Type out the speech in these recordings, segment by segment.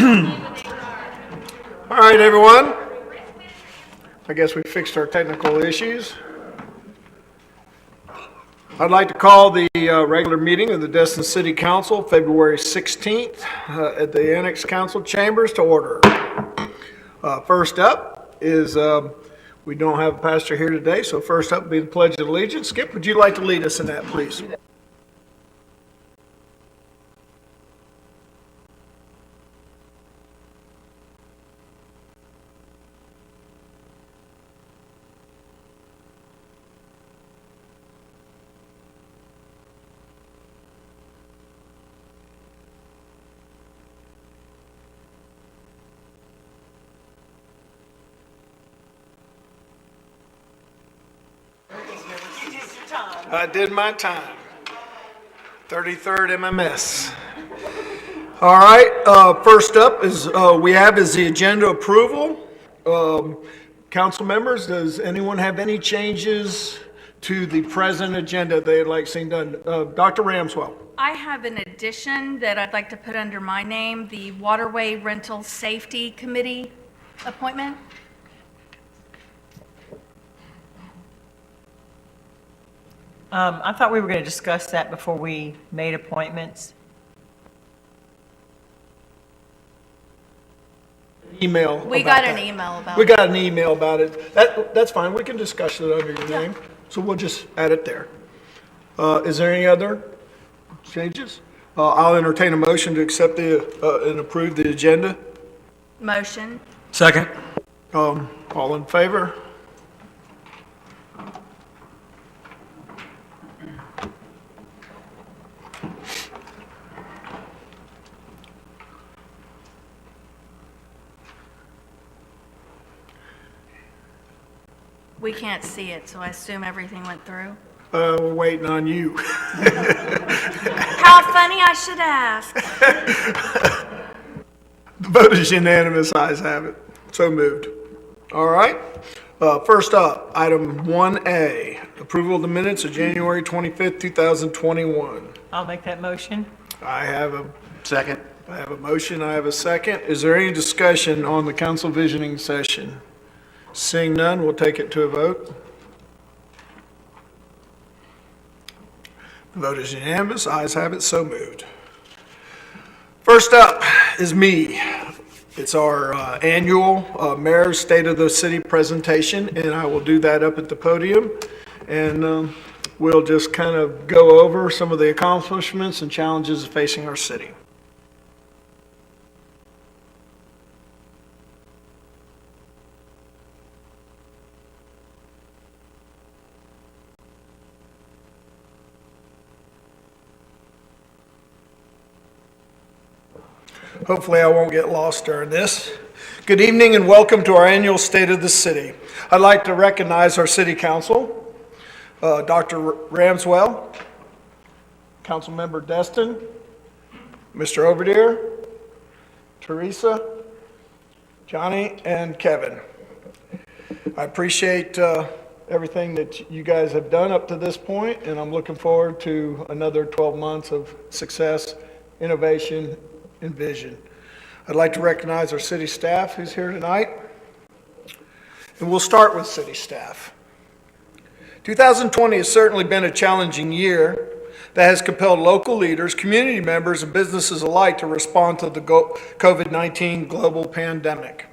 All right, everyone. I guess we fixed our technical issues. I'd like to call the regular meeting of the Destin City Council, February 16th, at the Annex Council Chambers to order. First up is, we don't have a pastor here today, so first up will be the Pledge of Allegiance. Skip, would you like to lead us in that, please? I did my time. 33rd MMS. All right, first up is the agenda approval. Council members, does anyone have any changes to the present agenda they'd like seen done? Dr. Ramswell. I have an addition that I'd like to put under my name, the Waterway Rental Safety Committee appointment. I thought we were going to discuss that before we made appointments. Email. We got an email about it. We got an email about it. That's fine. We can discuss it under your name. So we'll just add it there. Is there any other changes? I'll entertain a motion to accept and approve the agenda. Motion. Second. All in favor? We can't see it, so I assume everything went through. We're waiting on you. How funny, I should ask. The vote is unanimous, ayes have it. So moved. All right. First up, item 1A, approval of the minutes of January 25th, 2021. I'll make that motion. I have a Second. motion, I have a second. Is there any discussion on the council visioning session? Seeing none, we'll take it to a vote. The vote is unanimous, ayes have it, so moved. First up is me. It's our annual Mayor's State of the City presentation, and I will do that up at the podium. And we'll just kind of go over some of the accomplishments and challenges facing our city. Hopefully I won't get lost during this. Good evening and welcome to our annual State of the City. I'd like to recognize our City Council, Dr. Ramswell, Councilmember Destin, Mr. Overdeer, Teresa, Johnny, and Kevin. I appreciate everything that you guys have done up to this point, and I'm looking forward to another 12 months of success, innovation, and vision. I'd like to recognize our city staff who's here tonight. And we'll start with city staff. 2020 has certainly been a challenging year that has compelled local leaders, community members, and businesses alike to respond to the COVID-19 global pandemic.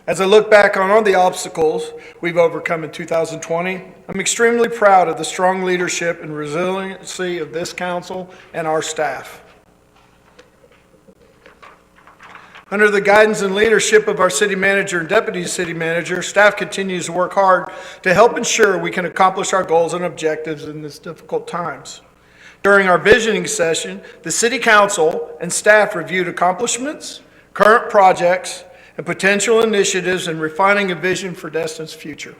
As I look back on all the obstacles we've overcome in 2020, I'm extremely proud of the strong leadership and resiliency of this council and our staff. Under the guidance and leadership of our city manager and deputy city manager, staff continues to work hard to help ensure we can accomplish our goals and objectives in these difficult times. During our visioning session, the city council and staff reviewed accomplishments, current projects, and potential initiatives in refining a vision for Destin's future.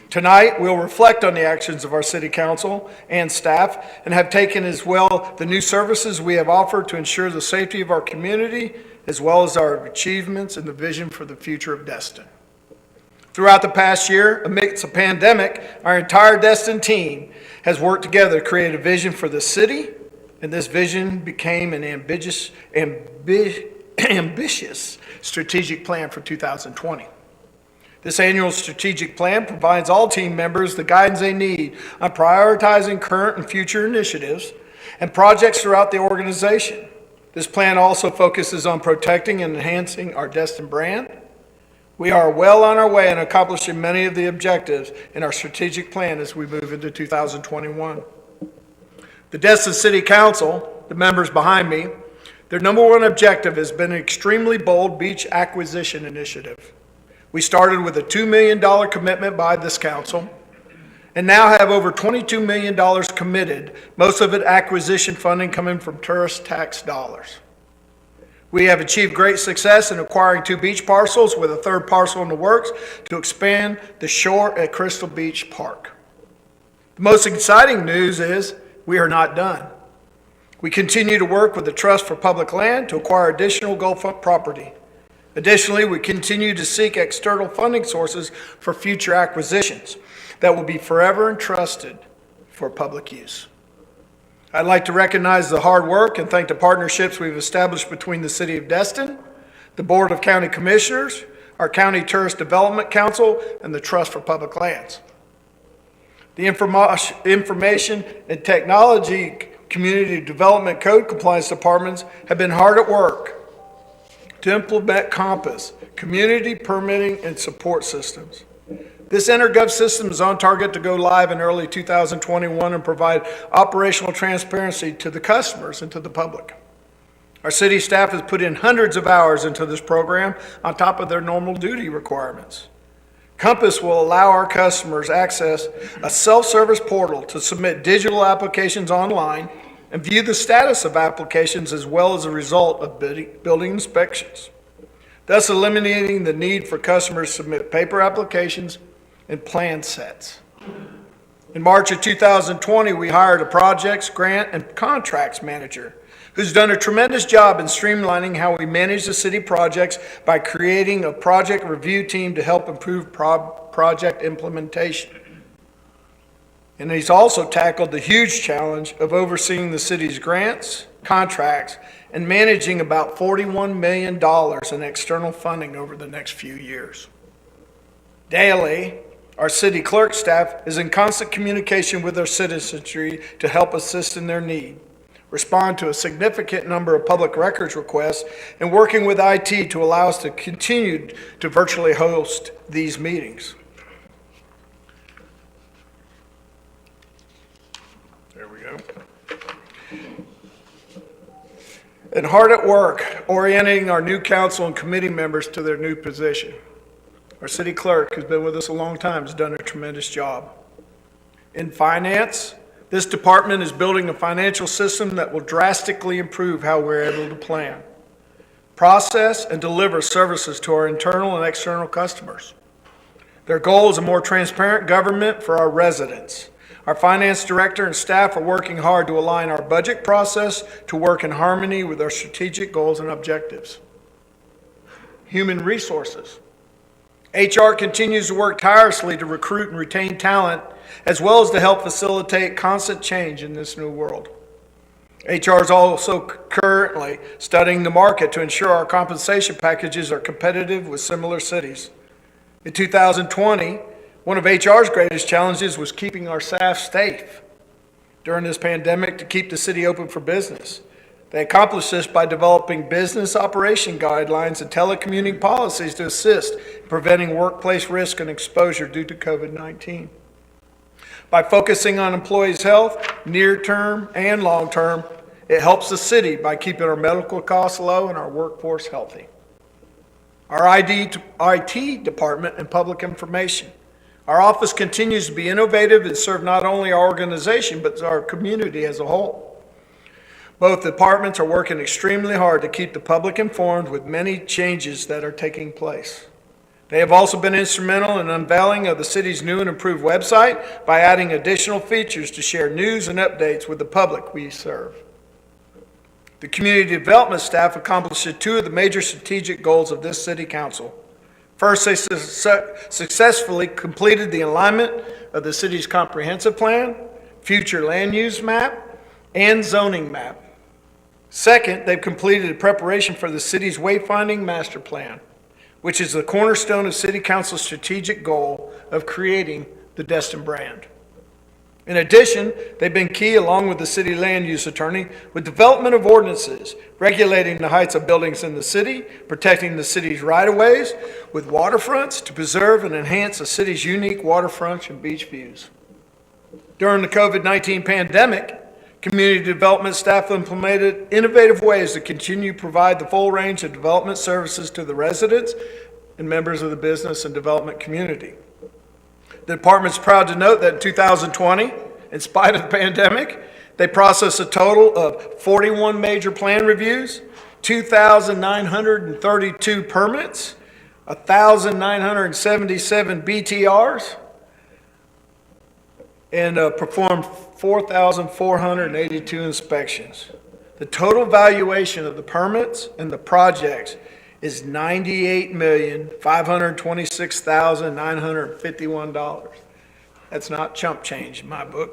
Tonight, we'll reflect on the actions of our city council and staff and have taken as well the new services we have offered to ensure the safety of our community as well as our achievements and the vision for the future of Destin. Throughout the past year, amidst a pandemic, our entire Destin team has worked together to create a vision for the city, and this vision became an ambitious ambitious strategic plan for 2020. This annual strategic plan provides all team members the guidance they need on prioritizing current and future initiatives and projects throughout the organization. This plan also focuses on protecting and enhancing our Destin brand. We are well on our way in accomplishing many of the objectives in our strategic plan as we move into 2021. The Destin City Council, the members behind me, their number one objective has been an extremely bold beach acquisition initiative. We started with a $2 million commitment by this council and now have over $22 million committed, most of it acquisition funding coming from tourist tax dollars. We have achieved great success in acquiring 2 beach parcels with a 3rd parcel in the works to expand the shore at Crystal Beach Park. The most exciting news is we are not done. We continue to work with the Trust for Public Land to acquire additional Gulfront property. Additionally, we continue to seek external funding sources for future acquisitions that will be forever entrusted for public use. I'd like to recognize the hard work and thank the partnerships we've established between the City of Destin, the Board of County Commissioners, our County Tourist Development Council, and the Trust for Public Lands. The Information and Technology Community Development Code Compliance Departments have been hard at work to implement Compass, community permitting and support systems. This InterGov system is on target to go live in early 2021 and provide operational transparency to the customers and to the public. Our city staff has put in hundreds of hours into this program on top of their normal duty requirements. Compass will allow our customers access a self-service portal to submit digital applications online and view the status of applications as well as a result of building inspections, thus eliminating the need for customers to submit paper applications and plan sets. In March of 2020, we hired a projects, grant, and contracts manager who's done a tremendous job in streamlining how we manage the city projects by creating a project review team to help improve project implementation. And he's also tackled the huge challenge of overseeing the city's grants, contracts, and managing about $41 million in external funding over the next few years. Daily, our city clerk staff is in constant communication with our citizenry to help assist in their need, respond to a significant number of public records requests, and working with IT to allow us to continue to virtually host these meetings. There we go. And hard at work orienting our new council and committee members to their new position. Our city clerk, who's been with us a long time, has done a tremendous job. In finance, this department is building a financial system that will drastically improve how we're able to plan, process, and deliver services to our internal and external customers. Their goal is a more transparent government for our residents. Our finance director and staff are working hard to align our budget process to work in harmony with our strategic goals and objectives. Human resources. HR continues to work tirelessly to recruit and retain talent, as well as to help facilitate constant change in this new world. HR is also currently studying the market to ensure our compensation packages are competitive with similar cities. In 2020, one of HR's greatest challenges was keeping our staff safe during this pandemic to keep the city open for business. They accomplished this by developing business operation guidelines and telecommuting policies to assist in preventing workplace risk and exposure due to COVID-19. By focusing on employees' health, near-term and long-term, it helps the city by keeping our medical costs low and our workforce healthy. Our IT department and public information. Our office continues to be innovative and serve not only our organization, but our community as a whole. Both departments are working extremely hard to keep the public informed with many changes that are taking place. They have also been instrumental in unveiling of the city's new and improved website by adding additional features to share news and updates with the public we serve. The community development staff accomplished 2 of the major strategic goals of this city council. First, they successfully completed the alignment of the city's comprehensive plan, future land use map, and zoning map. Second, they've completed preparation for the city's wayfinding master plan, which is the cornerstone of City Council's strategic goal of creating the Destin brand. In addition, they've been key, along with the city land use attorney, with development of ordinances, regulating the heights of buildings in the city, protecting the city's right-of-ways with waterfronts to preserve and enhance the city's unique waterfronts and beach views. During the COVID-19 pandemic, community development staff implemented innovative ways to continue to provide the full range of development services to the residents and members of the business and development community. The department's proud to note that in 2020, in spite of the pandemic, they processed a total of 41 major plan reviews, 2,932 permits, 1,977 BTRs, and performed 4,482 inspections. The total valuation of the permits and the projects is $98,526,951. That's not chump change in my book.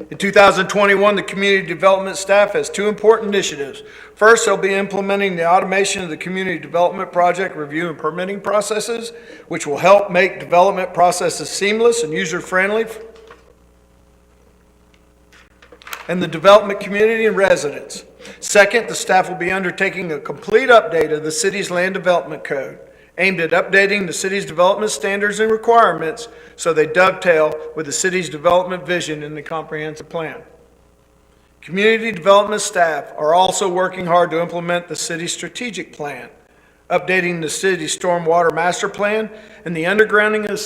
In 2021, the community development staff has two important initiatives. First, they'll be implementing the automation of the community development project review and permitting processes, which will help make development processes seamless and user-friendly and the development community and residents. Second, the staff will be undertaking a complete update of the city's land development code, aimed at updating the city's development standards and requirements so they dovetail with the city's development vision in the comprehensive plan. Community development staff are also working hard to implement the city's strategic plan, updating the city's stormwater master plan and the undergrounding of the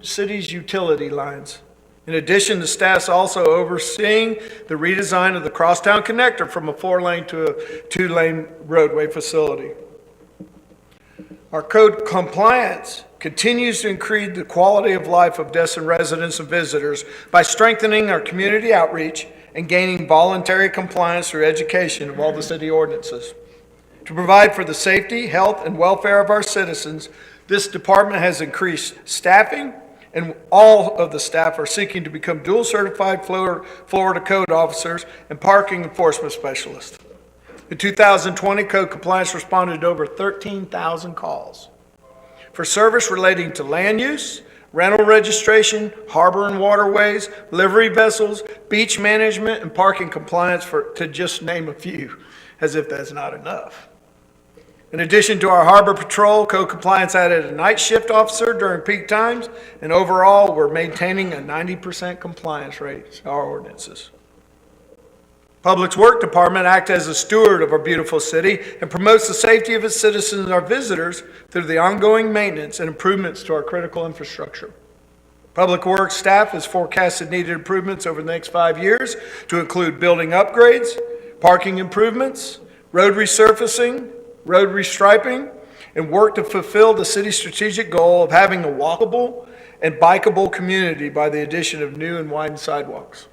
city's utility lines. In addition, the staff's also overseeing the redesign of the crosstown connector from a 4-lane to a 2-lane roadway facility. Our code compliance continues to increase the quality of life of Destin residents and visitors by strengthening our community outreach and gaining voluntary compliance through education of all the city ordinances. To provide for the safety, health, and welfare of our citizens, this department has increased staffing, and all of the staff are seeking to become dual certified Florida code officers and parking enforcement specialists. In 2020, code compliance responded to over 13,000 calls for service relating to land use, rental registration, harbor and waterways, livery vessels, beach management, and parking compliance, to just name a few, as if that's not enough. In addition to our harbor patrol, code compliance added a night shift officer during peak times, and overall, we're maintaining a 90% compliance rate to our ordinances. Public Works Department acts as a steward of our beautiful city and promotes the safety of its citizens and our visitors through the ongoing maintenance and improvements to our critical infrastructure. Public Works staff has forecasted needed improvements over the next 5 years to include building upgrades, parking improvements, road resurfacing, road restriping, and work to fulfill the city's strategic goal of having a walkable and bikeable community by the addition of new and widened sidewalks.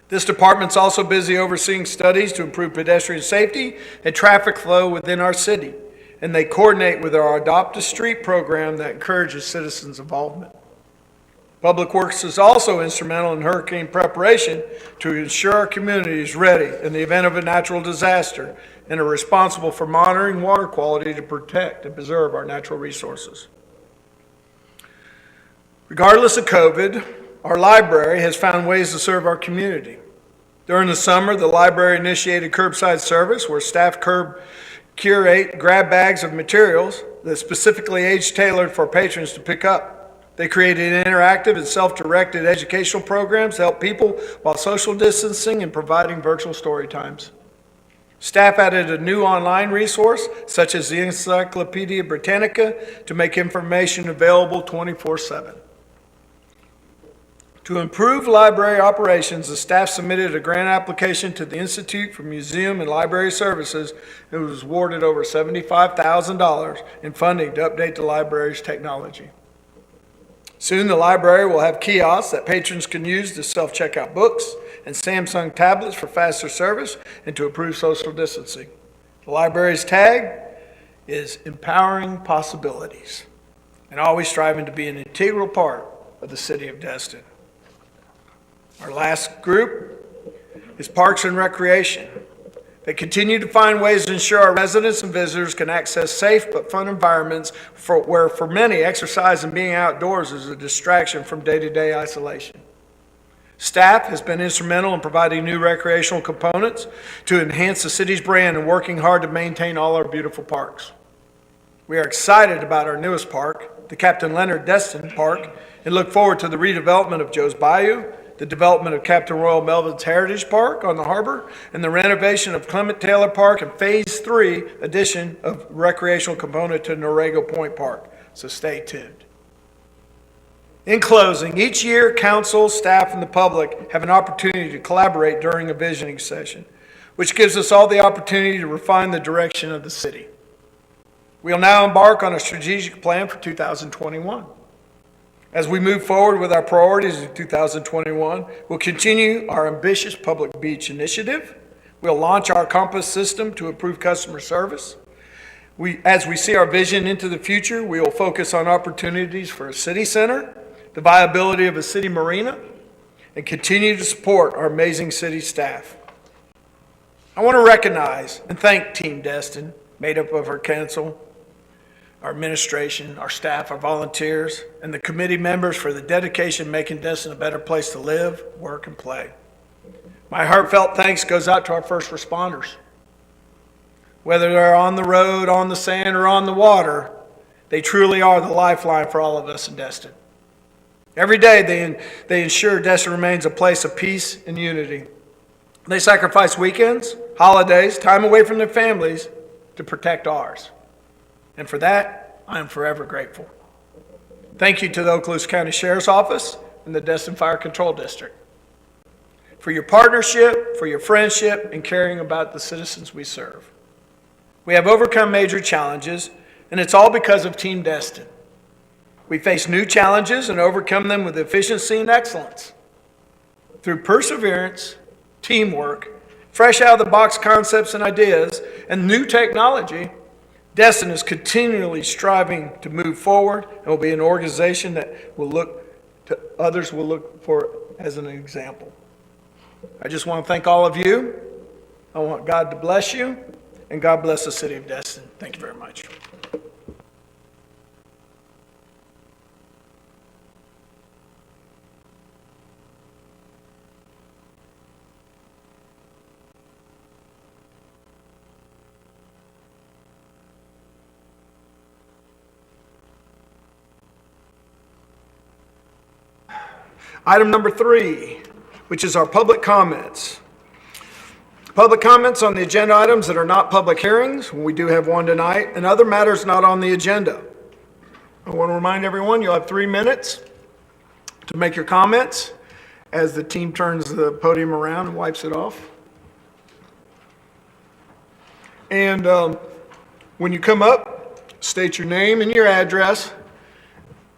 This department's also busy overseeing studies to improve pedestrian safety and traffic flow within our city, and they coordinate with our Adopt a Street program that encourages citizens' involvement. Public Works is also instrumental in hurricane preparation to ensure our community is ready in the event of a natural disaster, and are responsible for monitoring water quality to protect and preserve our natural resources. Regardless of COVID, our library has found ways to serve our community. During the summer, the library initiated curbside service where staff curate grab bags of materials that specifically age-tailored for patrons to pick up. They created interactive and self-directed educational programs to help people while social distancing and providing virtual story times. Staff added a new online resource, such as the Encyclopedia Britannica, to make information available 24/7. To improve library operations, the staff submitted a grant application to the Institute for Museum and Library Services and was awarded over $75,000 in funding to update the library's technology. Soon, the library will have kiosks that patrons can use to self-check-out books and Samsung tablets for faster service and to improve social distancing. The library's tag is empowering possibilities and always striving to be an integral part of the city of Destin. Our last group is Parks and Recreation. They continue to find ways to ensure our residents and visitors can access safe but fun environments where for many, exercise and being outdoors is a distraction from day-to-day isolation. Staff has been instrumental in providing new recreational components to enhance the city's brand and working hard to maintain all our beautiful parks. We are excited about our newest park, the Captain Leonard Destin Park, and look forward to the redevelopment of Joe's Bayou, the development of Captain Royal Melvin's Heritage Park on the harbor, and the renovation of Clement Taylor Park and Phase 3 addition of recreational component to Norego Point Park. So stay tuned. In closing, each year, council, staff, and the public have an opportunity to collaborate during a visioning session, which gives us all the opportunity to refine the direction of the city. We will now embark on a strategic plan for 2021. As we move forward with our priorities in 2021, we'll continue our ambitious public beach initiative. We'll launch our Compass system to improve customer service. As we see our vision into the future, we will focus on opportunities for a city center, the viability of a city marina, and continue to support our amazing city staff. I want to recognize and thank Team Destin, made up of our council, our administration, our staff, our volunteers, and the committee members for the dedication making Destin a better place to live, work, and play. My heartfelt thanks goes out to our first responders. Whether they're on the road, on the sand, or on the water, they truly are the lifeline for all of us in Destin. Every day they ensure Destin remains a place of peace and unity. They sacrifice weekends, holidays, time away from their families to protect ours. And for that, I am forever grateful. Thank you to the Okaloosa County Sheriff's Office and the Destin Fire Control District for your partnership, for your friendship, and caring about the citizens we serve. We have overcome major challenges, and it's all because of Team Destin. We face new challenges and overcome them with efficiency and excellence. Through perseverance, teamwork, fresh out-of-the-box concepts and ideas, and new technology, Destin is continually striving to move forward and will be an organization that others will look for as an example. I just want to thank all of you. I want God to bless you, and God bless the city of Destin. Thank you very much. Item number 3, which is our public comments. Public comments on the agenda items that are not public hearings, we do have one tonight, and other matters not on the agenda. I want to remind everyone you'll have 3 minutes to make your comments as the team turns the podium around and wipes it off. And when you come up, state your name and your address,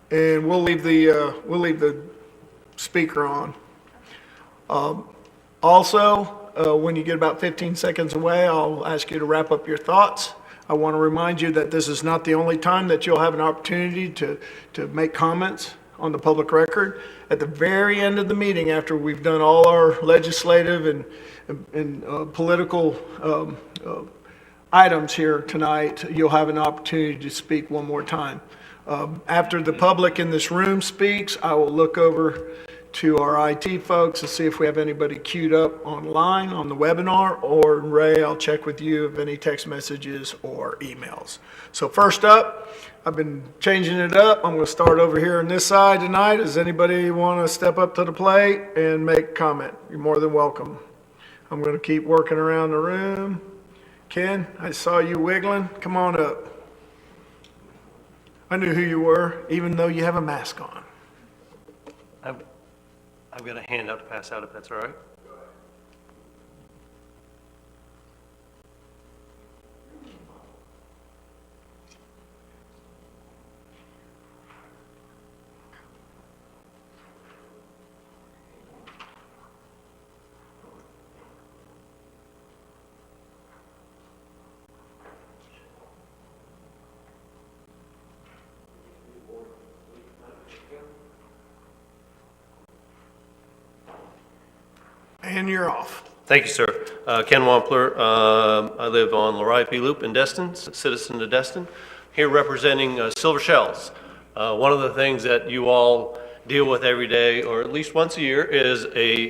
and we'll leave the speaker on. Also, when you get about 15 seconds away, I'll ask you to wrap up your thoughts. I want to remind you that this is not the only time that you'll have an opportunity to make comments on the public record. At the very end of the meeting, after we've done all our legislative and political items here tonight, you'll have an opportunity to speak one more time. After the public in this room speaks, I will look over to our IT folks to see if we have anybody queued up online on the webinar, or Ray, I'll check with you of any text messages or emails. So first up, I've been changing it up. I'm going to start over here on this side tonight. Does anybody want to step up to the plate and make a comment? You're more than welcome. I'm going to keep working around the room. Ken, I saw you wiggling. Come on up. I knew who you were, even though you have a mask on. I've got a handout to pass out if that's all right. And you're off. Thank you, sir. Ken Wampler. I live on Laripe Loop in Destin, citizen of Destin, here representing Silver Shells. One of the things that you all deal with every day, or at least once a year, is a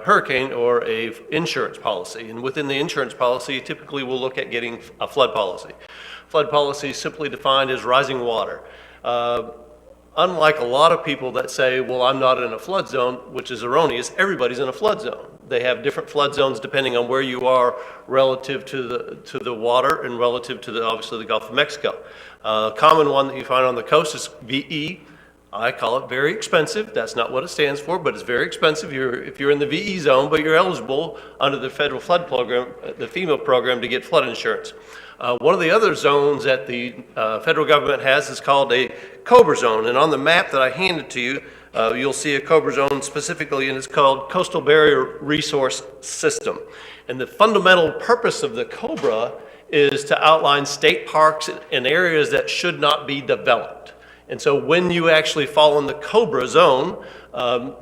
hurricane or a insurance policy. And within the insurance policy, typically we'll look at getting a flood policy. Flood policy is simply defined as rising water. Unlike a lot of people that say, well, I'm not in a flood zone, which is erroneous, everybody's in a flood zone. They have different flood zones depending on where you are relative to the water and relative to obviously the Gulf of Mexico. Common one that you find on the coast is VE. I call it very expensive. That's not what it stands for, but it's very expensive. If you're in the VE zone, but you're eligible under the federal flood program, the FEMA program, to get flood insurance. One of the other zones that the federal government has is called a Cobra Zone. And on the map that I handed to you, you'll see a Cobra Zone specifically, and it's called Coastal Barrier Resource System. And the fundamental purpose of the Cobra is to outline state parks and areas that should not be developed. And so when you actually fall in the Cobra Zone,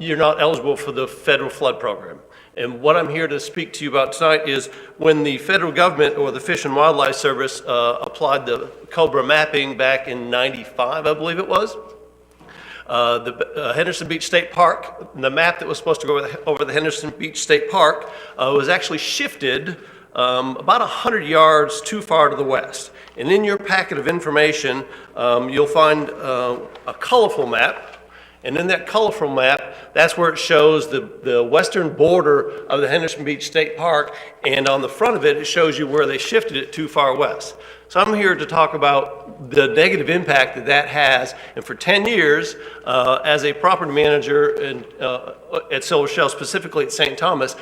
you're not eligible for the federal flood program. And what I'm here to speak to you about tonight is when the federal government or the Fish and Wildlife Service applied the Cobra mapping back in '95, I believe it was, the Henderson Beach State Park, the map that was supposed to go over the Henderson Beach State Park was actually shifted about 100 yards too far to the west. And in your packet of information, you'll find a colorful map. And in that colorful map, that's where it shows the western border of the Henderson Beach State Park, and on the front of it, it shows you where they shifted it too far west. So I'm here to talk about the negative impact that that has, and for 10 years, as a property manager at Silver Shell, specifically at St. Thomas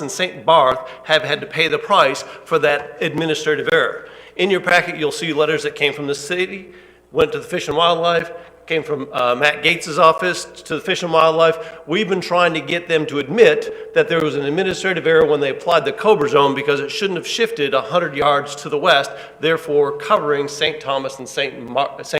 and St. Barth have had to pay the price for that administrative error. In your packet, you'll see letters that came from the city, went to the Fish and Wildlife, came from Matt Gates' office to the Fish and Wildlife. We've been trying to get them to admit that there was an administrative error when they applied the Cobra Zone because it shouldn't have shifted 100 yards to the west, therefore covering St. Thomas and St. Thomas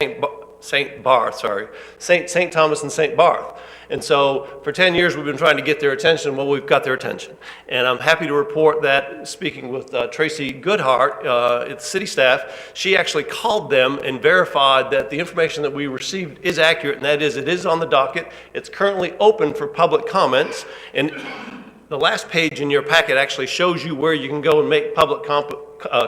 and St. Barth. And so for 10 years we've been trying to get their attention. Well, we've got their attention. And I'm happy to report that, speaking with Tracy Goodhart, it's city staff, she actually called them and verified that the information that we received is accurate, and that is, it is on the docket. It's currently open for public comments. And the last page in your packet actually shows you where you can go and make public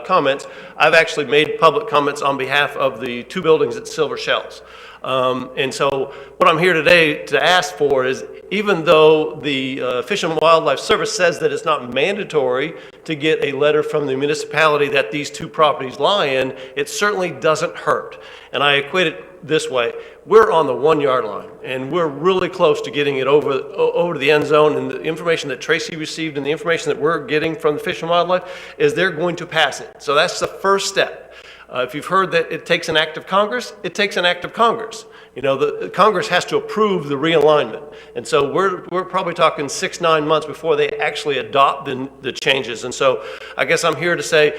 comments. I've actually made public comments on behalf of the two buildings at Silver Shells. And so what I'm here today to ask for is, even though the Fish and Wildlife Service says that it's not mandatory to get a letter from the municipality that these two properties lie in, it certainly doesn't hurt. And I equate it this way. We're on the 1 yard line, and we're really close to getting it over to the end zone. And the information that Tracy received and the information that we're getting from the Fish and Wildlife is they're going to pass it. So that's the first step. If you've heard that it takes an act of Congress, it takes an act of Congress. You know, the Congress has to approve the realignment. And so we're probably talking 6-9 months before they actually adopt the changes. And so I guess I'm here to say,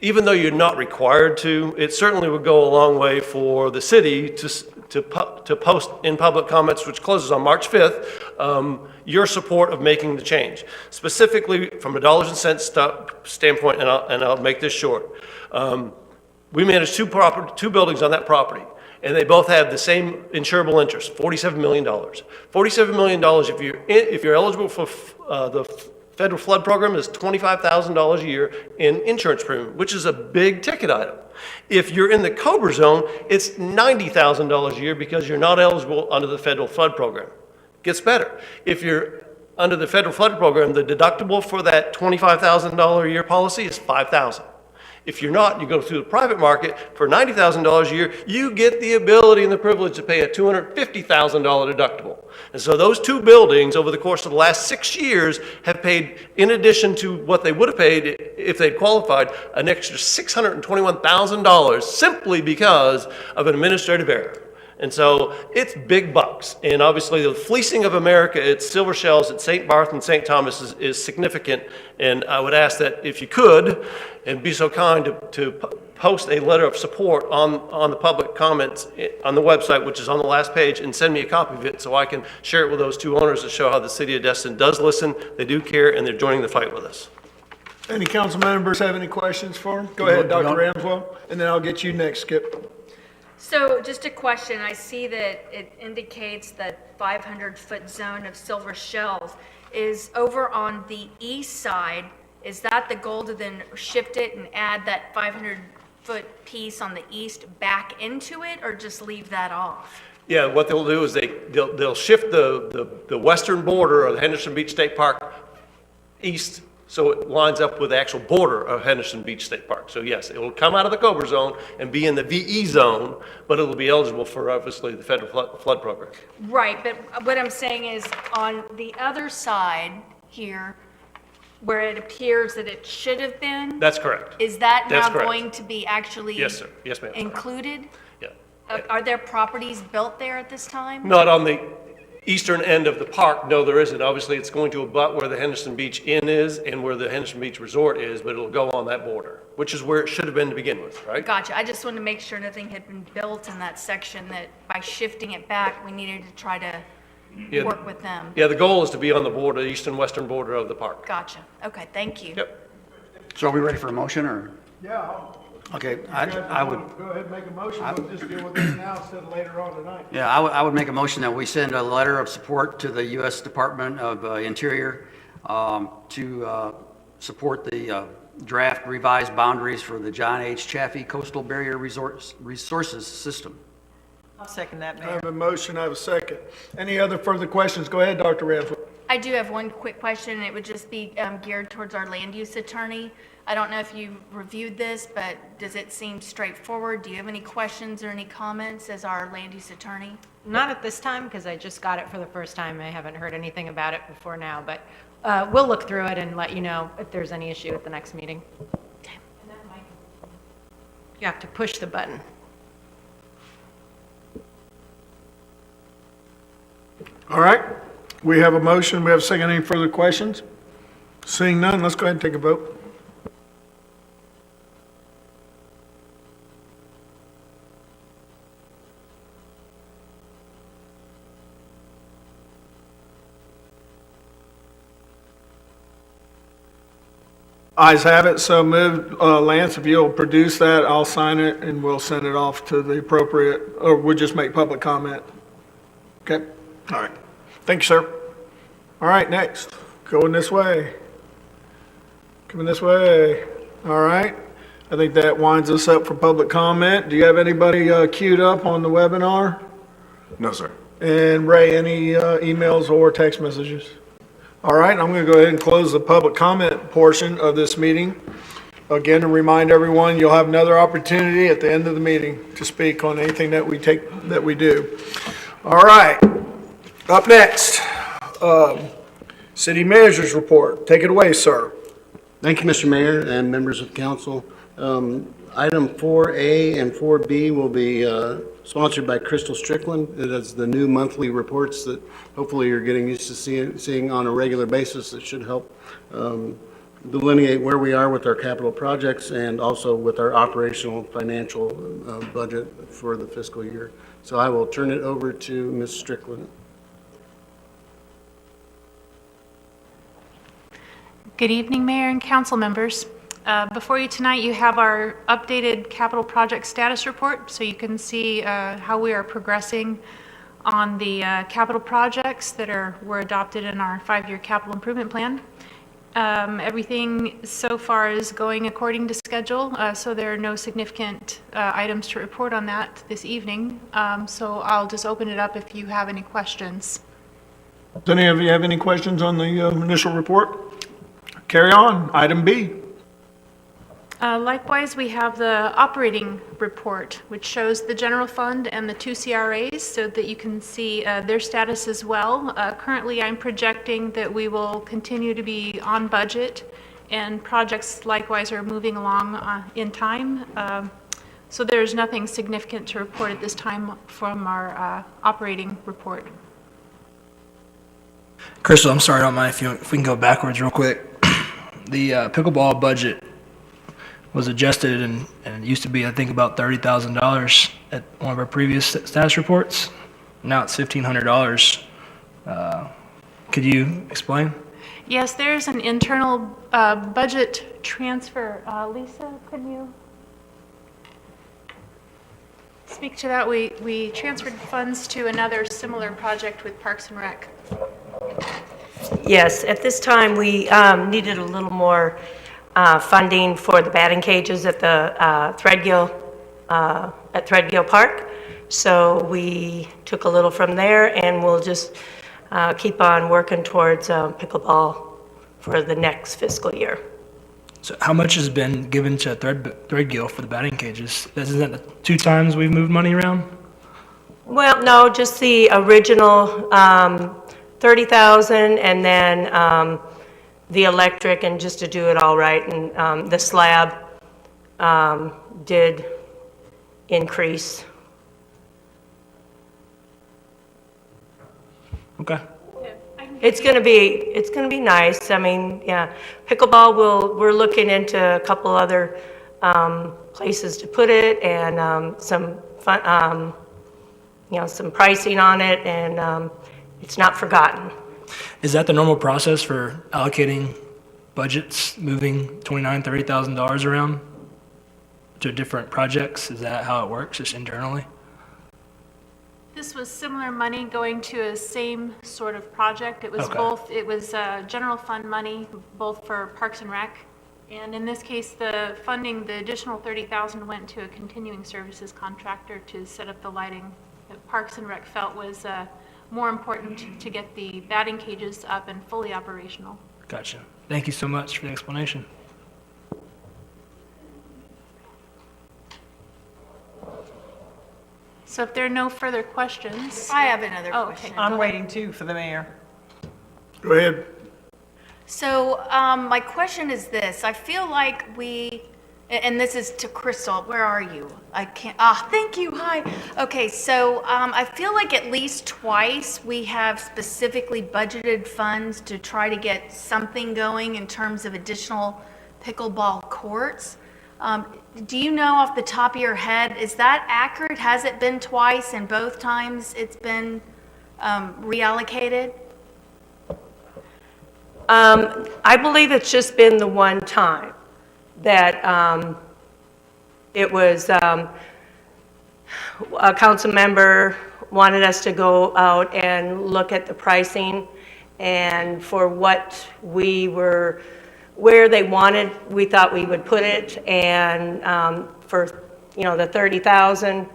even though you're not required to, it certainly would go a long way for the city to post in public comments, which closes on March 5th, your support of making the change. Specifically from a dollars and cents standpoint, and I'll make this short. We manage two buildings on that property, and they both have the same insurable interest, $47 million. $47 million, if you're eligible for the federal flood program, is $25,000 a year in insurance premium, which is a big ticket item. If you're in the Cobra Zone, it's $90,000 a year because you're not eligible under the federal flood program. Gets better. If you're under the federal flood program, the deductible for that $25,000 a year policy is $5,000. If you're not, you go through the private market for $90,000 a year, you get the ability and the privilege to pay a $250,000 deductible. And so those two buildings over the course of the last 6 years have paid, in addition to what they would have paid if they'd qualified, an extra $621,000 simply because of an administrative error. And so it's big bucks. And obviously the fleecing of America at silver shells at St. Barth and St. Thomas is significant. And I would ask that if you could, and be so kind to post a letter of support on the public comments on the website, which is on the last page, and send me a copy of it so I can share it with those two owners to show how the city of Destin does listen, they do care, and they're joining the fight with us. Any council members have any questions for him? Go ahead, Dr. Ramswell, and then I'll get you next, Skip. So just a question, I see that it indicates that 500-foot zone of silver shells is over on the east side. Is that the goal to then shift it and add that 500-foot piece on the east back into it, or just leave that off? Yeah, what they'll do is they'll shift the western border of the Henderson Beach State Park east, so it lines up with the actual border of Henderson Beach State Park. So yes, it will come out of the Cobra Zone and be in the VE zone, but it'll be eligible for obviously the federal flood program. Right, but what I'm saying is on the other side here, where it appears that it should have been, That's correct. is that That's now correct. going to be actually Yes, sir. Yes, ma'am. included? Yeah. Are there properties built there at this time? Not on the eastern end of the park, no, there isn't. Obviously, it's going to abut where the Henderson Beach Inn is and where the Henderson Beach Resort is, but it'll go on that border, which is where it should have been to begin with, right? Gotcha. I just wanted to make sure nothing had been built in that section, that by shifting it back, we needed to try to Yeah. work with them. Yeah, the goal is to be on the border, the east and western border of the park. Gotcha. Okay, thank you. Yep. So are we ready for a motion, or? Yeah. Okay, I would, Go ahead and make a motion, we'll just deal with this now instead of later on tonight. yeah, I would make a motion that we send a letter of support to the U.S. Department of Interior to support the draft revised boundaries for the John H. Chaffee Coastal Barrier Resources System. I'll second that, I Mayor. have a motion, I have a second. Any other further questions? Go ahead, Dr. Ramswell. I do have one quick question, and it would just be geared towards our land use attorney. I don't know if you reviewed this, but does it seem straightforward? Do you have any questions or any comments as our land use attorney? Not at this time, because I just got it for the first time. I haven't heard anything about it before now, but we'll look through it and let you know if there's any issue at the next meeting. You have to push the button. All right, we have a motion, we have a second. Any further questions? Seeing none, let's go ahead and take a vote. Ayes have it, so moved. Lance, if you'll produce that, I'll sign it and we'll send it off to the appropriate, or we'll just make public comment. Okay, all right. Thank you, sir. All right, next. Going this way. Coming this way. All right. I think that winds us up for public comment. Do you have anybody queued up on the webinar? No, sir. And Ray, any emails or text messages? All right, I'm going to go ahead and close the public comment portion of this meeting. Again, to remind everyone, you'll have another opportunity at the end of the meeting to speak on anything that we do. All right, up next, City Manager's Report. Take it away, sir. Thank you, Mr. Mayor and members of council. Item 4A and 4B will be sponsored by Crystal Strickland. It is the new monthly reports that hopefully you're getting used to seeing on a regular basis. That should help delineate where we are with our capital projects and also with our operational financial budget for the fiscal year. So I will turn it over to Ms. Strickland. Good evening, Mayor and council members. Before you tonight, you have our updated capital project status report, so you can see how we are progressing on the capital projects that were adopted in our 5-year capital improvement plan. Everything so far is going according to schedule, so there are no significant items to report on that this evening. So I'll just open it up if you have any questions. Does any of you have any questions on the initial report? Carry on. Item B. Likewise, we have the operating report, which shows the general fund and the 2 CRAs so that you can see their status as well. Currently, I'm projecting that we will continue to be on budget, and projects likewise are moving along in time. So there's nothing significant to report at this time from our operating report. Crystal, I'm sorry, I don't mind if we can go backwards real quick. The pickleball budget was adjusted and it used to be, I think, about $30,000 at one of our previous status reports. Now it's $1,500. Could you explain? Yes, there's an internal budget transfer. Lisa, can you speak to that? We transferred funds to another similar project with Parks and Rec. Yes, at this time, we needed a little more funding for the batting cages at the Threadgill Park. So we took a little from there, and we'll just keep on working towards pickleball for the next fiscal year. So how much has been given to Threadgill for the batting cages? Isn't that the 2 times we've moved money around? Well, no, just the original 30,000, and then the electric, and just to do it all right, and the slab did increase. Okay. It's going to be nice. I mean, yeah, pickleball, we're looking into a couple other places to put it, and some fun, some pricing on it, and it's not forgotten. Is that the normal process for allocating budgets, moving $29,000, $30,000 around to different projects? Is that how it works, just internally? This was similar money going to a same sort of project. It was Okay. both, it was general fund money, both for Parks and Rec. And in this case, the funding, the additional 30,000 went to a continuing services contractor to set up the lighting that Parks and Rec felt was more important to get the batting cages up and fully operational. Gotcha. Thank you so much for the explanation. So if there are no further questions. I have another Oh, question. okay. I'm waiting too for the mayor. Go ahead. So my question is this. I feel like and this is to Crystal. Where are you? I can't, thank you, hi. Okay, so I feel like at least twice we have specifically budgeted funds to try to get something going in terms of additional pickleball courts. Do you know off the top of your head, is that accurate? Has it been twice and both times it's been reallocated? I believe it's just been the one time that it was a council member wanted us to go out and look at the pricing, and for what we were, where they wanted, we thought we would put it, and for, the 30,000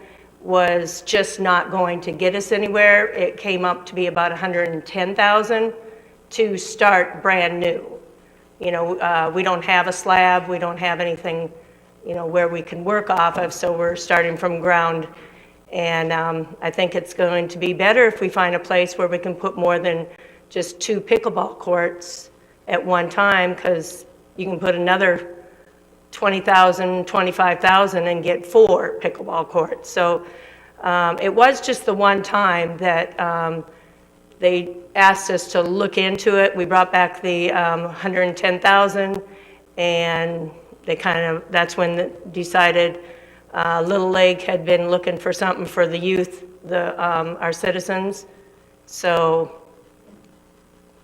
was just not going to get us anywhere. It came up to be about 110,000 to start brand new. We don't have a slab, we don't have anything, where we can work off of, so we're starting from ground. And I think it's going to be better if we find a place where we can put more than just 2 pickleball courts at one time, because you can put another 20,000, 25,000 and get 4 pickleball courts. So it was just the one time that they asked us to look into it. We brought back the 110,000, and that's when they decided Little League had been looking for something for the youth, our citizens. So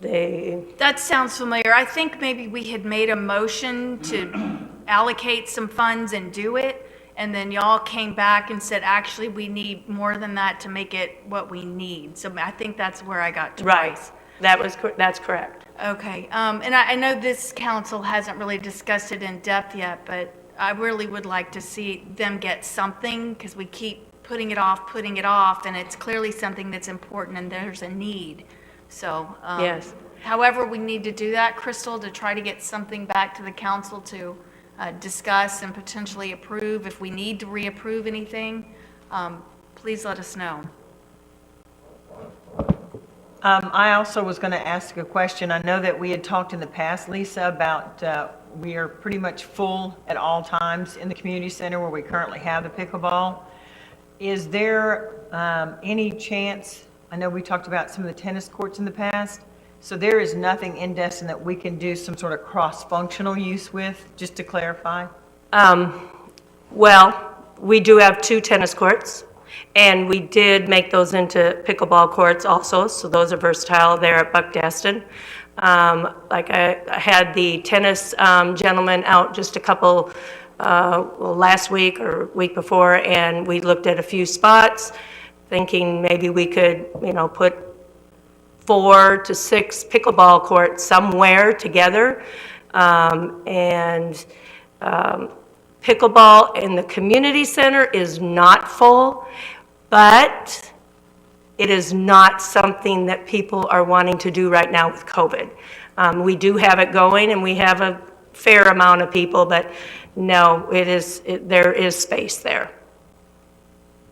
That sounds familiar. I think maybe we had made a motion to allocate some funds and do it, and then y'all came back and said, actually, we need more than that to make it what we need. So I think that's where I got twice. Right, that's correct. Okay, and I know this council hasn't really discussed it in depth yet, but I really would like to see them get something, because we keep putting it off, and it's clearly something that's important and there's a need. So, Yes. however we need to do that, Crystal, to try to get something back to the council to discuss and potentially approve, if we need to reapprove anything, please let us know. I also was going to ask a question. I know that we had talked in the past, Lisa, about we are pretty much full at all times in the community center where we currently have the pickleball. Is there any chance, I know we talked about some of the tennis courts in the past, so there is nothing in Destin that we can do some sort of cross-functional use with, just to clarify? Well, we do have 2 tennis courts, and we did make those into pickleball courts also, so those are versatile there at Buck Destin. Like I had the tennis gentleman out just a couple, last week or week before, and we looked at a few spots, thinking maybe we could, put 4 to 6 pickleball courts somewhere together. Pickleball in the community center is not full, but it is not something that people are wanting to do right now with COVID. We do have it going, and we have a fair amount of people, but no, there is space there.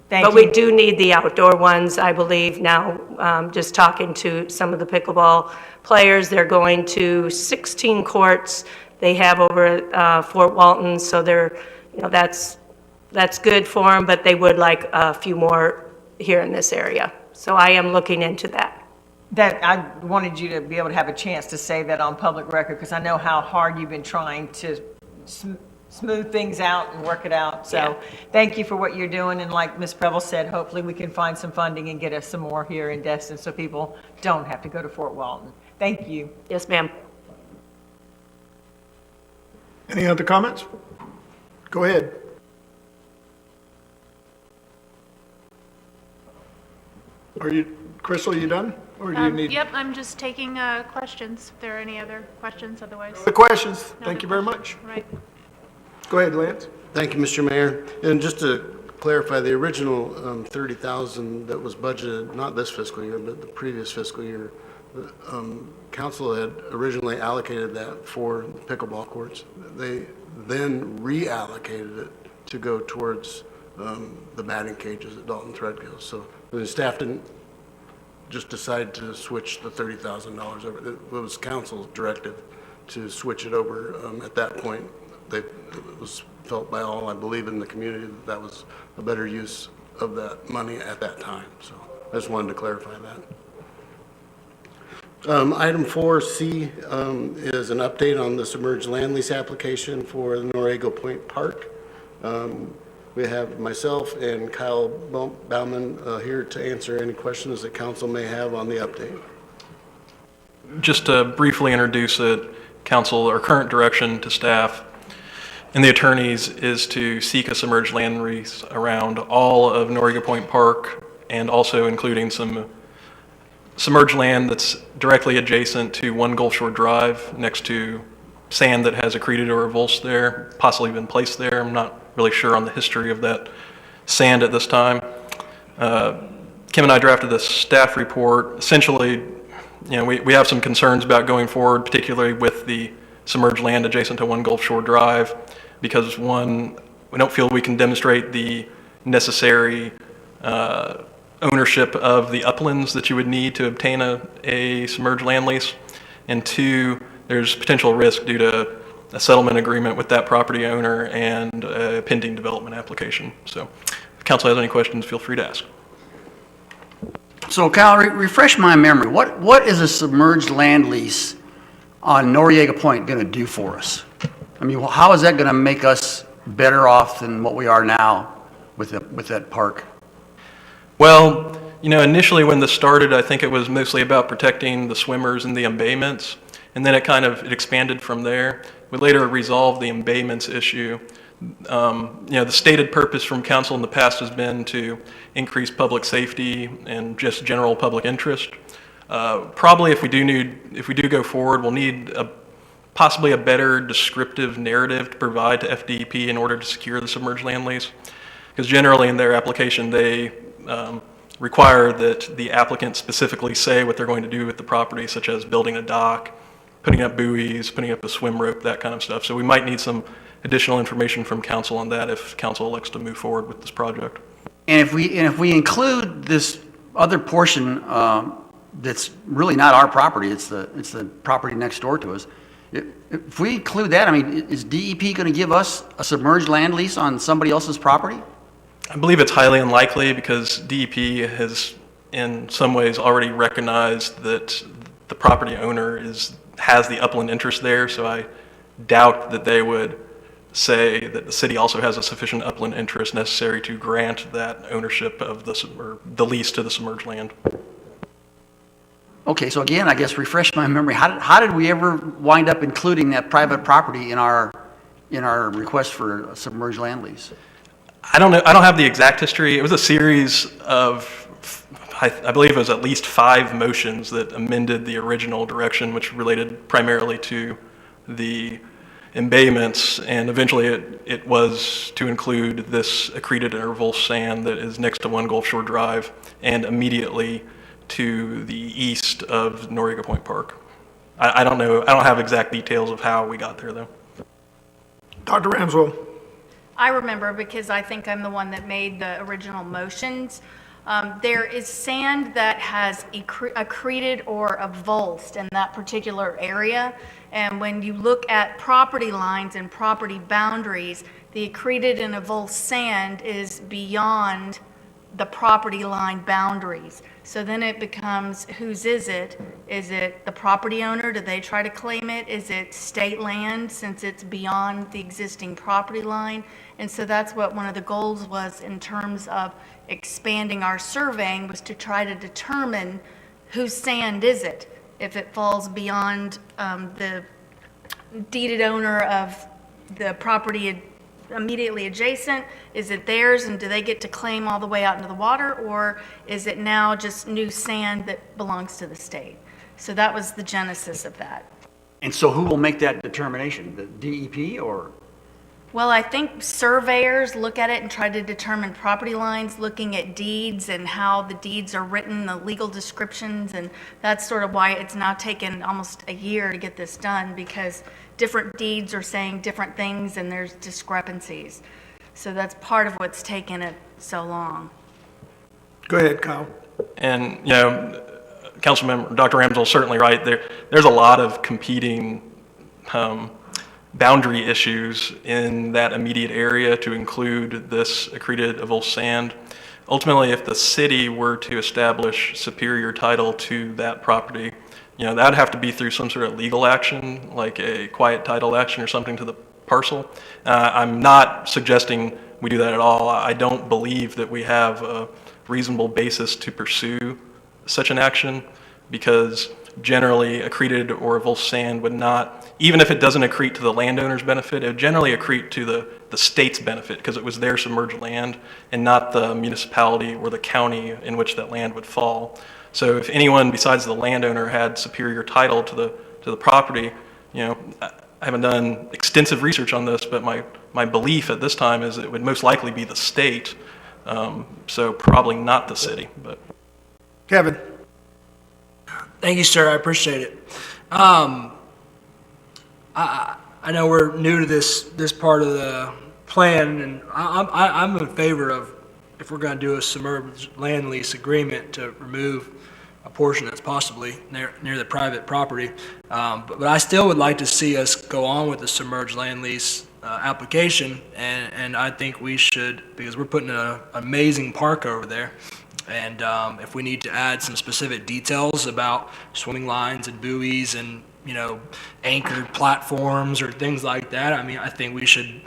Thank But you. we do need the outdoor ones, I believe now, just talking to some of the pickleball players, they're going to 16 courts they have over at Fort Walton, so that's good for them, but they would like a few more here in this area. So I am looking into that. That, I wanted you to be able to have a chance to say that on public record, because I know how hard you've been trying to smooth things out and work it out. So Yeah. thank you for what you're doing, and like Ms. Preble said, hopefully we can find some funding and get us some more here in Destin so people don't have to go to Fort Walton. Thank you. Yes, ma'am. Any other comments? Go ahead. Crystal, you done? Or do you need? Yep, I'm just taking questions, if there are any other questions, otherwise. The questions. No Thank other you very questions. much. Right. Go ahead, Lance. Thank you, Mr. Mayor. And just to clarify, the original 30,000 that was budgeted, not this fiscal year, but the previous fiscal year, council had originally allocated that for pickleball courts. They then reallocated it to go towards the batting cages at Dalton Threadgill. So the staff didn't just decide to switch the $30,000 over. It was council's directive to switch it over. At that point, it was felt by all, I believe, in the community that that was a better use of that money at that time. So I just wanted to clarify that. Item 4C is an update on the Submerged land lease application for the Norego Point Park. We have myself and Kyle Bauman here to answer any questions that council may have on the update. Just to briefly introduce it, council, our current direction to staff and the attorneys is to seek a submerged land lease around all of Norego Point Park, and also including some submerged land that's directly adjacent to One Gulf Shore Drive, next to sand that has accreted or avulsed there, possibly been placed there. I'm not really sure on the history of that sand at this time. Kim and I drafted the staff report. Essentially, we have some concerns about going forward, particularly with the submerged land adjacent to One Gulf Shore Drive, because one, we don't feel we can demonstrate the necessary ownership of the uplands that you would need to obtain a submerged land lease. And two, there's potential risk due to a settlement agreement with that property owner and a pending development application. So if council has any questions, feel free to ask. So Kyle, refresh my memory. What is a submerged land lease on Norego Point going to do for us? I mean, how is that going to make us better off than what we are now with that park? Well, initially when this started, I think it was mostly about protecting the swimmers and the embayments, and then it expanded from there. We later resolved the embayments issue. The stated purpose from council in the past has been to increase public safety and just general public interest. Probably if we do go forward, we'll need possibly a better descriptive narrative to provide to FDEP in order to secure the submerged land lease. Because generally in their application, they require that the applicant specifically say what they're going to do with the property, such as building a dock, putting up buoys, putting up a swim rope, that kind of stuff. So we might need some additional information from council on that if council elects to move forward with this project. And if we include this other portion that's really not our property, it's the property next door to us, If we include that, I mean, is DEP going to give us a submerged land lease on somebody else's property? I believe it's highly unlikely because DEP has in some ways already recognized that the property owner has the upland interest there, so I doubt that they would say that the city also has a sufficient upland interest necessary to grant that ownership of the lease to the submerged land. Okay, so again, I guess refresh my memory. How did we ever wind up including that private property in our request for a submerged land lease? I don't know. I don't have the exact history. It was a series of, I believe it was at least 5 motions that amended the original direction, which related primarily to the embayments, and eventually it was to include this accreted interval sand that is next to One Gulf Shore Drive and immediately to the east of Norego Point Park. I don't know. I don't have exact details of how we got there, though. Dr. Ramswell. I remember because I think I'm the one that made the original motions. There is sand that has accreted or avulsed in that particular area. And when you look at property lines and property boundaries, the accreted and avulsed sand is beyond the property line boundaries. So then it becomes, whose is it? Is it the property owner? Do they try to claim it? Is it state land since it's beyond the existing property line? And so that's what one of the goals was in terms of expanding our surveying, was to try to determine whose sand is it. If it falls beyond the deeded owner of the property immediately adjacent, is it theirs and do they get to claim all the way out into the water, or is it now just new sand that belongs to the state? So that was the genesis of that. And so who will make that determination? The DEP or? Well, I think surveyors look at it and try to determine property lines, looking at deeds and how the deeds are written, the legal descriptions, and that's sort of why it's now taken almost a year to get this done, because different deeds are saying different things and there's discrepancies. So that's part of what's taken it so long. Go ahead, Kyle. And, you know, Councilmember Dr. Ramswell's certainly right. There's a lot of competing boundary issues in that immediate area to include this accreted avulsed sand. Ultimately, if the city were to establish superior title to that property, you know, that'd have to be through some sort of legal action, like a quiet title action or something to the parcel. I'm not suggesting we do that at all. I don't believe that we have a reasonable basis to pursue such an action, because generally accreted or avulsed sand would not, even if it doesn't accrete to the landowner's benefit, it would generally accrete to the state's benefit, because it was their submerged land and not the municipality or the county in which that land would fall. So if anyone besides the landowner had superior title to the property, you know, I haven't done extensive research on this, but my belief at this time is it would most likely be the state, so probably not the city. But Kevin. Thank you, sir. I appreciate it. I know we're new to this part of the plan, and I'm in favor of, if we're going to do a submerged land lease agreement, to remove a portion that's possibly near the private property. But I still would like to see us go on with the submerged land lease application, and I think we should, because we're putting an amazing park over there. And if we need to add some specific details about swimming lines and buoys and, you know, anchored platforms or things like that, I mean, I think we should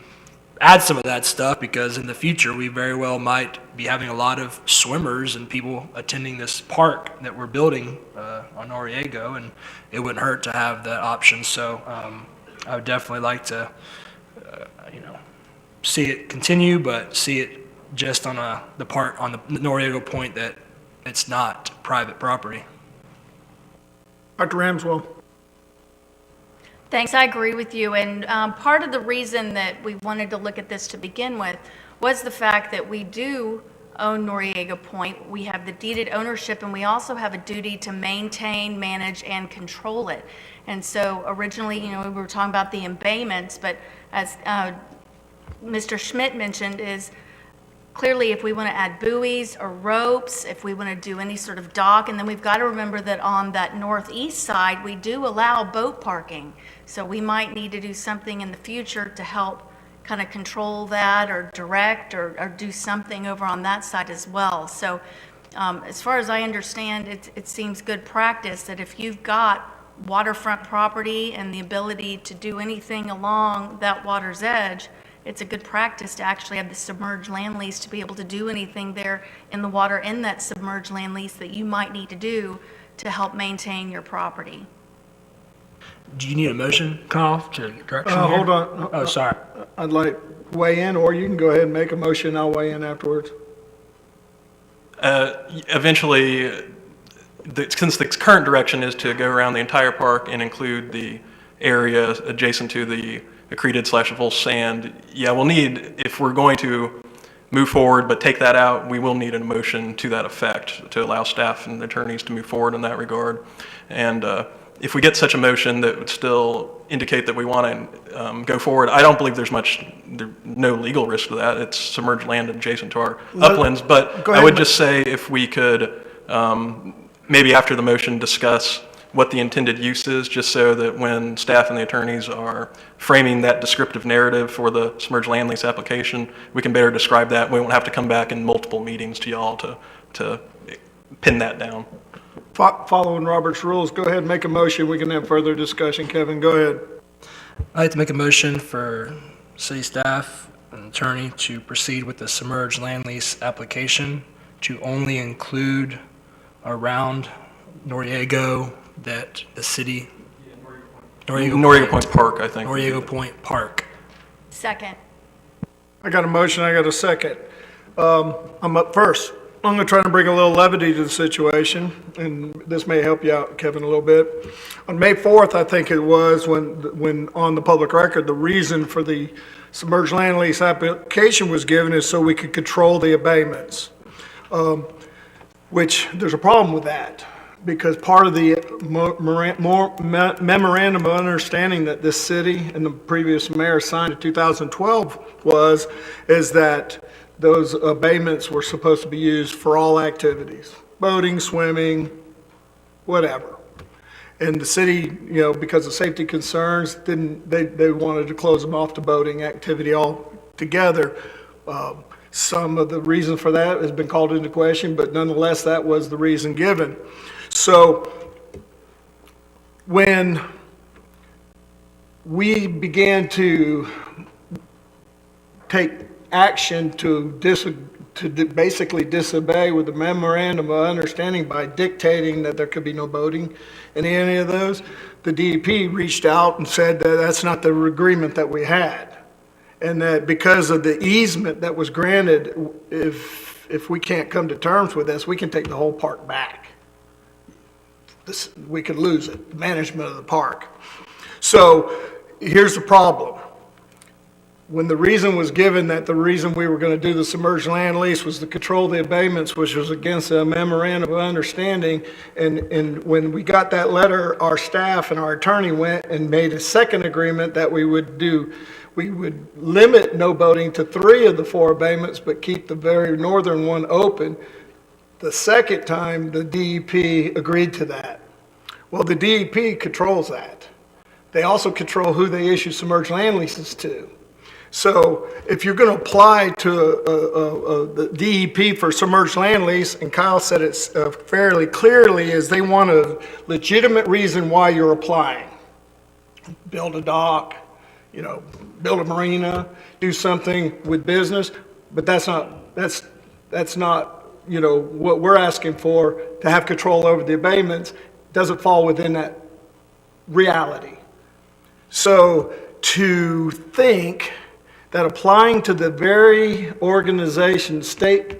add some of that stuff, because in the future we very well might be having a lot of swimmers and people attending this park that we're building on Norego, and it wouldn't hurt to have that option. So I would definitely like to, you know, see it continue, but see it just on the part on the Norego point that it's not private property. Dr. Ramswell. Thanks, I agree with you. And part of the reason that we wanted to look at this to begin with was the fact that we do own Norego Point. We have the deeded ownership, and we also have a duty to maintain, manage, and control it. And so originally, you know, we were talking about the embayments, but as Mr. Schmidt mentioned, is clearly if we want to add buoys or ropes, if we want to do any sort of dock, and then we've got to remember that on that northeast side, we do allow boat parking. So we might need to do something in the future to help kind of control that or direct or do something over on that side as well. So as far as I understand, it seems good practice that if you've got waterfront property and the ability to do anything along that water's edge, it's a good practice to actually have the submerged land lease to be able to do anything there in the water in that submerged land lease that you might need to do to help maintain your property. Do you need a motion, Kyle, to direction here? Hold on. Oh, sorry. I'd like weigh in, or you can go ahead and make a motion, I'll weigh in afterwards. Eventually, since the current direction is to go around the entire park and include the area adjacent to the accreted/full sand, yeah, we'll need, if we're going to move forward but take that out, we will need a motion to that effect to allow staff and attorneys to move forward in that regard. And if we get such a motion that would still indicate that we want to go forward, I don't believe there's no legal risk to that. It's submerged land adjacent to our uplands. But I would just say if we could, maybe after the motion, discuss what the intended use is, just so that when staff and the attorneys are framing that descriptive narrative for the submerged land lease application, we can better describe that. We won't have to come back in multiple meetings to y'all to pin that down. Following Robert's rules, go ahead and make a motion. We can have further discussion. Kevin, go ahead. I'd like to make a motion for city staff and attorney to proceed with the submerged land lease application to only include around Norego that the city, Norego Point Park, I think. Norego Point Park. Second. I got a motion, I got a second. I'm up first. I'm going to try to bring a little levity to the situation, and this may help you out, Kevin, a little bit. On May 4th, I think it was, when on the public record, the reason for the submerged land lease application was given is so we could control the abatements, which there's a problem with that, because part of the memorandum of understanding that this city and the previous mayor signed in 2012 is that those abatements were supposed to be used for all activities, boating, swimming, whatever. And the city, because of safety concerns, they wanted to close them off to boating activity altogether. Some of the reason for that has been called into question, but nonetheless, that was the reason given. So when we began to take action to basically disobey with the memorandum of understanding by dictating that there could be no boating in any of those, the DEP reached out and said that that's not the agreement that we had. And that because of the easement that was granted, if we can't come to terms with this, we can take the whole park back. We could lose it, the management of the park. So here's the problem. When the reason was given that the reason we were going to do the submerged land lease was to control the abatements, which was against a memorandum of understanding, and when we got that letter, our staff and our attorney went and made a second agreement that we would limit no boating to 3 of the 4 abatements, but keep the very northern one open. The second time, the DEP agreed to that. Well, the DEP controls that. They also control who they issue submerged land leases to. So if you're going to apply to the DEP for submerged land lease, and Kyle said it fairly clearly, is they want a legitimate reason why you're applying. Build a dock, build a marina, do something with business, but that's not what we're asking for to have control over the abatements. Doesn't fall within that reality. So to think that applying to the very organization, state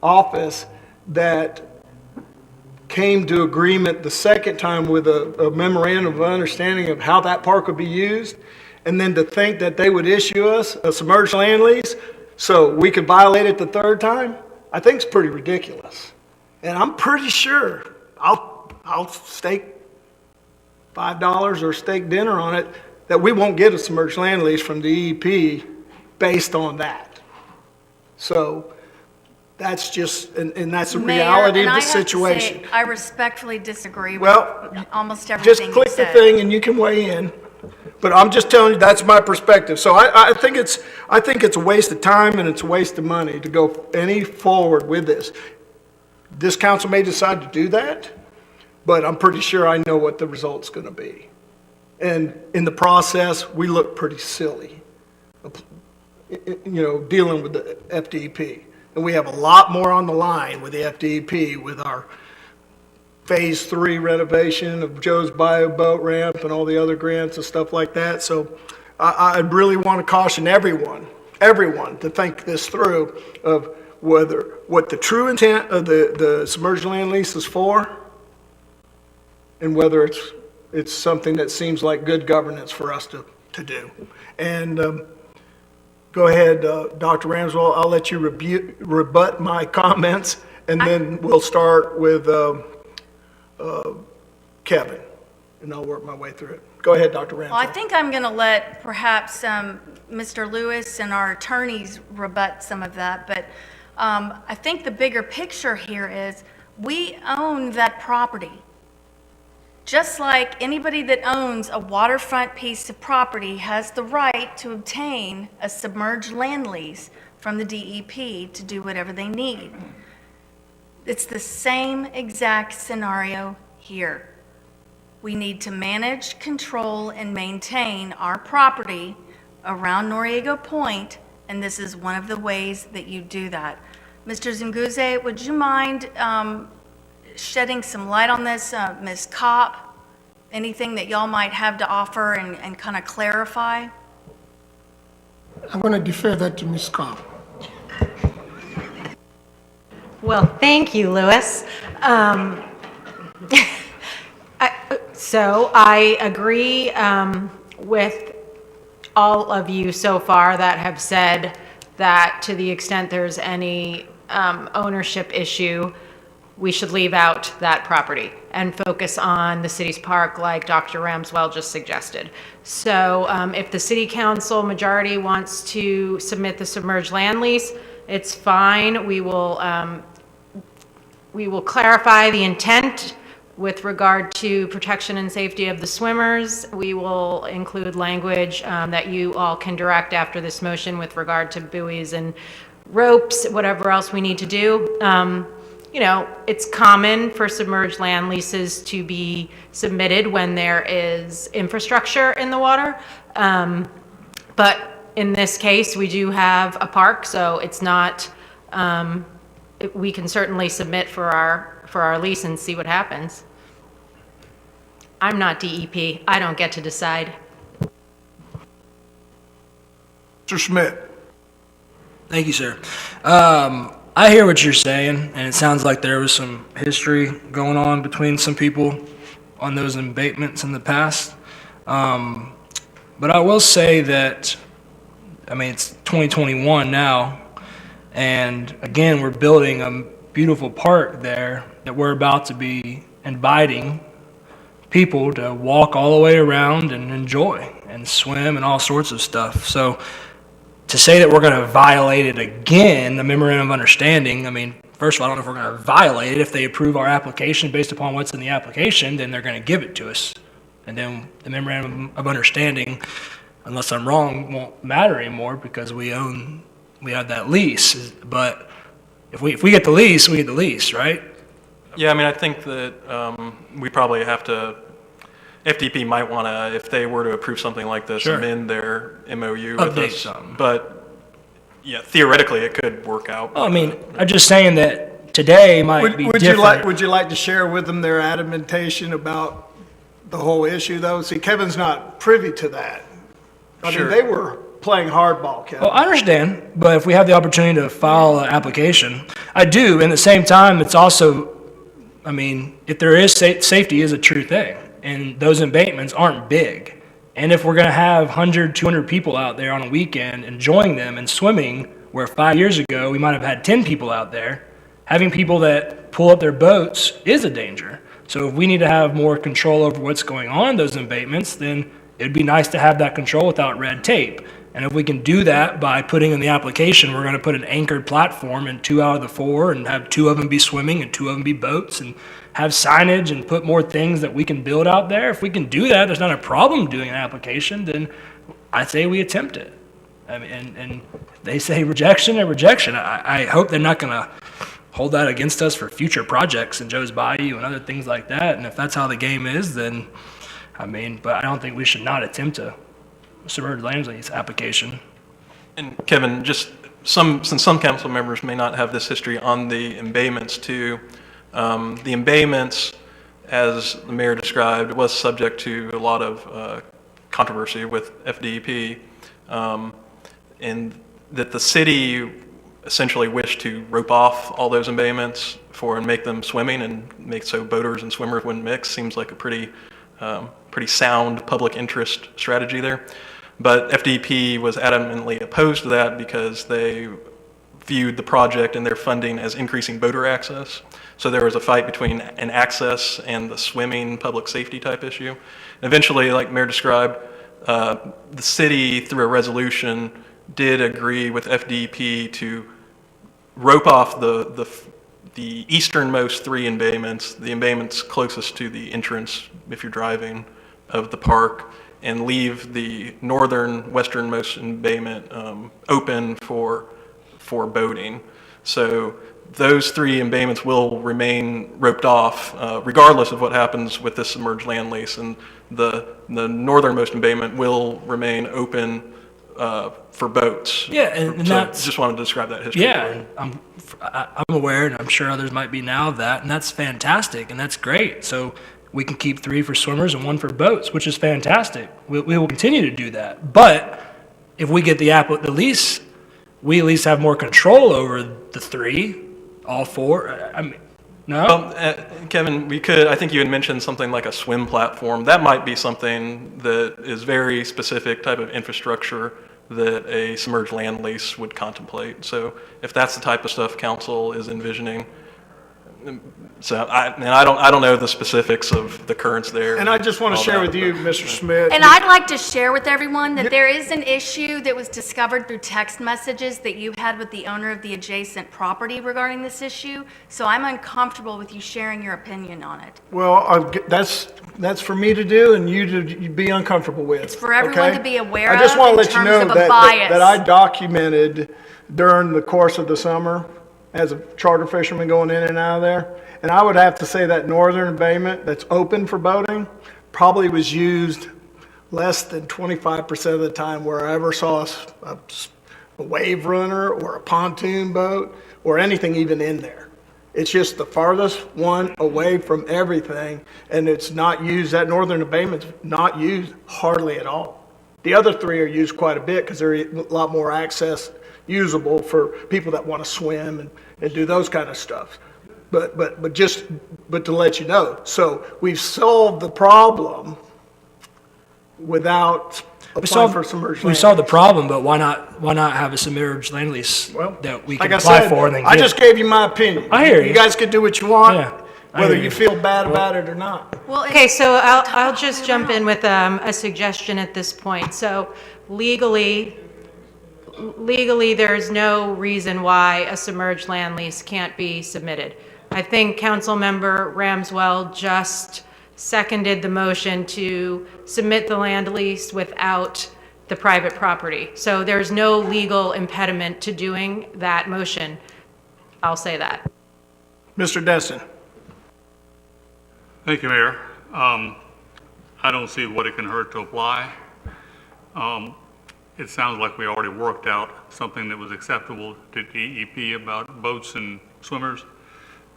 office that came to agreement the second time with a memorandum of understanding of how that park would be used, and then to think that they would issue us a submerged land lease so we could violate it the third time, I think it's pretty ridiculous. And I'm pretty sure I'll stake $5 or steak dinner on it that we won't get a submerged land lease from the DEP based on that. So that's just, and that's the Mayor, reality and of I the have to situation. say, I respectfully disagree with Well, almost Just everything you click the said. thing and you can weigh in. But I'm just telling you, that's my perspective. So I think it's a waste of time and it's a waste of money to go any forward with this. This council may decide to do that, but I'm pretty sure I know what the result's gonna be. And in the process, we look pretty silly, dealing with the FDP. And we have a lot more on the line with the FDP, with our Phase 3 renovation of Joe's Bio Boat Ramp and all the other grants and stuff like that. So I really want to caution everyone to think this through of what the true intent of the submerged land lease is for, and whether it's something that seems like good governance for us to do. And go ahead, Dr. Ramswell, I'll let you rebut my comments, and then we'll start with Kevin, and I'll work my way through it. Go ahead, Dr. Ramswell. Well, I think I'm going to let perhaps Mr. Lewis and our attorneys rebut some of that, but I think the bigger picture here is we own that property. Just like anybody that owns a waterfront piece of property has the right to obtain a submerged land lease from the DEP to do whatever they need. It's the same exact scenario here. We need to manage, control, and maintain our property around Norego Point, and this is one of the ways that you do that. Mr. Zunguze, would you mind shedding some light on this? Ms. Kopp, anything that y'all might have to offer and kind of clarify? I'm going to defer that to Ms. Cobb. Well, thank you, Louis. So I agree with all of you so far that have said that to the extent there's any ownership issue, we should leave out that property and focus on the city's park like Dr. Ramswell just suggested. So if the city council majority wants to submit the submerged land lease, it's fine. We will clarify the intent with regard to protection and safety of the swimmers. We will include language that you all can direct after this motion with regard to buoys and ropes, whatever else we need to do. It's common for submerged land leases to be submitted when there is infrastructure in the water. But in this case, we do have a park, so it's not, we can certainly submit for our lease and see what happens. I'm not DEP. I don't get to decide. Mr. Schmidt. Thank you, sir. I hear what you're saying, and it sounds like there was some history going on between some people on those embankments in the past. But I will say that, it's 2021 now, and again, we're building a beautiful park there that we're about to be inviting people to walk all the way around and enjoy and swim and all sorts of stuff. So to say that we're going to violate it again, the memorandum of understanding, first of all, I don't know if we're going to violate it. If they approve our application based upon what's in the application, then they're going to give it to us. And then the memorandum of understanding, unless I'm wrong, won't matter anymore because we have that lease. But if we get the lease, we get the lease, right? Yeah, I think that we probably have to, FDP might want to, if they were to approve something like this, Sure. amend their MOU with Update us. something. But, yeah, theoretically, it could work out. I'm just saying that today might be different. Would you like to share with them their adamantation about the whole issue, though? See, Kevin's not privy to that. Sure. They were playing hardball, Kevin. Well, I understand, but if we have the opportunity to file an application, I do. And at the same time, it's also, if there is safety is a true thing, and those embankments aren't big. And if we're going to have 100, 200 people out there on a weekend enjoying them and swimming, where 5 years ago we might have had 10 people out there, having people that pull up their boats is a danger. So if we need to have more control over what's going on in those embankments, then it'd be nice to have that control without red tape. And if we can do that by putting in the application, we're going to put an anchored platform in 2 out of the 4 and have 2 of them be swimming and 2 of them be boats and have signage and put more things that we can build out there. If we can do that, there's not a problem doing an application, then I say we attempt it. I mean, and they say rejection and rejection. I hope they're not going to hold that against us for future projects in Joe's Bayou and other things like that. And if that's how the game is, then, I mean, but I don't think we should not attempt a submerged land lease application. And Kevin, just since some council members may not have this history on the embayments too, the embayments, as the mayor described, was subject to a lot of controversy with FDEP, and that the city essentially wished to rope off all those embayments and make them swimming and make so boaters and swimmers wouldn't mix. Seems like a pretty sound public interest strategy there. But FDP was adamantly opposed to that because they viewed the project and their funding as increasing boater access. So there was a fight between an access and the swimming public safety type issue. And eventually, like Mayor described, the city, through a resolution, did agree with FDP to rope off the easternmost 3 embayments, the embayments closest to the entrance, if you're driving, of the park, and leave the northern westernmost embayment open for boating. So those 3 embayments will remain roped off regardless of what happens with this submerged land lease, and the northernmost embayment will remain open for boats. Yeah, and so that's just wanted to describe that history. Yeah, and I'm aware, and I'm sure others might be now of that, and that's fantastic, and that's great. So we can keep 3 for swimmers and 1 for boats, which is fantastic. We will continue to do that. But if we get the lease, we at least have more control over the 3, all 4. I mean, no? Well, Kevin, I think you had mentioned something like a swim platform. That might be something that is very specific type of infrastructure that a submerged land lease would contemplate. So if that's the type of stuff council is envisioning, so I don't know the specifics of the currents there. And I just want to share with you, Mr. Smith. And I'd like to share with everyone that there is an issue that was discovered through text messages that you had with the owner of the adjacent property regarding this issue. So I'm uncomfortable with you sharing your opinion on it. Well, that's for me to do and you to be uncomfortable with. It's for everyone okay? to be aware I just of want to in let you terms know of a that bias. I documented during the course of the summer as a charter fisherman going in and out of there. And I would have to say that northern embayment that's open for boating probably was used less than 25% of the time where I ever saw a wave runner or a pontoon boat or anything even in there. It's just the farthest one away from everything, and it's not used. That northern embayment's not used hardly at all. The other 3 are used quite a bit because they're a lot more access usable for people that want to swim and do those kind of stuff. But to let you know, so we've solved the problem without applying for submerged land. We solved the problem, but why not have a submerged land lease that we can apply for and then I get? just gave you my opinion. I hear you. You guys can do what you want, Yeah, I whether hear you you. feel bad about it or not. Well, Okay, so I'll just jump in with a suggestion at this point. So legally, there's no reason why a submerged land lease can't be submitted. I think Councilmember Ramswell just seconded the motion to submit the land lease without the private property. So there's no legal impediment to doing that motion. I'll say that. Mr. Destin. Thank you, Mayor. I don't see what it can hurt to apply. It sounds like we already worked out something that was acceptable to DEP about boats and swimmers.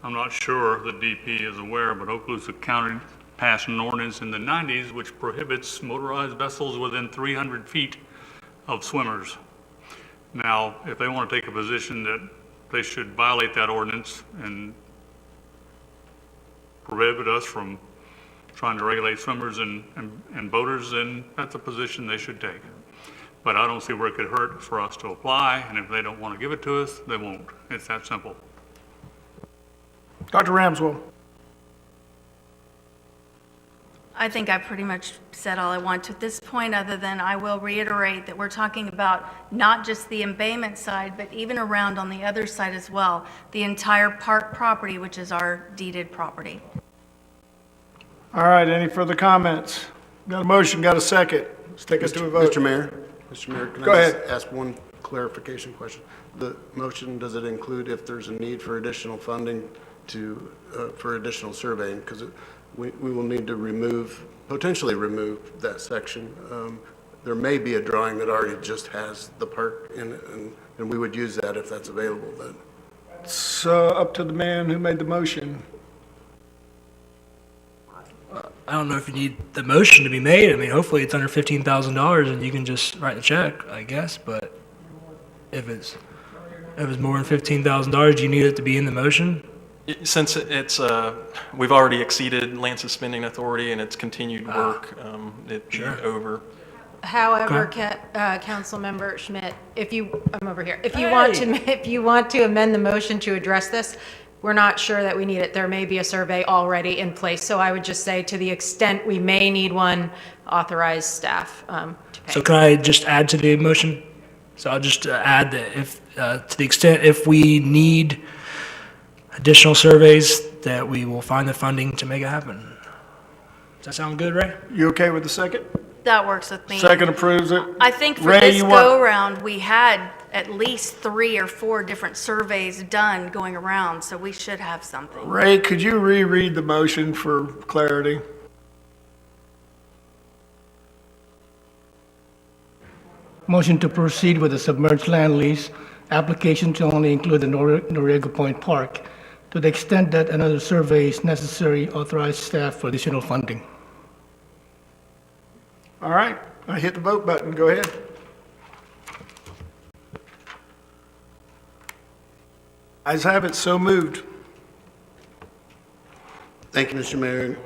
I'm not sure the DP is aware, but Okaloosa County passed an ordinance in the 90s which prohibits motorized vessels within 300 feet of swimmers. Now, if they want to take a position that they should violate that ordinance and prohibit us from trying to regulate swimmers and boaters, then that's a position they should take. But I don't see where it could hurt for us to apply, and if they don't want to give it to us, they won't. It's that simple. Dr. Ramswell. I think I pretty much said all I want to at this point, other than I will reiterate that we're talking about not just the embayment side, but even around on the other side as well, the entire park property, which is our deeded property. All right, any further comments? Got a motion, got a second. Let's take it to a vote. Mr. Mayor, can Go I just ahead. ask one clarification question? The motion, does it include if there's a need for additional funding to, for additional surveying? Because we will need to potentially remove that section. There may be a drawing that already just has the park in it, and we would use that if that's available, but. It's up to the man who made the motion. I don't know if you need the motion to be made. I mean, hopefully it's under $15,000 and you can just write the check, I guess. But if it's more than $15,000, do you need it to be in the motion? Since it's, we've already exceeded Lance's spending authority and it's continued work, it'd be over. However, Councilmember Schmidt, I'm over here. If you want to amend the motion to address this, we're not sure that we need it. There may be a survey already in place. So I would just say, to the extent we may need one, authorize staff to pay. So can I just add to the motion? So I'll just add that if, to the extent if we need additional surveys, that we will find the funding to make it happen. Does that sound good, Ray? You okay with the second? That works with me. Second approves it. I think for Ray, this you want- go-around, we had at least 3 or 4 different surveys done going around, so we should have something. Ray, could you reread the motion for clarity? Motion to proceed with the submerged land lease application to only include the Norego Point Park. To the extent that another survey is necessary, authorize staff for additional funding. All right, I hit the vote button. Go ahead. Ayes have it, so moved. Thank you, Mr. Mayor.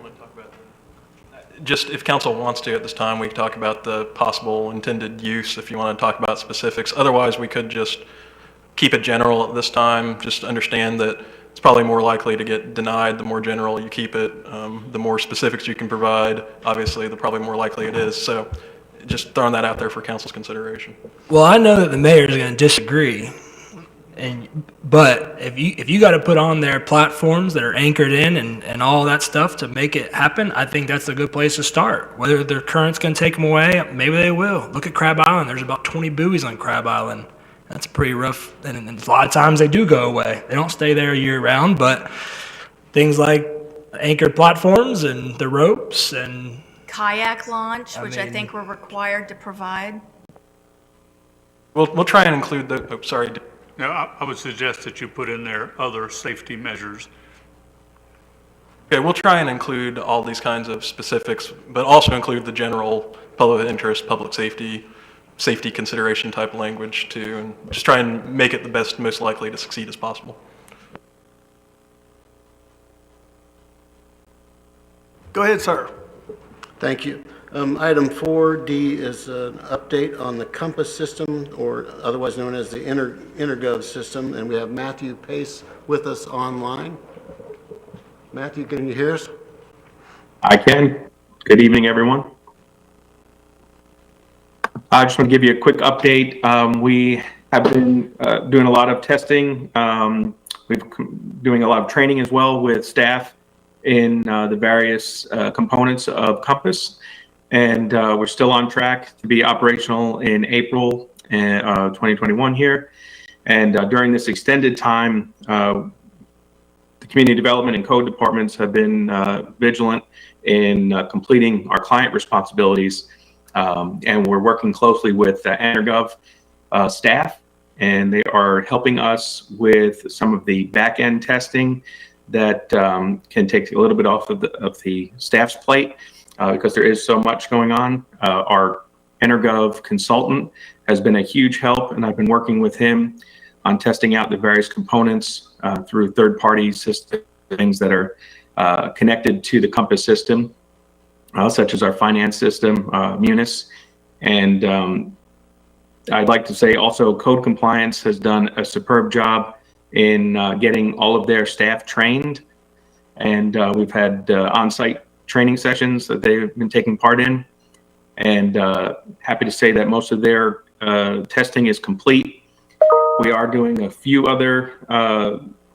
Just if council wants to at this time, we can talk about the possible intended use if you want to talk about specifics. Otherwise, we could just keep it general at this time. Just understand that it's probably more likely to get denied the more general you keep it. The more specifics you can provide, obviously, the probably more likely it is. So just throwing that out there for council's consideration. Well, I know that the mayor is going to disagree. But if you got to put on their platforms that are anchored in and all that stuff to make it happen, I think that's a good place to start. Whether their current's going to take them away, maybe they will. Look at Crab Island. There's about 20 buoys on Crab Island. That's pretty rough. And a lot of times they do go away. They don't stay there year round, but things like anchored platforms and the ropes and Kayak launch, which I think we're required to provide. We'll try and include the, sorry. Now, I would suggest that you put in there other safety measures. Okay, we'll try and include all these kinds of specifics, but also include the general public interest, public safety consideration type language too, and just try and make it the best, most likely to succeed as possible. Go ahead, sir. Thank you. Item 4D is an update on the Compass system, or otherwise known as the Intergov system, and we have Matthew Pace with us online. Matthew, can you hear us? I can. Good evening, everyone. I just want to give you a quick update. We have been doing a lot of testing. We've been doing a lot of training as well with staff in the various components of Compass. And we're still on track to be operational in April 2021 here. And during this extended time, the community development and code departments have been vigilant in completing our client responsibilities. And we're working closely with Intergov staff, and they are helping us with some of the back-end testing that can take a little bit off of the staff's plate. Because there is so much going on. Our Intergov consultant has been a huge help, and I've been working with him on testing out the various components through third-party systems, things that are connected to the Compass system, such as our finance system, Munis. And I'd like to say also Code Compliance has done a superb job in getting all of their staff trained. And we've had on-site training sessions that they've been taking part in. And happy to say that most of their testing is complete. We are doing a few other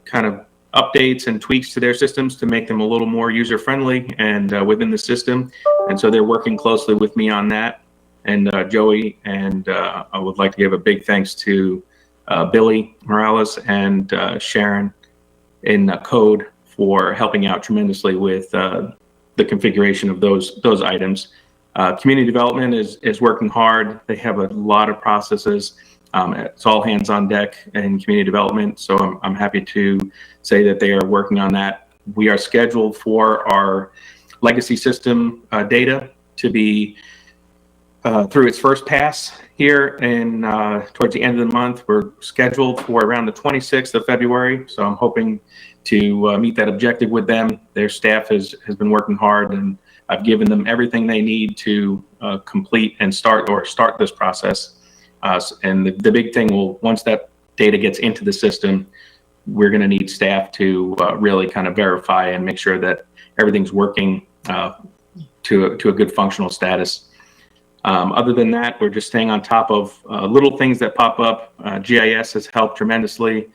kind of updates and tweaks to their systems to make them a little more user-friendly and within the system. And so they're working closely with me on that, and Joey. And I would like to give a big thanks to Billy Morales and Sharon in code for helping out tremendously with the configuration of those items. Community development is working hard. They have a lot of processes. It's all hands on deck in community development. So I'm happy to say that they are working on that. We are scheduled for our legacy system data to be through its first pass here in towards the end of the month. We're scheduled for around the 26th of February. So I'm hoping to meet that objective with them. Their staff has been working hard, and I've given them everything they need to complete and start this process. And the big thing will, once that data gets into the system, we're going to need staff to really kind of verify and make sure that everything's working to a good functional status. Other than that, we're just staying on top of little things that pop up. GIS has helped tremendously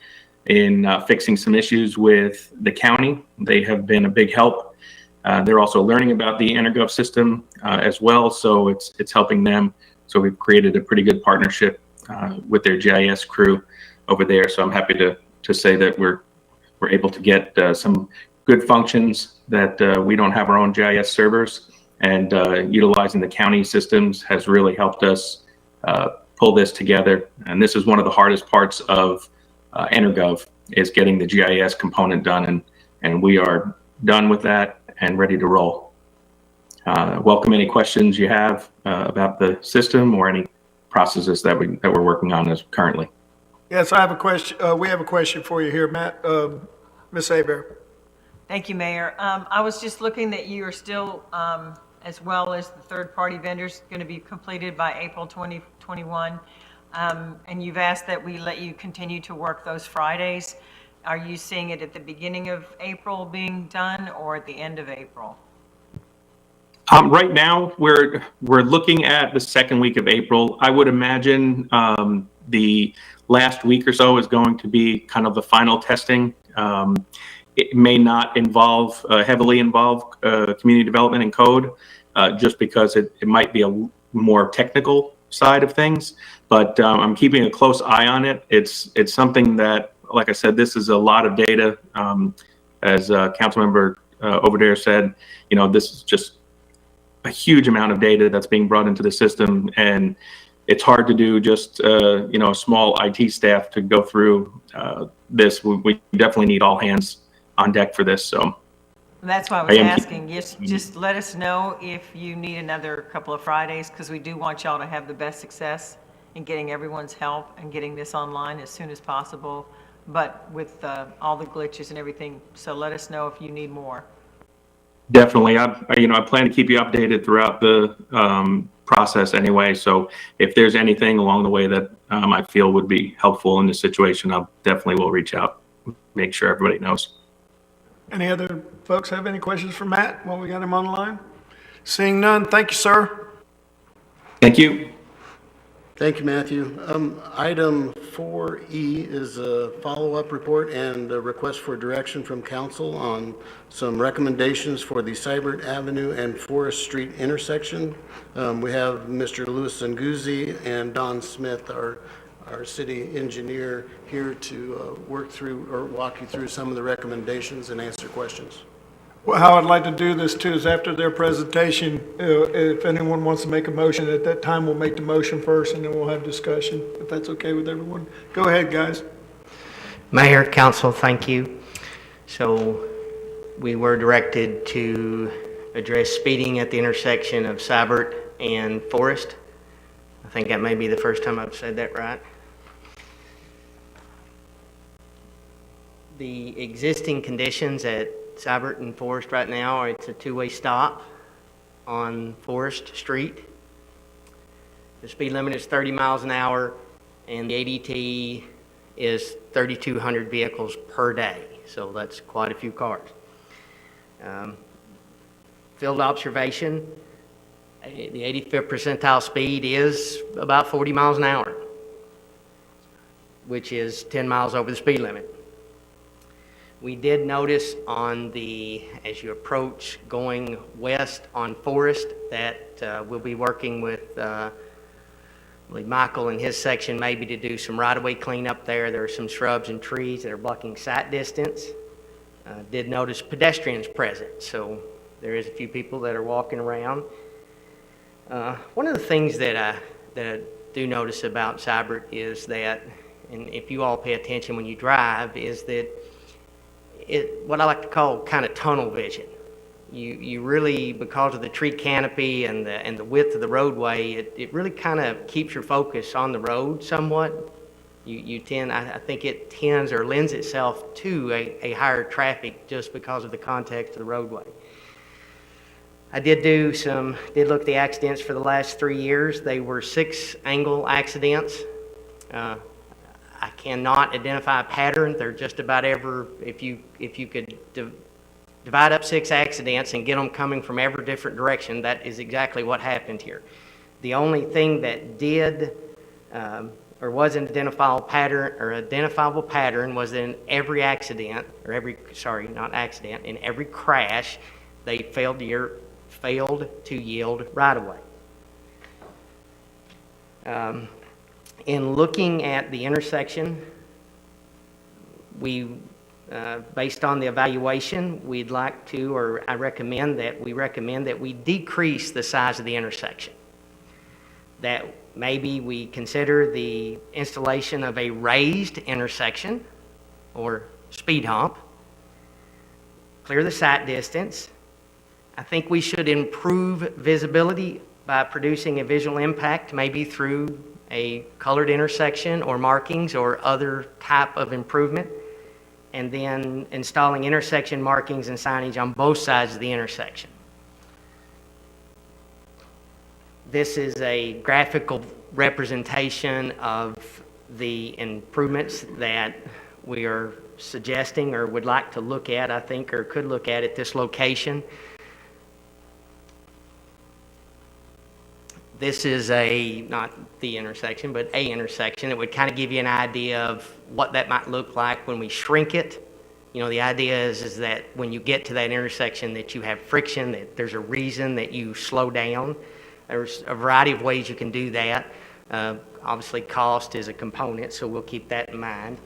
in fixing some issues with the county. They have been a big help. They're also learning about the EnerGov system as well, so it's helping them. So we've created a pretty good partnership with their GIS crew over there. So I'm happy to say that we're able to get some good functions that we don't have our own GIS servers, and utilizing the county systems has really helped us pull this together. And this is one of the hardest parts of EnerGov, is getting the GIS component done, and we are done with that and ready to roll. Welcome any questions you have about the system or any processes that we're working on as currently. Yes, I have a question. We have a question for you here, Matt. Ms. Aber. Thank you, Mayor. I was just looking that you are still, as well as the third-party vendors, going to be completed by April 2021. And you've asked that we let you continue to work those Fridays. Are you seeing it at the beginning of April being done, or at the end of April? Right now, we're looking at the second week of April. I would imagine the last week or so is going to be kind of the final testing. It may not heavily involve community development and code, just because it might be a more technical side of things. But I'm keeping a close eye on it. It's something that, like I said, this is a lot of data. As Councilmember over there said, this is just a huge amount of data that's being brought into the system, and it's hard to do just a small IT staff to go through this. We definitely need all hands on deck for this. So that's why I was asking. Just let us know if you need another couple of Fridays, because we do want y'all to have the best success in getting everyone's help and getting this online as soon as possible, but with all the glitches and everything. So let us know if you need more. Definitely. I plan to keep you updated throughout the process anyway. So if there's anything along the way that I feel would be helpful in this situation, I definitely will reach out, make sure everybody knows. Any other folks have any questions for Matt while we got him on the line? Seeing none, thank you, sir. Thank you. Thank you, Matthew. Item 4E is a follow-up report and a request for direction from council on some recommendations for the Cybert Avenue and Forest Street intersection. We have Mr. Louis Nguzzi and Don Smith, our city engineer, here to work through or walk you through some of the recommendations and answer questions. Well, how I'd like to do this too is after their presentation, if anyone wants to make a motion at that time, we'll make the motion first and then we'll have discussion, if that's okay with everyone. Go ahead, guys. Mayor, council, thank you. So we were directed to address speeding at the intersection of Cybert and Forest. I think that may be the first time I've said that right. The existing conditions at Cybert and Forest right now, it's a two-way stop on Forest Street. The speed limit is 30 miles an hour, and the ADT is 3,200 vehicles per day, so that's quite a few cars. field observation, the 85th percentile speed is about 40 miles an hour, which is 10 miles over the speed limit. We did notice as you approach going west on Forest, that we'll be working with I believe Michael and his section maybe to do some right-of-way cleanup there. There are some shrubs and trees that are blocking sight distance. Did notice pedestrians present, so there is a few people that are walking around. One of the things that I do notice about Cybert is that, and if you all pay attention when you drive, is that what I like to call kind of tunnel vision. You really, because of the tree canopy and the width of the roadway, it really kind of keeps your focus on the road somewhat. I think it tends or lends itself to a higher traffic just because of the context of the roadway. I did look at the accidents for the last 3 years. They were 6 angle accidents. I cannot identify a pattern. They're just about if you could divide up 6 accidents and get them coming from every different direction, that is exactly what happened here. The only thing that did or was an identifiable pattern was in every accident, in every crash, they failed to yield right away. In looking at the intersection, based on the evaluation, I recommend that we decrease the size of the intersection. That maybe we consider the installation of a raised intersection or speed hump, clear the sight distance. I think we should improve visibility by producing a visual impact, maybe through a colored intersection or markings or other type of improvement, and then installing intersection markings and signage on both sides of the intersection. This is a graphical representation of the improvements that we are suggesting or would like to look at, I think, or could look at this location. This is not the intersection, but a intersection. It would kind of give you an idea of what that might look like when we shrink it. The idea is that when you get to that intersection that you have friction, that there's a reason that you slow down. There's a variety of ways you can do that. Obviously, cost is a component, so we'll keep that in mind.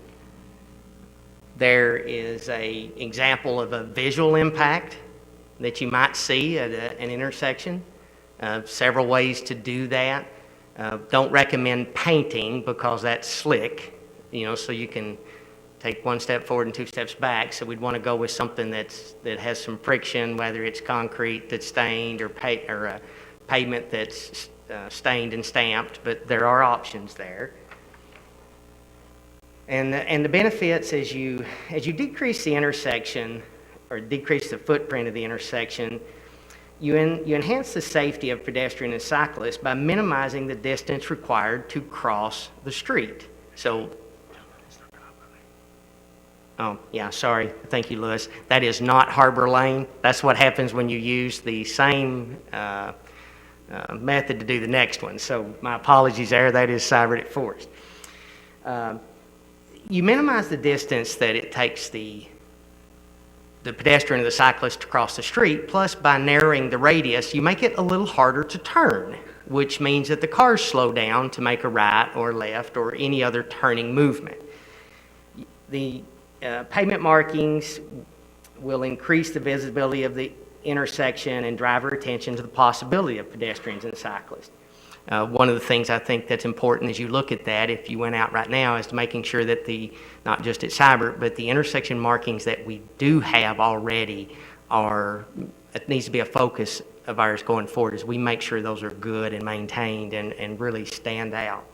There is an example of a visual impact that you might see at an intersection. Several ways to do that. Don't recommend painting because that's slick, so you can take 1 step forward and 2 steps back. So we'd want to go with something that has some friction, whether it's concrete that's stained or pavement that's stained and stamped, but there are options there. And the benefits as you decrease the intersection or decrease the footprint of the intersection, you enhance the safety of pedestrians and cyclists by minimizing the distance required to cross the street. So, oh, yeah, sorry. Thank you, Lewis. That is not Harbor Lane. That's what happens when you use the same method to do the next one. So my apologies there. That is Cybert at Forest. You minimize the distance that it takes the pedestrian or the cyclist to cross the street, plus by narrowing the radius, you make it a little harder to turn, which means that the cars slow down to make a right or left or any other turning movement. The pavement markings will increase the visibility of the intersection and driver attention to the possibility of pedestrians and cyclists. One of the things I think that's important as you look at that, if you went out right now, is making sure that not just at Cybert, but the intersection markings that we do have already it needs to be a focus of ours going forward, as we make sure those are good and maintained and really stand out.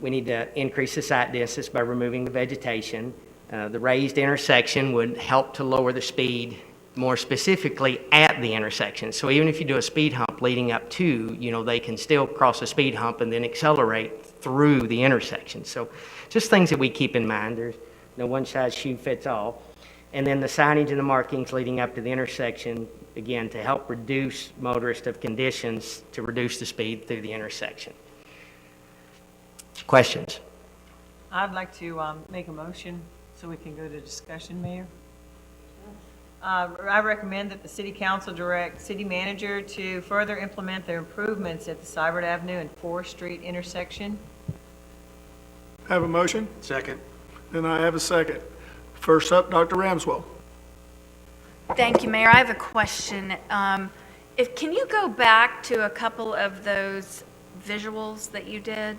We need to increase the sight distance by removing the vegetation. The raised intersection would help to lower the speed more specifically at the intersection. So even if you do a speed hump leading up to, they can still cross a speed hump and then accelerate through the intersection. So just things that we keep in mind. There's no one size shoe fits all. And then the signage and the markings leading up to the intersection, again, to help reduce motorist of conditions to reduce the speed through the intersection. Questions? I'd like to make a motion so we can go to discussion, Mayor. I recommend that the city council direct city manager to further implement the improvements at the Cybert Avenue and Forest Street intersection. Have a motion? Second. And I have a second. First up, Dr. Ramswell. Thank you, Mayor. I have a question. Can you go back to a couple of those visuals that you did?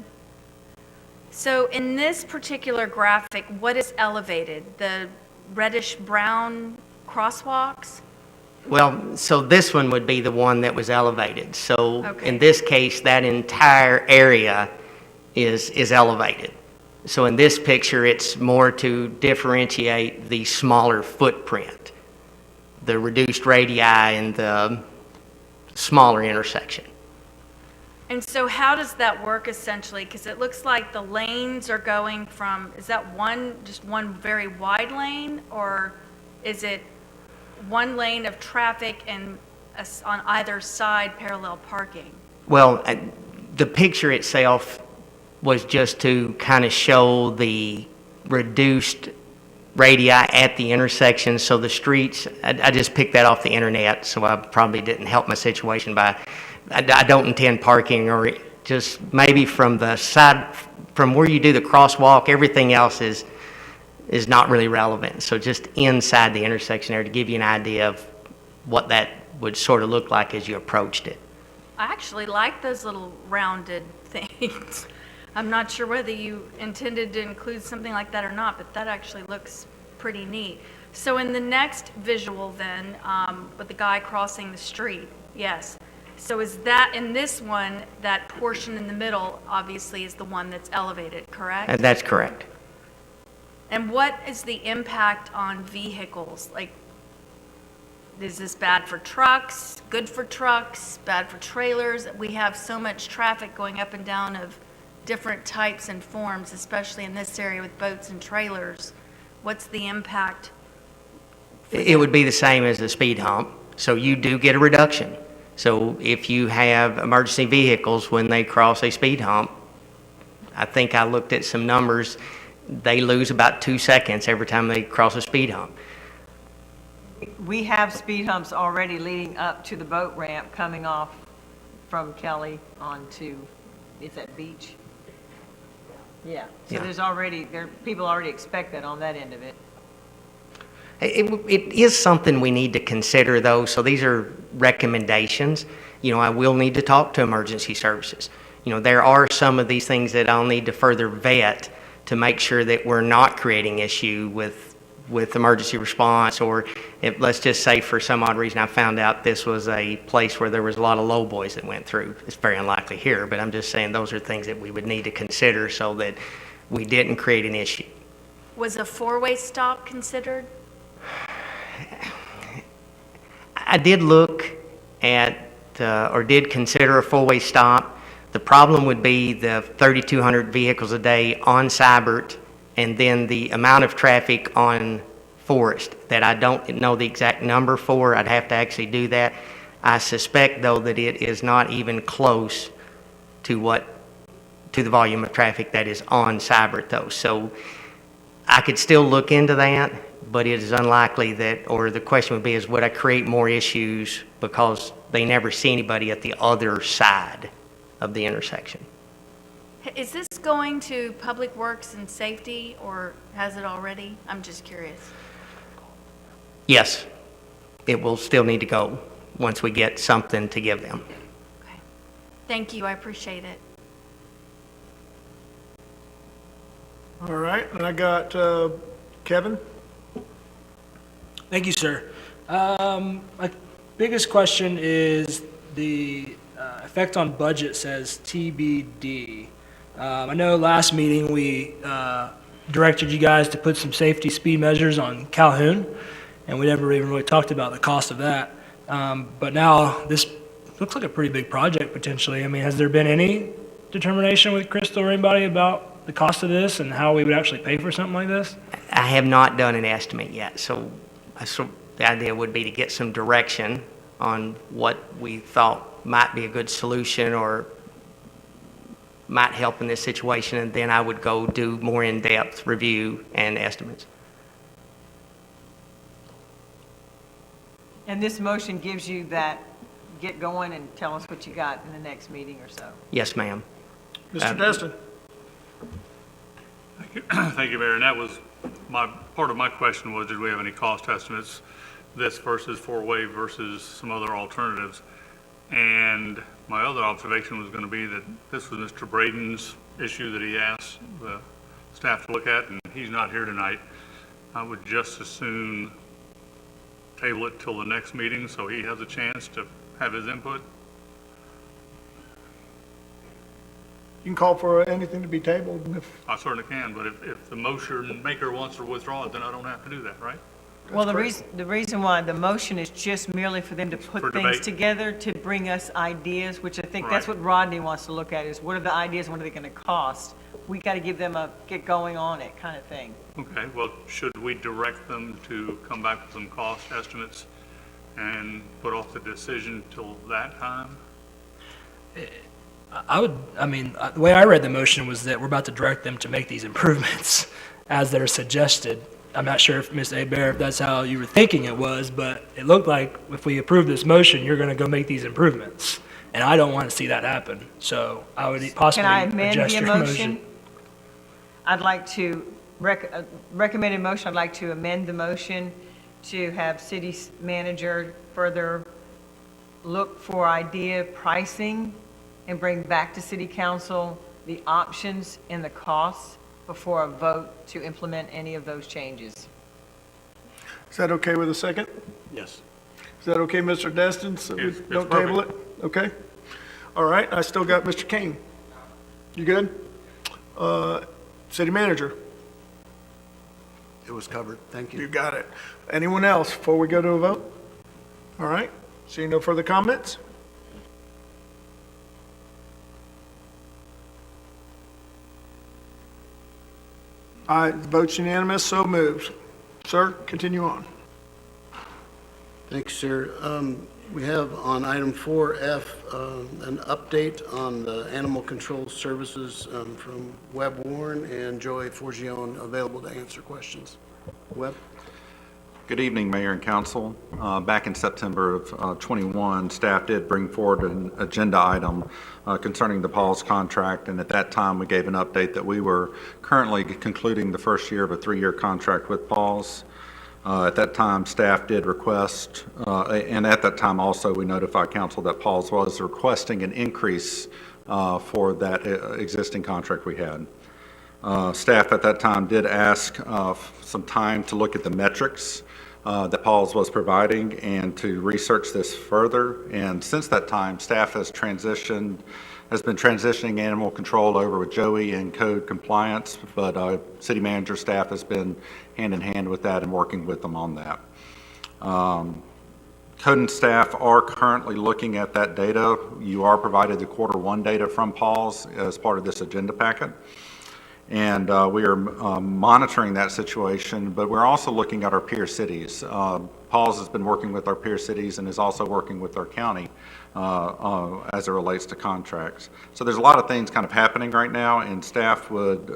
So in this particular graphic, what is elevated? The reddish-brown crosswalks? Well, so this one would be the one that was elevated. So Okay. in this case, that entire area is elevated. So in this picture, it's more to differentiate the smaller footprint, the reduced radii and the smaller intersection. And so how does that work essentially? Because it looks like the lanes are going from, is that just one very wide lane? Or is it one lane of traffic and on either side parallel parking? Well, the picture itself was just to kind of show the reduced radii at the intersection. So the streets, I just picked that off the internet, so I probably didn't help my situation by, I don't intend parking, or just maybe from the side, from where you do the crosswalk, everything else is not really relevant. So just inside the intersection there to give you an idea of what that would sort of look like as you approached it. I actually like those little rounded things. I'm not sure whether you intended to include something like that or not, but that actually looks pretty neat. So in the next visual then, with the guy crossing the street, yes. So is that, in this one, that portion in the middle obviously is the one that's elevated, correct? That's correct. And what is the impact on vehicles? Like, is this bad for trucks, good for trucks, bad for trailers? We have so much traffic going up and down of different types and forms, especially in this area with boats and trailers. What's the impact? It would be the same as the speed hump, so you do get a reduction. So if you have emergency vehicles, when they cross a speed hump, I think I looked at some numbers, they lose about 2 seconds every time they cross a speed hump. We have speed humps already leading up to the boat ramp coming off from Kelly onto, is that Beach? Yeah, so Yeah. there's already, people already expect that on that end of it. It is something we need to consider, though, so these are recommendations. You know, I will need to talk to emergency services. You know, there are some of these things that I'll need to further vet to make sure that we're not creating issue with emergency response, or if, let's just say for some odd reason I found out this was a place where there was a lot of low boys that went through. It's very unlikely here, but I'm just saying those are things that we would need to consider so that we didn't create an issue. Was a four-way stop considered? I did look at, or did consider a four-way stop. The problem would be the 3,200 vehicles a day on Cybert, and then the amount of traffic on Forest that I don't know the exact number for. I'd have to actually do that. I suspect, though, that it is not even close to the volume of traffic that is on Cybert, though. So I could still look into that, but it is unlikely that, or the question would be, is would I create more issues because they never see anybody at the other side of the intersection? Is this going to Public Works and Safety, or has it already? I'm just curious. Yes, it will still need to go once we get something to give them. Okay. Thank you, I appreciate it. All right, and I got Kevin. Thank you, sir. My biggest question is the effect on budget says TBD. I know last meeting we directed you guys to put some safety speed measures on Calhoun, and we never even really talked about the cost of that. But now this looks like a pretty big project potentially. I mean, has there been any determination with Crystal or anybody about the cost of this and how we would actually pay for something like this? I have not done an estimate yet, so the idea would be to get some direction on what we thought might be a good solution or might help in this situation, and then I would go do more in-depth review and estimates. And this motion gives you that, get going and tell us what you got in the next meeting or so. Yes, ma'am. Mr. Destin? Thank you, Mayor. And that was part of my question was, did we have any cost estimates, this versus four-way versus some other alternatives? And my other observation was going to be that this was Mr. Braden's issue that he asked the staff to look at, and he's not here tonight. I would just as soon table it till the next meeting so he has a chance to have his input. You can call for anything to be tabled, and if, I certainly can, but if the motion maker wants to withdraw it, then I don't have to do that, right? Well, the reason why the motion is just merely for them to For put things debate. together, to bring us ideas, which I think that's Right. what Rodney wants to look at, is what are the ideas, what are they going to cost? We got to give them a get going on it kind of thing. Okay, well, should we direct them to come back with some cost estimates and put off the decision till that time? The way I read the motion was that we're about to direct them to make these improvements as they're suggested. I'm not sure if Ms. Abear, if that's how you were thinking it was, but it looked like if we approve this motion, you're going to go make these improvements. And I don't want to see that happen. So I would possibly Can I amend adjust the your motion? I'd like to, recommended motion, I'd like to amend the motion to have city manager further look for idea pricing and bring back to city council the options and the costs before a vote to implement any of those changes. is that okay with a second? Yes. Is that okay, Mr. Destin? So we It's don't table it? perfect. Okay. All right, I still got Mr. King. You good? City manager, It was covered. Thank you you. got it. Anyone else before we go to a vote? All right, seeing no further comments? Aye, the vote's unanimous, so moved. Sir, continue on. Thanks, sir. We have on item 4F, an update on the animal control services from Webb Warren and Joey Forgione, available to answer questions. Webb? Good evening, Mayor and Council. Back in September of 21, staff did bring forward an agenda item concerning the Paul's contract, and at that time, we gave an update that we were currently concluding the first year of a 3-year contract with Paul's. At that time, staff did request, and at that time also, we notified council that Paul's was requesting an increase for that existing contract we had. Staff at that time did ask some time to look at the metrics that Paul's was providing and to research this further. And since that time, staff has been transitioning animal control over with Joey and code compliance, but city manager staff has been hand in hand with that and working with them on that. Code and staff are currently looking at that data. You are provided the Q1 data from Paul's as part of this agenda packet. And we are monitoring that situation, but we're also looking at our peer cities. Paul's has been working with our peer cities and is also working with our county as it relates to contracts. So there's a lot of things kind of happening right now, and staff would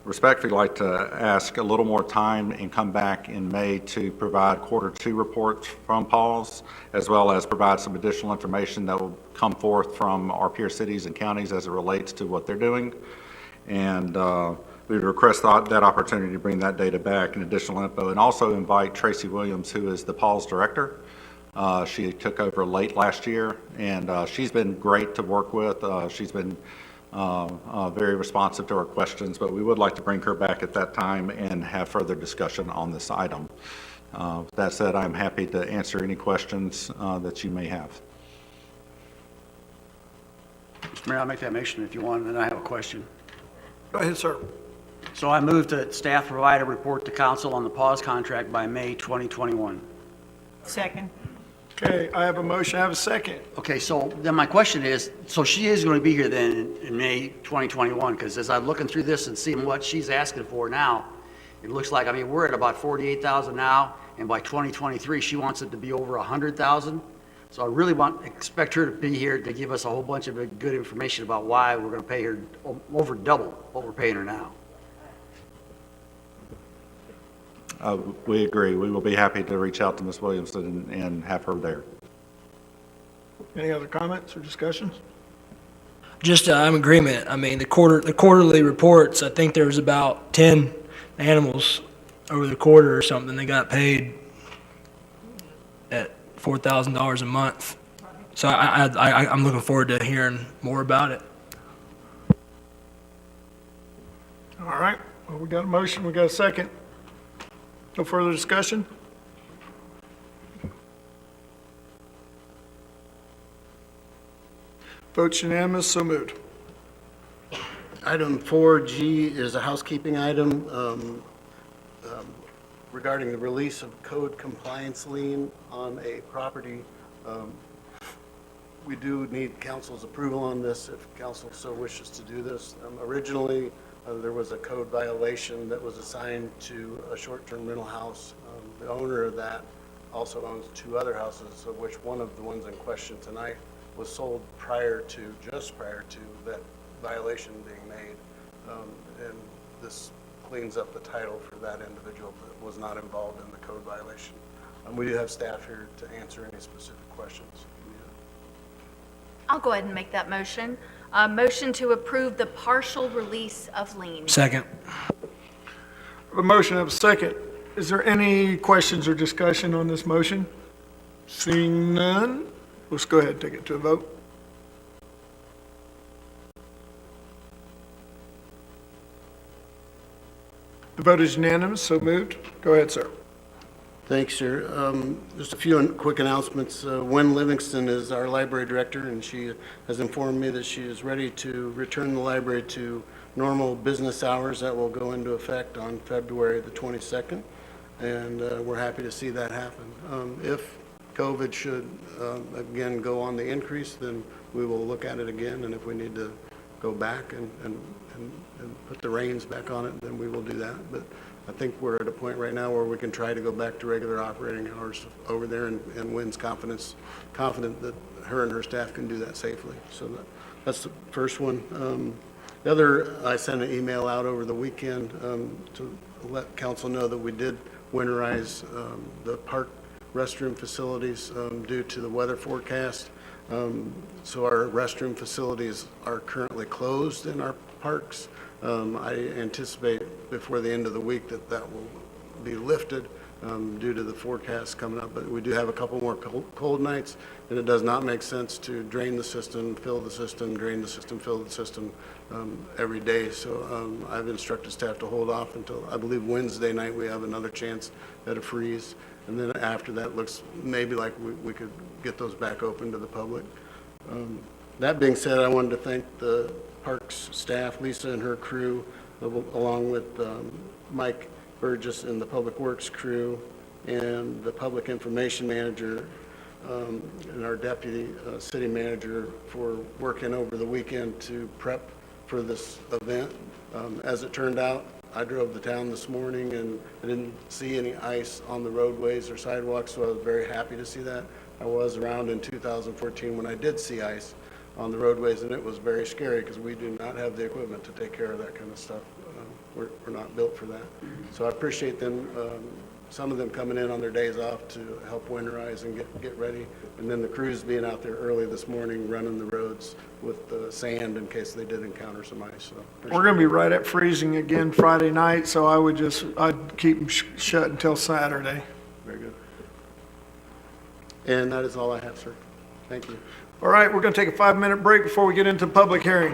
respectfully like to ask a little more time and come back in May to provide Q2 reports from Paul's, as well as provide some additional information that will come forth from our peer cities and counties as it relates to what they're doing. And we would request that opportunity to bring that data back and additional info, and also invite Tracy Williams, who is the Paul's director. She took over late last year, and she's been great to work with. She's been very responsive to our questions, but we would like to bring her back at that time and have further discussion on this item. With that said, I'm happy to answer any questions that you may have. Mr. Mayor, I'll make that motion if you want, and then I have a question. Go ahead, sir. So I move that staff provide a report to council on the pause contract by May 2021. Second. Okay, I have a motion, I have a second. Okay, so then my question is, so she is going to be here then in May 2021, because as I'm looking through this and seeing what she's asking for now, It looks like, I mean, we're at about 48,000 now, and by 2023, she wants it to be over 100,000. So I really expect her to be here to give us a whole bunch of good information about why we're going to pay her over double what we're paying her now. We agree. We will be happy to reach out to Ms. Williamson and have her there. Any other comments or discussions? Just, I'm in agreement. I mean, the quarterly reports, I think there was about 10 animals over the quarter or something. They got paid at $4,000 a month. So I'm looking forward to hearing more about it. All right, well, we got a motion, we got a second. No further discussion? Votes unanimous, so moved. Item 4G is a housekeeping item regarding the release of code compliance lien on a property. We do need council's approval on this if council so wishes to do this. Originally, there was a code violation that was assigned to a short-term rental house. The owner of that also owns 2 other houses, of which one of the ones in question tonight was sold just prior to that violation being made. And this cleans up the title for that individual that was not involved in the code violation. We do have staff here to answer any specific questions. I'll go ahead and make that motion. Motion to approve the partial release of lien. Second. A motion of a second. Is there any questions or discussion on this motion? Seeing none, let's go ahead and take it to a vote. The vote is unanimous, so moved. Go ahead, sir. Thanks, sir. Just a few quick announcements. Wen Livingston is our library director, and she has informed me that she is ready to return the library to normal business hours that will go into effect on February the 22nd, and we're happy to see that happen. If COVID should again go on the increase, then we will look at it again, and if we need to go back and put the reins back on it, then we will do that. But I think we're at a point right now where we can try to go back to regular operating hours over there, and Wynn's confident that her and her staff can do that safely. So that's the first one. The other, I sent an email out over the weekend to let council know that we did winterize the park restroom facilities due to the weather forecast. So our restroom facilities are currently closed in our parks. I anticipate before the end of the week that will be lifted due to the forecast coming up. But we do have a couple more cold nights, and it does not make sense to drain the system, fill the system, drain the system, fill the system every day. So I've instructed staff to hold off until, I believe, Wednesday night we have another chance at a freeze. And then after that, looks maybe like we could get those back open to the public. That being said, I wanted to thank the parks staff, Lisa and her crew, along with Mike Burgess and the Public Works crew, and the Public Information Manager and our Deputy City Manager for working over the weekend to prep for this event. As it turned out, I drove the town this morning and I didn't see any ice on the roadways or sidewalks, so I was very happy to see that. I was around in 2014 when I did see ice on the roadways, and it was very scary because we do not have the equipment to take care of that kind of stuff. We're not built for that. So I appreciate them, some of them coming in on their days off to help winterize and get ready. And then the crews being out there early this morning running the roads with the sand in case they did encounter some ice. So We're going to be right at freezing again Friday night, so I'd keep them shut until Saturday. Very good. And that is all I have, sir. Thank you. All right, we're going to take a 5-minute break before we get into public hearing.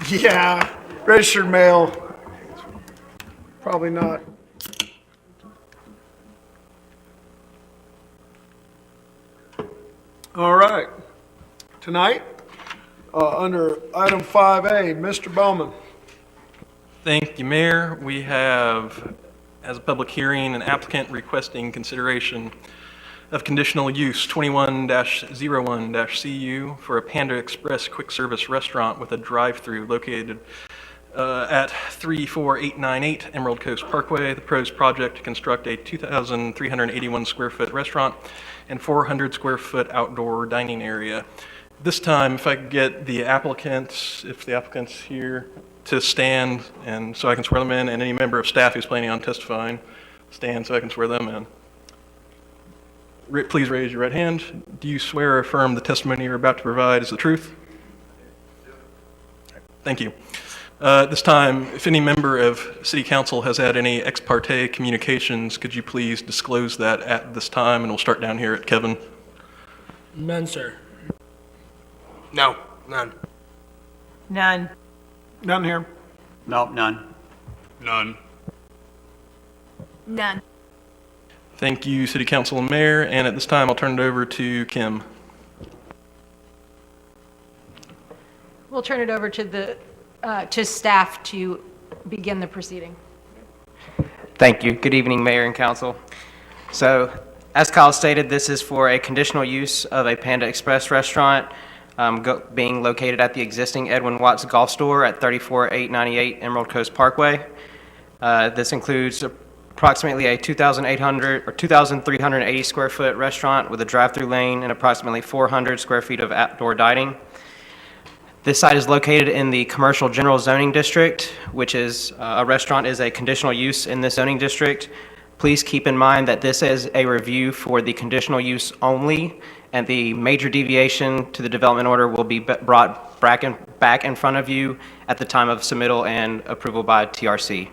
Yeah, registered mail, probably not. All right. Tonight, under item 5A, Mr. Bowman. Thank you, Mayor. We have, as a public hearing, an applicant requesting consideration of conditional use 21-01-CU for a Panda Express quick service restaurant with a drive-through located at 34898 Emerald Coast Parkway. The proposed project to construct a 2,381 square foot restaurant and 400 square foot outdoor dining area. This time, if I could get the applicants, if the applicant's here, to stand, and so I can swear them in, and any member of staff who's planning on testifying, stand so I can swear them in. Please raise your right hand. Do you swear or affirm the testimony you're about to provide is the truth? Thank you. This time, if any member of City Council has had any ex parte communications, could you please disclose that at this time? And we'll start down here at Kevin. None, sir. No, none. None. None here. Nope, none. None. None. Thank you, City Council and Mayor. And at this time, I'll turn it over to Kim. We'll turn it over to staff to begin the proceeding. Thank you. Good evening, Mayor and Council. So, as Kyle stated, this is for a conditional use of a Panda Express restaurant being located at the existing Edwin Watts Golf Store at 34898 Emerald Coast Parkway. This includes approximately a 2,380 square foot restaurant with a drive-through lane and approximately 400 square feet of outdoor dining. This site is located in the Commercial General Zoning District, which is a restaurant is a conditional use in this zoning district. Please keep in mind that this is a review for the conditional use only, and the major deviation to the development order will be brought back in front of you at the time of submittal and approval by TRC.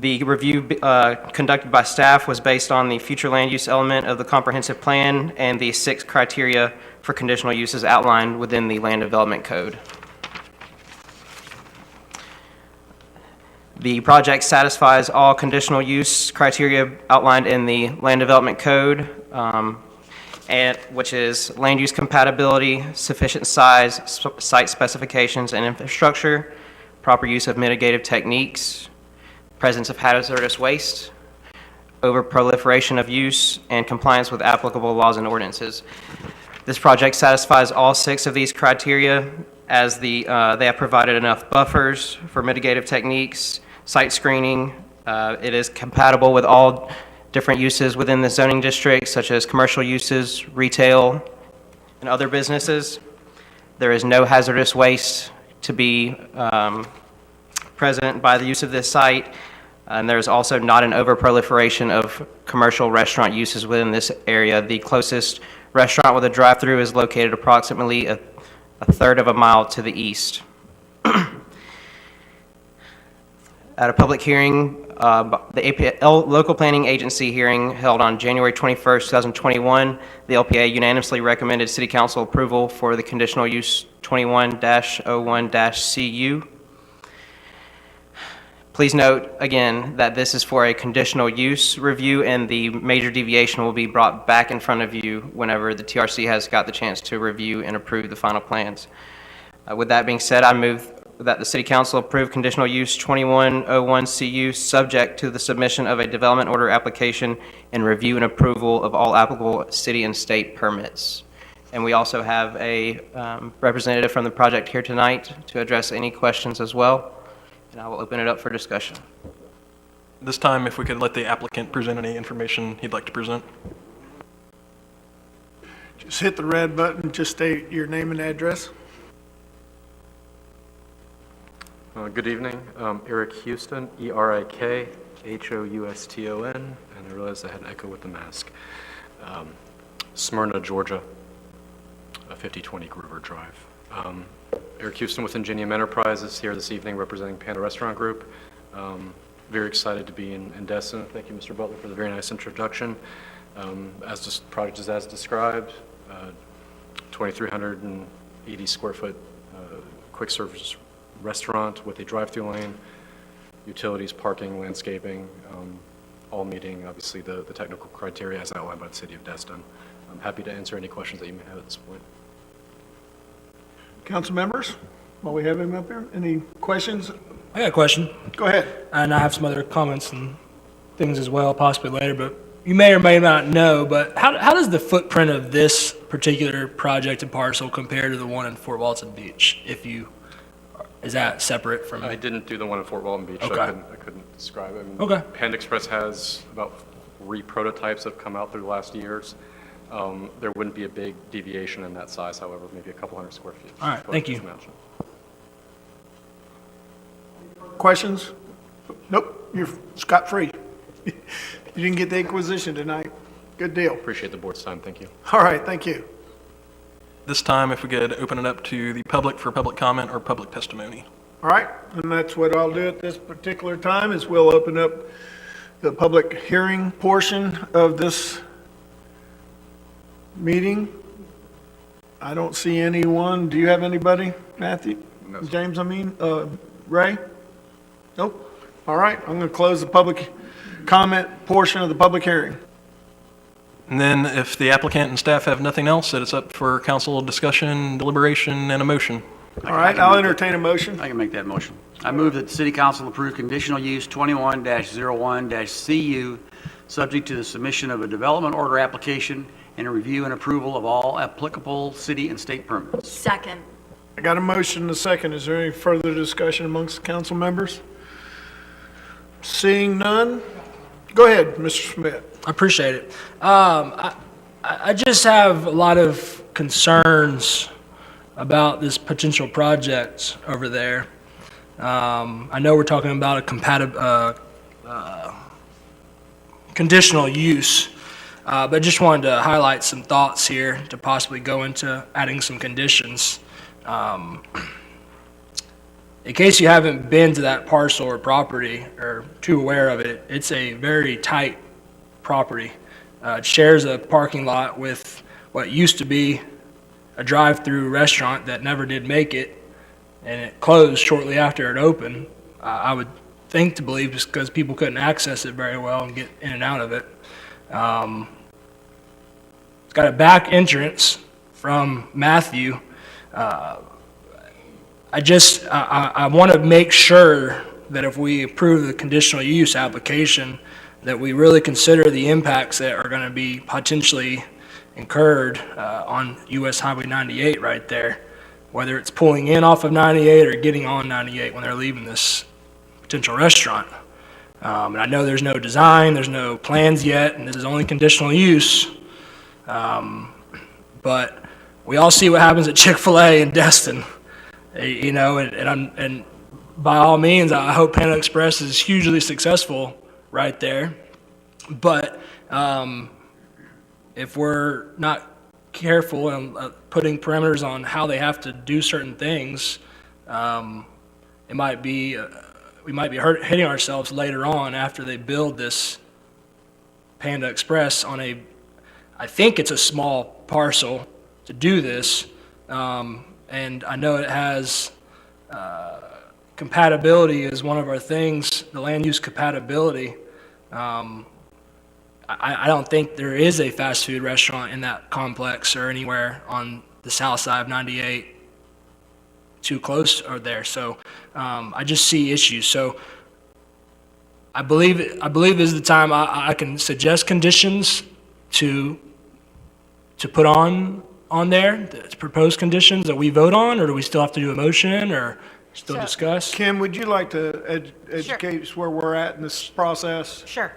The review conducted by staff was based on the future land use element of the comprehensive plan and the 6 criteria for conditional uses outlined within the Land Development Code. The project satisfies all conditional use criteria outlined in the Land Development Code, which is land use compatibility, sufficient size, site specifications and infrastructure, proper use of mitigative techniques, presence of hazardous waste, over-proliferation of use, and compliance with applicable laws and ordinances. This project satisfies all 6 of these criteria as they have provided enough buffers for mitigative techniques, site screening. It is compatible with all different uses within the zoning district, such as commercial uses, retail, and other businesses. There is no hazardous waste to be present by the use of this site, and there's also not an overproliferation of commercial restaurant uses within this area. The closest restaurant with a drive-through is located approximately a third of a mile to the east. At a public hearing, the APL Local Planning Agency hearing held on January 21st, 2021, the LPA unanimously recommended City Council approval for the conditional use 21-01-CU. Please note, again, that this is for a conditional use review, and the major deviation will be brought back in front of you whenever the TRC has got the chance to review and approve the final plans. With that being said, I move that the City Council approve conditional use 2101CU subject to the submission of a development order application and review and approval of all applicable city and state permits. And we also have a representative from the project here tonight to address any questions as well. And I will open it up for discussion. This time, if we could let the applicant present any information he'd like to present. Just hit the red button, just state your name and address. Good evening. Eric Houston, E-R-I-K-H-O-U-S-T-O-N, and I realized I had an echo with the mask. Smyrna, Georgia, 5020 Groover Drive. Eric Houston with Ingenium Enterprises here this evening representing Panda Restaurant Group. Very excited to be in Destin. Thank you, Mr. Butler, for the very nice introduction. As this project is as described, 2,380 square foot quick service restaurant with a drive-through lane, utilities, parking, landscaping, all meeting, obviously, the technical criteria as outlined by the City of Destin. I'm happy to answer any questions that you may have at this point. Council members, while we have him up here, any questions? I got a question. Go ahead. And I have some other comments and things as well, possibly later, but you may or may not know, but how does the footprint of this particular project and parcel compare to the one in Fort Walton Beach? Is that separate from? I didn't do the one in Fort Walton Beach. Okay. I couldn't describe it. I mean, Okay. Panda Express has about 3 prototypes that have come out through the last years. There wouldn't be a big deviation in that size, however, maybe a couple hundred square feet. All right, thank you. Questions? Nope, you're scot-free. You didn't get the inquisition tonight. Good deal. Appreciate the board's time. Thank you. All right, thank you. This time, if we could open it up to the public for public comment or public testimony. All right, and that's what I'll do at this particular time, is we'll open up the public hearing portion of this meeting. I don't see anyone. Do you have anybody, Matthew? No. James, Ray? Nope. All right, I'm going to close the public comment portion of the public hearing. And then if the applicant and staff have nothing else, that it's up for council discussion, deliberation, and a motion. All right, I'll entertain a motion. I can make that motion. I move that the City Council approve conditional use 21-01-CU, subject to the submission of a development order application and a review and approval of all applicable city and state permits. Second. I got a motion and a second. Is there any further discussion amongst the council members? Seeing none, go ahead, Mr. Smith. I appreciate it. I just have a lot of concerns about this potential project over there. I know we're talking about a conditional use, but just wanted to highlight some thoughts here to possibly go into adding some conditions. In case you haven't been to that parcel or property or too aware of it, it's a very tight property. It shares a parking lot with what used to be a drive-through restaurant that never did make it, and it closed shortly after it opened. I would think to believe just because people couldn't access it very well and get in and out of it. It's got a back entrance from Matthew. I want to make sure that if we approve the conditional use application, that we really consider the impacts that are going to be potentially incurred on US Highway 98 right there, whether it's pulling in off of 98 or getting on 98 when they're leaving this potential restaurant. And I know there's no design, there's no plans yet, and this is only conditional use. But we all see what happens at Chick-fil-A in Destin. You know, and by all means, I hope Panda Express is hugely successful right there. But if we're not careful and putting parameters on how they have to do certain things, it might be we might be hitting ourselves later on after they build this Panda Express on I think it's a small parcel to do this. And I know it has compatibility is one of our things, the land use compatibility. I don't think there is a fast food restaurant in that complex or anywhere on the south side of 98 too close or there. So I just see issues. So I believe this is the time I can suggest conditions to put on there, to propose conditions that we vote on, or do we still have to do a motion or still discuss? Kim, would you like to educate us where we're at in this process? Sure.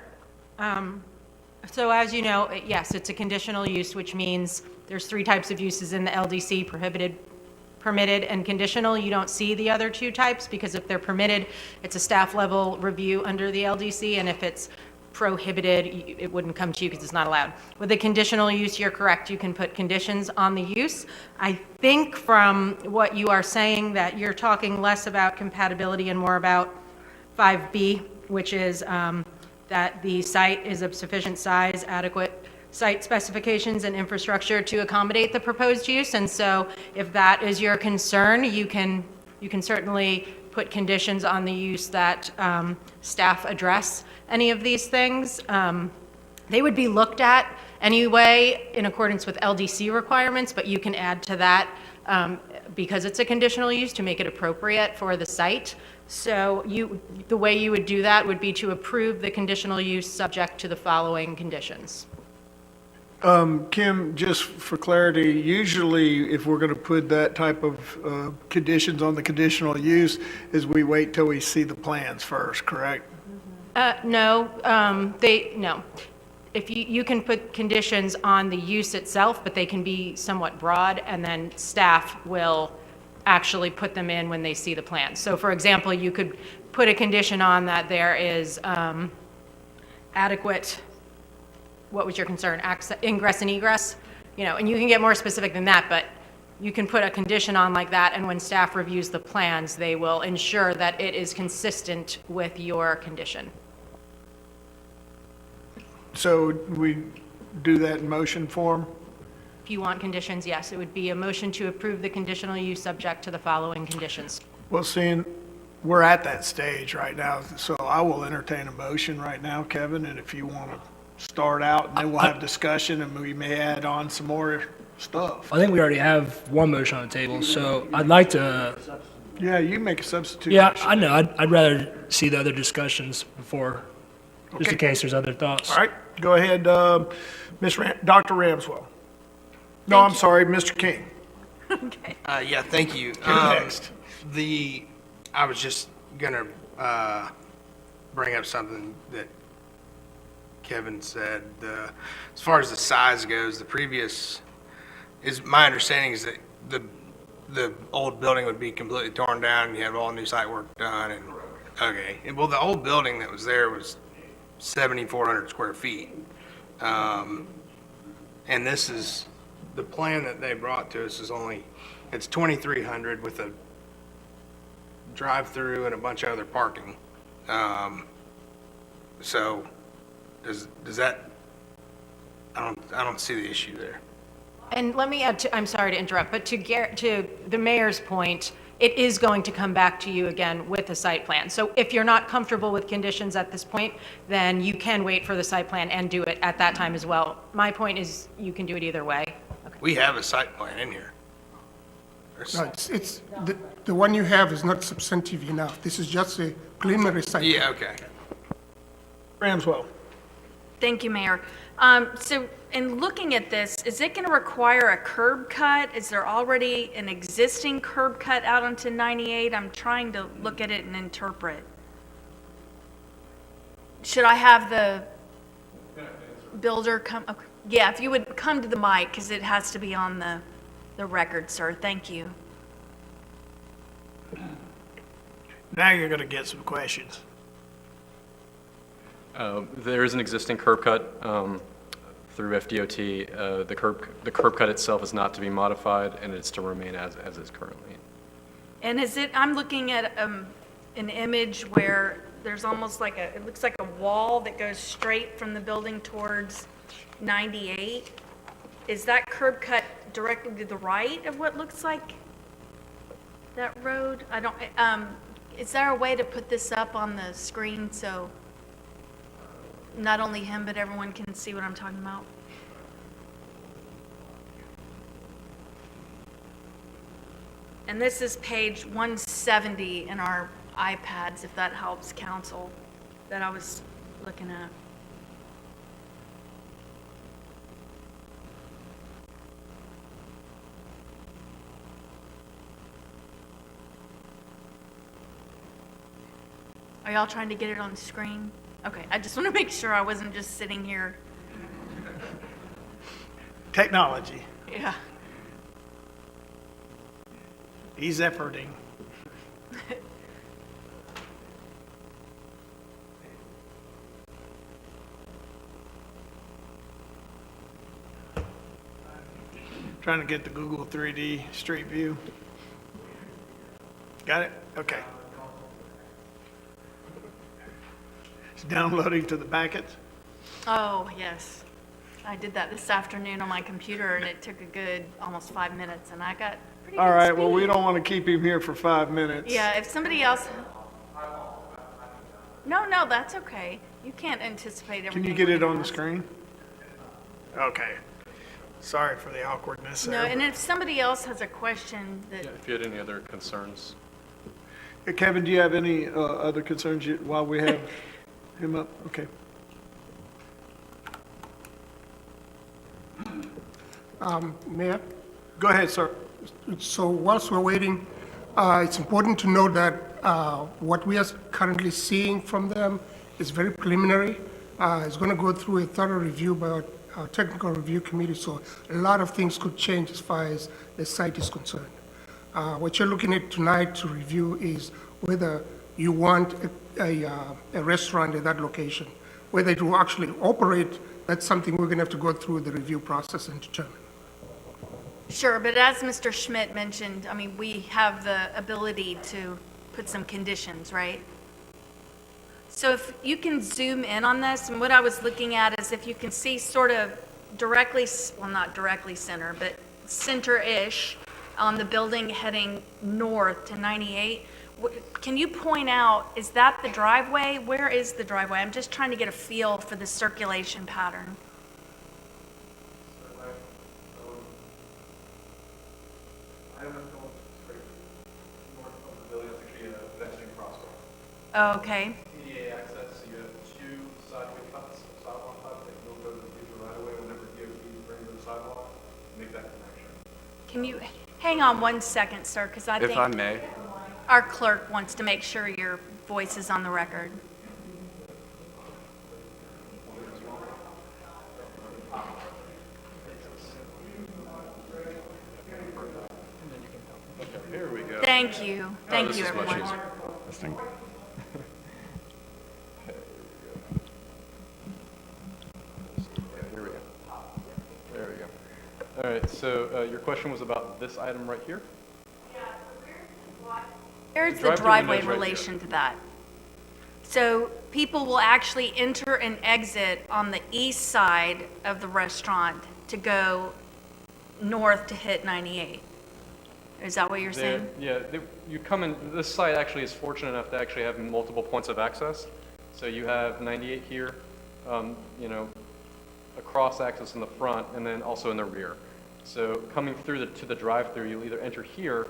So as you know, yes, it's a conditional use, which means there's 3 types of uses in the LDC: prohibited, permitted, and conditional. You don't see the other 2 types because if they're permitted, it's a staff level review under the LDC, and if it's prohibited, it wouldn't come to you because it's not allowed. With a conditional use, you're correct. You can put conditions on the use. I think from what you are saying that you're talking less about compatibility and more about 5B, which is that the site is of sufficient size, adequate site specifications and infrastructure to accommodate the proposed use. And so if that is your concern, you can You can certainly put conditions on the use that staff address any of these things. They would be looked at anyway in accordance with LDC requirements, but you can add to that because it's a conditional use to make it appropriate for the site. So the way you would do that would be to approve the conditional use subject to the following conditions. Kim, just for clarity, usually if we're going to put that type of conditions on the conditional use, is we wait till we see the plans first, correct? No, no. If you can put conditions on the use itself, but they can be somewhat broad, and then staff will actually put them in when they see the plans. So for example, you could put a condition on that there is adequate, what was your concern, ingress and egress? You know, and you can get more specific than that, but you can put a condition on like that, and when staff reviews the plans, they will ensure that it is consistent with your condition. So we do that in motion form? If you want conditions, yes, it would be a motion to approve the conditional use subject to the following conditions. Well, seeing we're at that stage right now, so I will entertain a motion right now, Kevin, and if you want to start out, and then we'll have discussion, and we may add on some more stuff. I think we already have one motion on the table, so I'd like to. Yeah, you make a substitute. Yeah, motion. I know. I'd rather see the other discussions before, just in case there's other thoughts. All right, go ahead, Dr. Ramswell. No, I'm sorry, Mr. King. Yeah, thank you. Next. I was just gonna bring up something that Kevin said. As far as the size goes, the previous, my understanding is that the old building would be completely torn down and you have all new site work done. And okay, well, the old building that was there was 7,400 square feet, and this is the plan that they brought to us is it's 2,300 with a drive-through and a bunch of other parking. So does that, I don't see the issue there. And let me add I'm sorry to interrupt, but to the mayor's point, it is going to come back to you again with a site plan. So if you're not comfortable with conditions at this point, then you can wait for the site plan and do it at that time as well. My point is you can do it either way. Okay. We have a site plan in here. No, it's the one you have is not substantive enough. This is just a preliminary site. Yeah, okay. Ramswell. Thank you, Mayor. So in looking at this, is it going to require a curb cut? Is there already an existing curb cut out onto 98? I'm trying to look at it and interpret. Should I have the builder come? Okay. Yeah, if you would come to the mic, because it has to be on the record, sir. Thank you. Now you're going to get some questions. There is an existing curb cut through FDOT. The curb cut itself is not to be modified, and it's to remain as is currently. And is it, I'm looking at an image where there's almost like it looks like a wall that goes straight from the building towards 98. Is that curb cut directly to the right of what looks like that road? I don't, is there a way to put this up on the screen so not only him, but everyone can see what I'm talking about? And this is page 170 in our iPads, if that helps, council, that I was looking at. Are y'all trying to get it on the screen? Okay, I just want to make sure I wasn't just sitting here. Technology. Yeah. He's efforting. Trying to get the Google 3D Street View. Got it? Okay. It's downloading to the packets. Oh, yes. I did that this afternoon on my computer, and it took a good almost 5 minutes, and I got All right, well, we don't want to keep him here for 5 minutes. Yeah, if somebody else. No, that's okay. You can't anticipate everything. Can you get it we're on gonna the ask. screen? Okay. Sorry for the awkwardness No, there. and if somebody else has a question that, If you had any other concerns. Hey, Kevin, do you have any other concerns while we have him up? Okay. Mayor? Go ahead, sir. So whilst we're waiting, it's important to note that what we are currently seeing from them is very preliminary. It's going to go through a thorough review by our technical review committee, so a lot of things could change as far as the site is concerned. What you're looking at tonight to review is whether you want a restaurant at that location. Whether it will actually operate, that's something we're going to have to go through the review process and determine. sure, but as Mr. Schmidt mentioned, I mean, we have the ability to put some conditions, right? So if you can zoom in on this, and what I was looking at is if you can see sort of directly, well, not directly center, but center-ish on the building heading north to 98, can you point out, is that the driveway? Where is the driveway? I'm just trying to get a feel for the circulation pattern. Oh, okay. ADA access, so you have two sideway cuts, sidewalk cuts that will go to the future right away whenever DOT brings the sidewalk, make that connection. Can you, hang on one second, sir, because I think. If I may. Our clerk wants to make sure your voice is on the record. Here we go. Thank you. Thank this you, is much everyone. easier. This thing. Here we go. There we go. All right, so your question was about this item right here? Where's the drive-through driveway in window's right relation to that? So people will actually enter and exit on the east side of the restaurant to go north to hit 98. Is that what you're saying? You come in, this site actually is fortunate enough to actually have multiple points of access. So you have 98 here, a cross access in the front and then also in the rear. So coming through to the drive-through, you'll either enter here,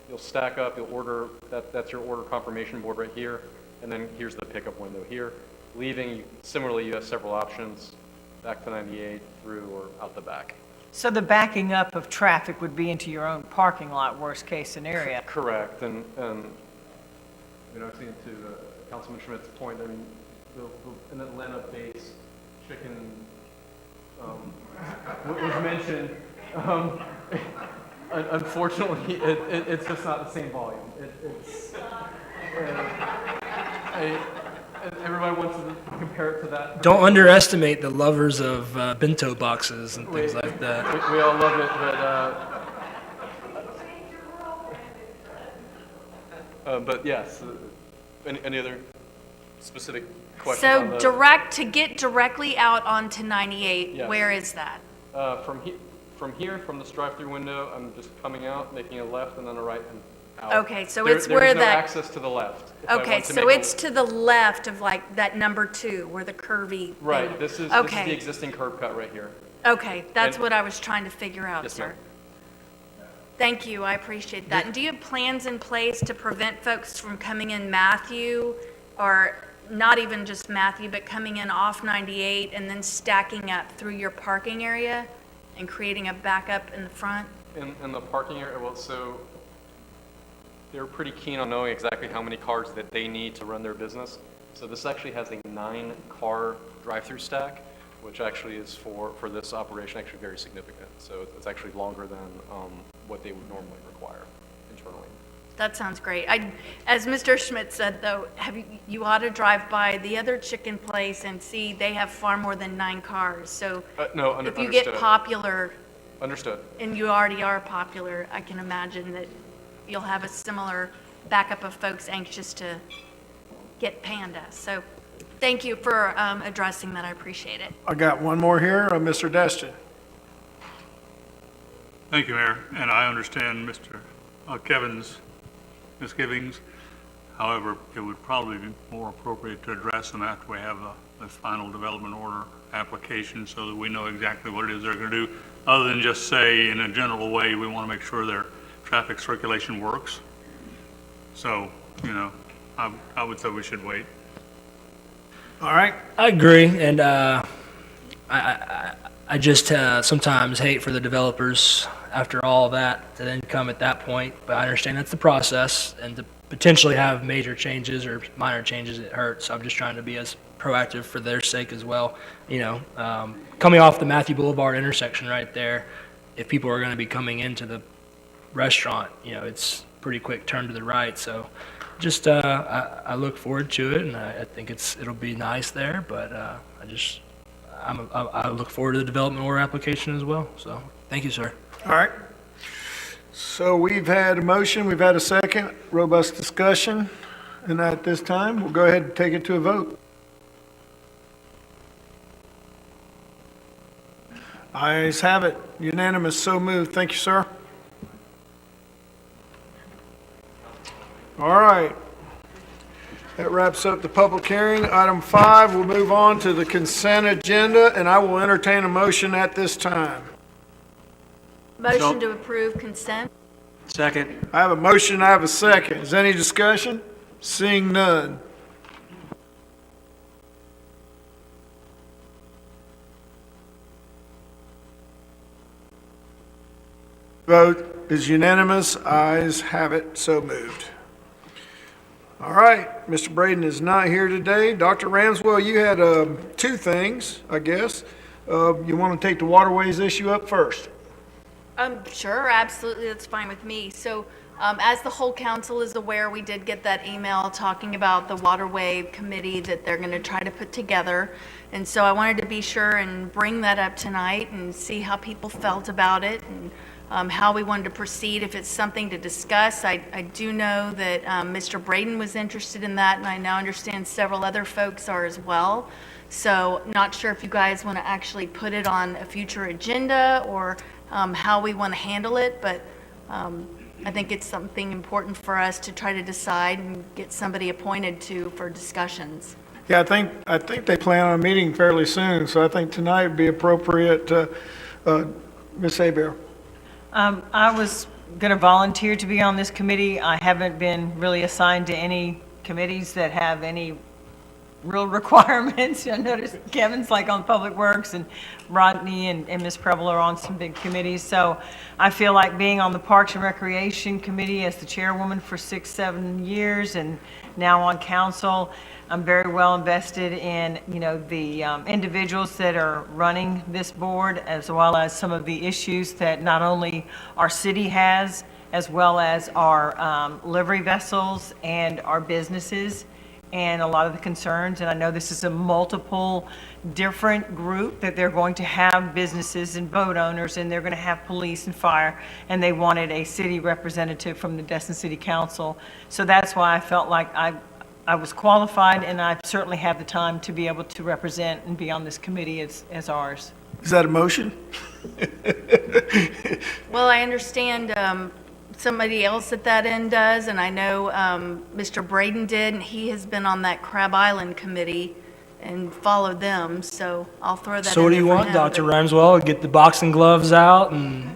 you'll stack up, you'll order, that's your order confirmation board right here, and then here's the pickup window here. Leaving, similarly, you have several options, back to 98, through, or out the back. So the backing up of traffic would be into your own parking lot, worst case scenario? Correct, and actually to Councilman Schmidt's point, I mean, an Atlanta-based chicken was mentioned. Unfortunately, it's just not the same volume. Everybody wants to compare it to that. Don't underestimate the lovers of bento boxes and things like that. We all love it, but yes. Any other specific questions? So to get directly out onto 98, Yes. where is that? From here, from this drive-through window, I'm just coming out, making a left and then a right and out. Okay, so it's where there's no that- access to the left. If I Okay, want to so make a- it's to the left of like that number 2, where the curvy. Right, thing- this is Okay. the existing curb cut right here. Okay, that's And- what I was trying to figure out, Yes, sir. ma'am. Thank you, I appreciate that. And do you have plans in place to prevent folks from coming in Matthew, or not even just Matthew, but coming in off 98 and then stacking up through your parking area and creating a backup in the front? In the parking area, well, so they're pretty keen on knowing exactly how many cars that they need to run their business. So this actually has a 9-car drive-through stack, which actually is for this operation actually very significant. So it's actually longer than what they would normally require internally. That sounds great. As Mr. Schmidt said, though, you ought to drive by the other chicken place and see they have far more than 9 cars. So No, if you understood. get popular, Understood. and you already are popular, I can imagine that you'll have a similar backup of folks anxious to get Panda. So thank you for addressing that. I appreciate it. I got one more here, Mr. Destin. Thank you, Mayor, and I understand Mr. Kevin's misgivings. However, it would probably be more appropriate to address them after we have the final development order application so that we know exactly what it is they're going to do, other than just say in a general way, we want to make sure their traffic circulation works. So, you know, I would say we should wait. All right. I agree, and I just sometimes hate for the developers after all that to then come at that point, but I understand that's the process, and to potentially have major changes or minor changes, it hurts. I'm just trying to be as proactive for their sake as well. You know, coming off the Matthew Boulevard intersection right there, if people are going to be coming into the restaurant, you know, it's pretty quick turn to the right. So just I look forward to it, and I think it'll be nice there. But I look forward to the development order application as well. So thank you, sir. All right. So we've had a motion, we've had a second, robust discussion, and at this time, we'll go ahead and take it to a vote. Ayes have it, unanimous, so moved. Thank you, sir. All right. That wraps up the public hearing. Item 5, we'll move on to the consent agenda, and I will entertain a motion at this time. Motion to approve consent? Second. I have a motion, I have a second. Is there any discussion? Seeing none. Vote is unanimous. Ayes have it, so moved. All right, Mr. Braden is not here today. Dr. Ramswell, you had two things, I guess. You want to take the waterways issue up first? Sure, absolutely, that's fine with me. So, as the whole council is aware, we did get that email talking about the waterway committee that they're going to try to put together. And so I wanted to be sure and bring that up tonight and see how people felt about it and how we wanted to proceed, if it's something to discuss. I do know that Mr. Braden was interested in that, and I now understand several other folks are as well. So not sure if you guys want to actually put it on a future agenda or how we want to handle it, but I think it's something important for us to try to decide and get somebody appointed to for discussions. Yeah, I think they plan on meeting fairly soon, so I think tonight would be appropriate. Ms. Hebert. I was going to volunteer to be on this committee. I haven't been really assigned to any committees that have any real requirements. I noticed Kevin's like on Public Works, and Rodney and Ms. Preble are on some big committees. So I feel like being on the Parks and Recreation Committee as the chairwoman for 6-7 years, and now on council, I'm very well invested in, you know, the individuals that are running this board, as well as some of the issues that not only our city has, as well as our livery vessels and our businesses, and a lot of the concerns. And I know this is a multiple different group, that they're going to have businesses and boat owners, and they're going to have police and fire, and they wanted a city representative from the Destin City Council. So that's why I felt like I was qualified, and I certainly have the time to be able to represent and be on this committee as ours. Is that a motion? Well, I understand somebody else at that end does, and I know Mr. Braden did, and he has been on that Crab Island committee and followed them, so I'll throw that in So what do there you for want, him, Dr. but- Ramswell? Get the boxing gloves out and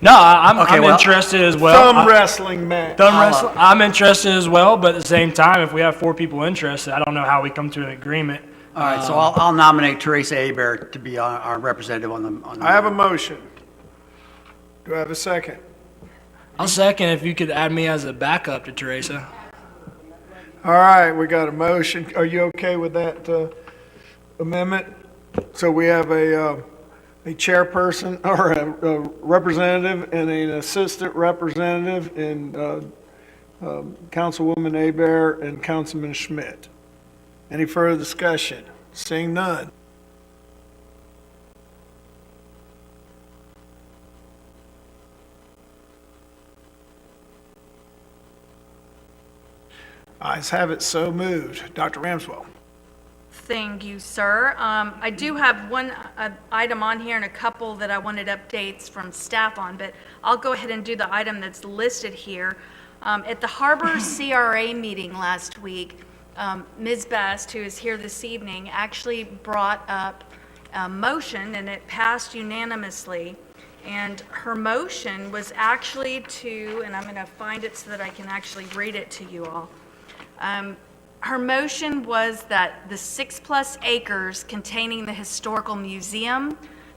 no, I'm interested as well. Thumb wrestling match. I'm interested as well, but at the same time, if we have 4 people interested, I don't know how we come to an agreement. All right, so I'll nominate Teresa Hebert to be our representative on the. I have a motion. Do I have a second? I'll second if you could add me as a backup to Teresa. All right, we got a motion. Are you okay with that amendment? So we have a chairperson or a representative and an assistant representative in Councilwoman Hebert and Councilman Schmidt. Any further discussion? Seeing none. Ayes have it, so moved. Dr. Ramswell. Thank you, sir. I do have one item on here and a couple that I wanted updates from staff on, but I'll go ahead and do the item that's listed here. At the Harbor CRA meeting last week, Ms. Best, who is here this evening, actually brought up a motion, and it passed unanimously. And her motion was actually to, and I'm going to find it so that I can actually read it to you all. Her motion was that the 6+ acres containing the historical museum,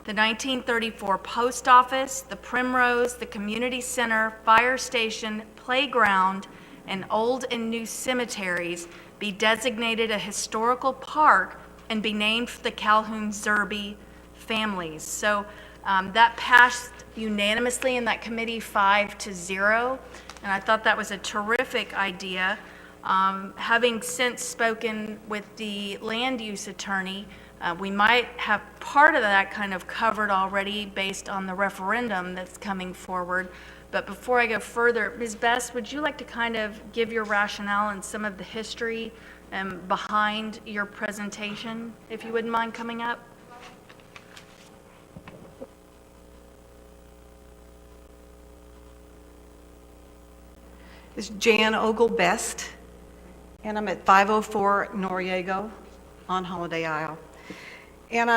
the 1934 post office, the Primrose, the community center, fire station, playground, and old and new cemeteries be designated a historical park and be named for the Calhoun-Zerbe families. So that passed unanimously in that committee 5-0, and I thought that was a terrific idea. Having since spoken with the land use attorney, we might have part of that kind of covered already based on the referendum that's coming forward. But before I go further, Ms. Best, would you like to kind of give your rationale and some of the history behind your presentation, if you wouldn't mind coming up? It's Jan Ogle Best, and I'm at 504 Norego on Holiday Isle. And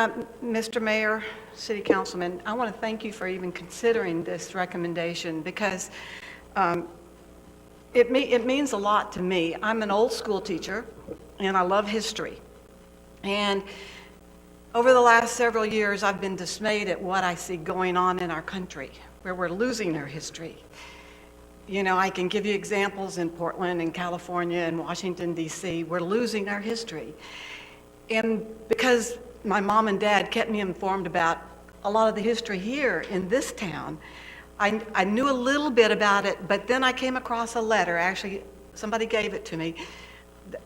Mr. Mayor, City Councilman, I want to thank you for even considering this recommendation, because it means a lot to me. I'm an old school teacher, and I love history. And over the last several years, I've been dismayed at what I see going on in our country, where we're losing our history. You know, I can give you examples in Portland and California and Washington, D.C. We're losing our history. And because my mom and dad kept me informed about a lot of the history here in this town, I knew a little bit about it, but then I came across a letter. Actually, somebody gave it to me.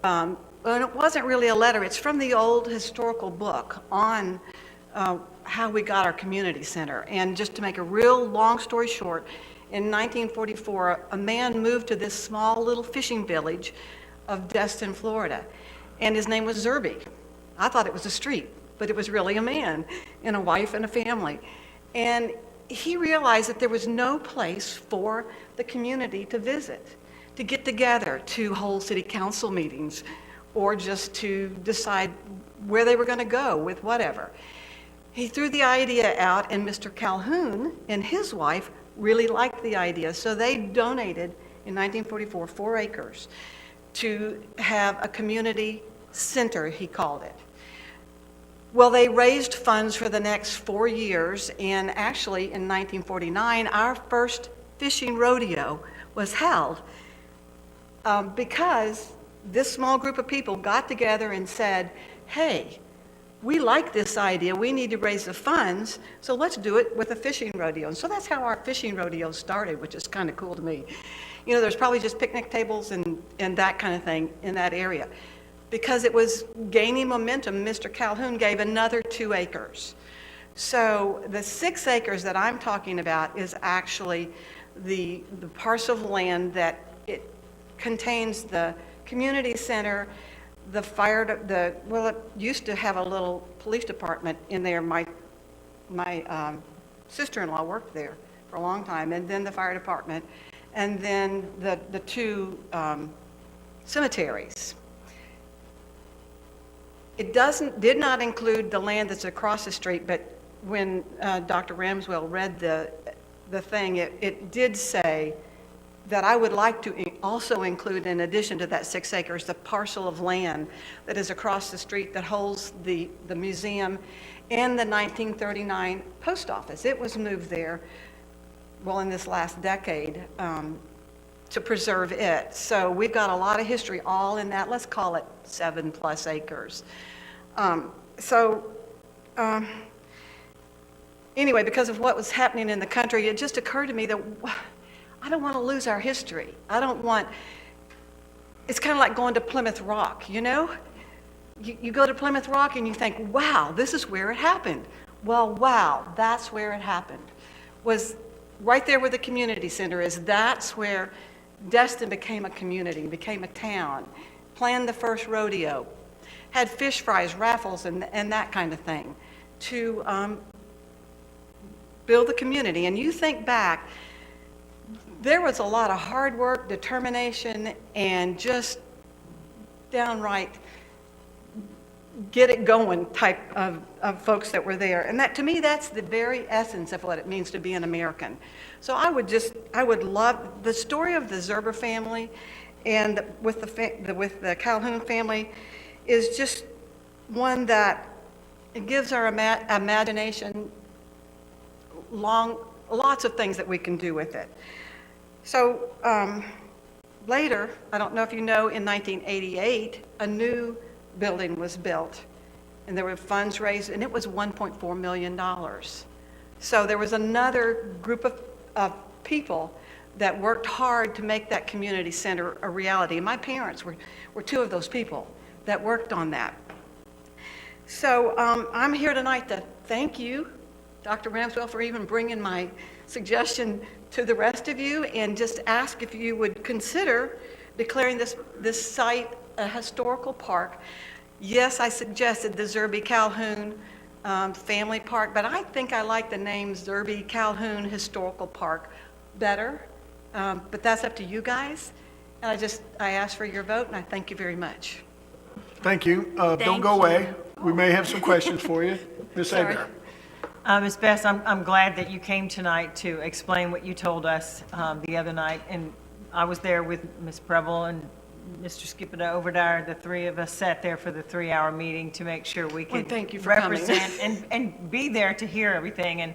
And it wasn't really a letter. It's from the old historical book on how we got our community center. And just to make a real long story short, in 1944, a man moved to this small little fishing village of Destin, Florida, and his name was Zerbe. I thought it was a street, but it was really a man and a wife and a family. And he realized that there was no place for the community to visit, to get together, to hold city council meetings, or just to decide where they were going to go with whatever. He threw the idea out, and Mr. Calhoun and his wife really liked the idea, so they donated in 1944 4 acres to have a community center, he called it. Well, they raised funds for the next 4 years, and actually in 1949, our first fishing rodeo was held because this small group of people got together and said, hey, we like this idea, we need to raise the funds, so let's do it with a fishing rodeo. And so that's how our fishing rodeo started, which is kind of cool to me. You know, there's probably just picnic tables and that kind of thing in that area. Because it was gaining momentum, Mr. Calhoun gave another 2 acres. So the 6 acres that I'm talking about is actually the parcel of land that it contains the community center, the fire, well, it used to have a little police department in there. My sister-in-law worked there for a long time, and then the fire department, and then the 2 cemeteries. It did not include the land that's across the street, but when Dr. Ramswell read the thing, it did say that I would like to also include, in addition to that 6 acres, the parcel of land that is across the street that holds the museum and the 1939 post office. It was moved there, well, in this last decade to preserve it. So we've got a lot of history all in that, let's call it 7+ acres. Anyway, because of what was happening in the country, it just occurred to me that I don't want to lose our history. It's kind of like going to Plymouth Rock, you know? You go to Plymouth Rock and you think, wow, this is where it happened. Well, wow, that's where it happened. Was right there where the community center is. That's where Destin became a community, became a town, planned the first rodeo. had fish fries, raffles, and that kind of thing to build the community. And you think back, there was a lot of hard work, determination, and just downright get it going type of folks that were there. And that, to me, that's the very essence of what it means to be an American. So I would love, the story of the Zerber family and with the Calhoun family is just one that it gives our imagination lots of things that we can do with it. So later, I don't know if you know, in 1988, a new building was built, and there were funds raised, and it was $1.4 million. So there was another group of people that worked hard to make that community center a reality. And my parents were two of those people that worked on that. So I'm here tonight to thank you, Dr. Ramswell, for even bringing my suggestion to the rest of you, and just ask if you would consider declaring this site a historical park. Yes, I suggested the Zerby Calhoun Family Park, but I think I like the name Zerby Calhoun Historical Park better. But that's up to you guys. And I ask for your vote, and I thank you very much. Thank you. Don't go away. We may have some questions for you. Ms. Agar. Ms. Bess, I'm glad that you came tonight to explain what you told us the other night. And I was there with Ms. Preble and Mr. Skipper Overdire. The three of us sat there for the 3-hour meeting to make sure we could thank you for represent coming. and be there to hear everything. And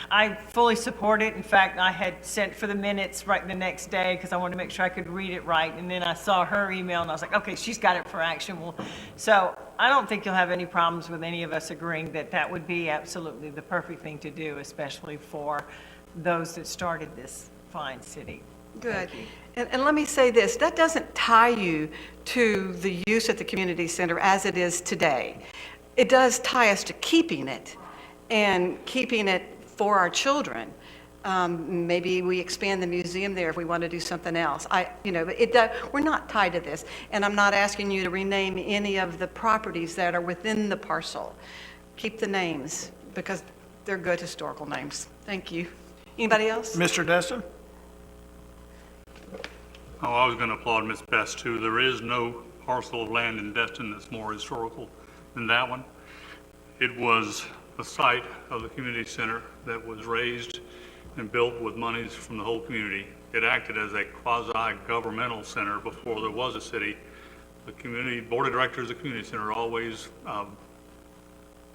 I fully support it. In fact, I had sent for the minutes right the next day because I wanted to make sure I could read it right. And then I saw her email and I was like, okay, she's got it for action. So I don't think you'll have any problems with any of us agreeing that that would be absolutely the perfect thing to do, especially for those that started this fine city. Good. And let me say this, that doesn't tie you to the use at the community center as it is today. It does tie us to keeping it and keeping it for our children. Maybe we expand the museum there if we want to do something else. We're not tied to this, and I'm not asking you to rename any of the properties that are within the parcel. Keep the names because they're good historical names. Thank you. Anybody else? Mr. Destin? Oh, I was going to applaud Ms. Best too. There is no parcel of land in Destin that's more historical than that one. It was the site of the community center that was raised and built with monies from the whole community. It acted as a quasi-governmental center before there was a city. The community board of directors of the community center always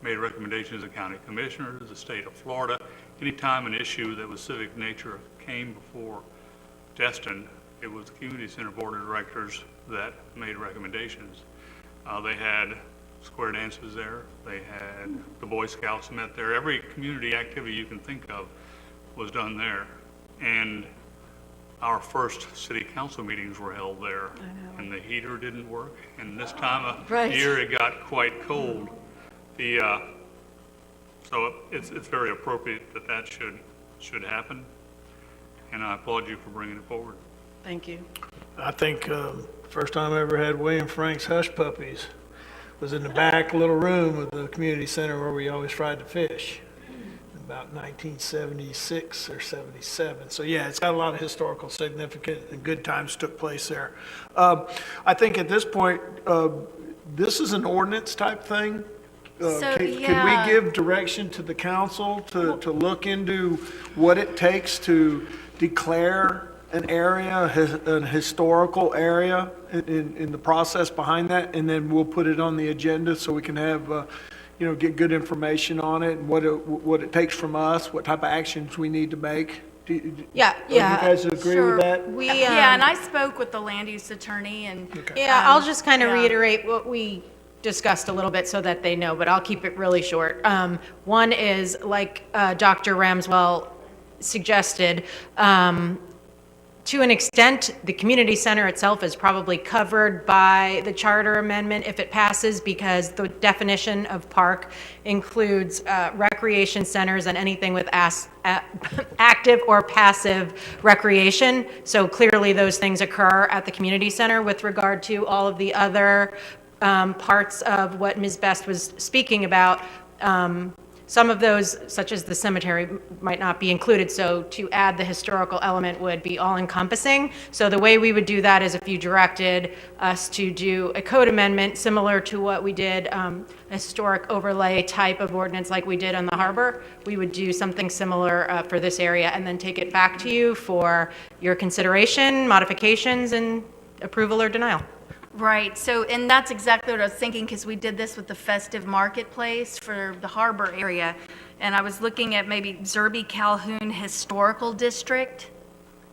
made recommendations to county commissioners, the state of Florida. Anytime an issue that was civic nature came before Destin, it was the community center board of directors that made recommendations. They had square dances there. They had the Boy Scouts met there. Every community activity you can think of was done there. And our first city council meetings were held there. And the heater didn't work. And this time of year it got quite cold. So it's very appropriate that should happen. And I applaud you for bringing it forward. Thank you. I think first time I ever had William Frank's Hush Puppies was in the back little room of the community center where we always tried to fish, about 1976 or 77. So yeah, it's got a lot of historical significance and good times took place there. I think at this point, this is an ordinance type thing. Could we give direction to the council to look into what it takes to declare an area, an historical area in the process behind that, and then we'll put it on the agenda so we can have, get good information on it and what it takes from us, what type of actions we need to make. Do you guys agree with that? And I spoke with the land use attorney and. Okay. I'll just kind of reiterate what we discussed a little bit so that they know, but I'll keep it really short. One is, like Dr. Ramswell suggested, to an extent, the community center itself is probably covered by the charter amendment if it passes, because the definition of park includes recreation centers and anything with active or passive recreation. So clearly those things occur at the community center. With regard to all of the other parts of what Ms. Best was speaking about. Some of those, such as the cemetery, might not be included, so to add the historical element would be all-encompassing. So the way we would do that is if you directed us to do a code amendment similar to what we did, a historic overlay type of ordinance like we did on the harbor, we would do something similar for this area and then take it back to you for your consideration, modifications, and approval or denial. Right, so, and that's exactly what I was thinking, because we did this with the festive marketplace for the harbor area, and I was looking at maybe Zerby Calhoun Historical District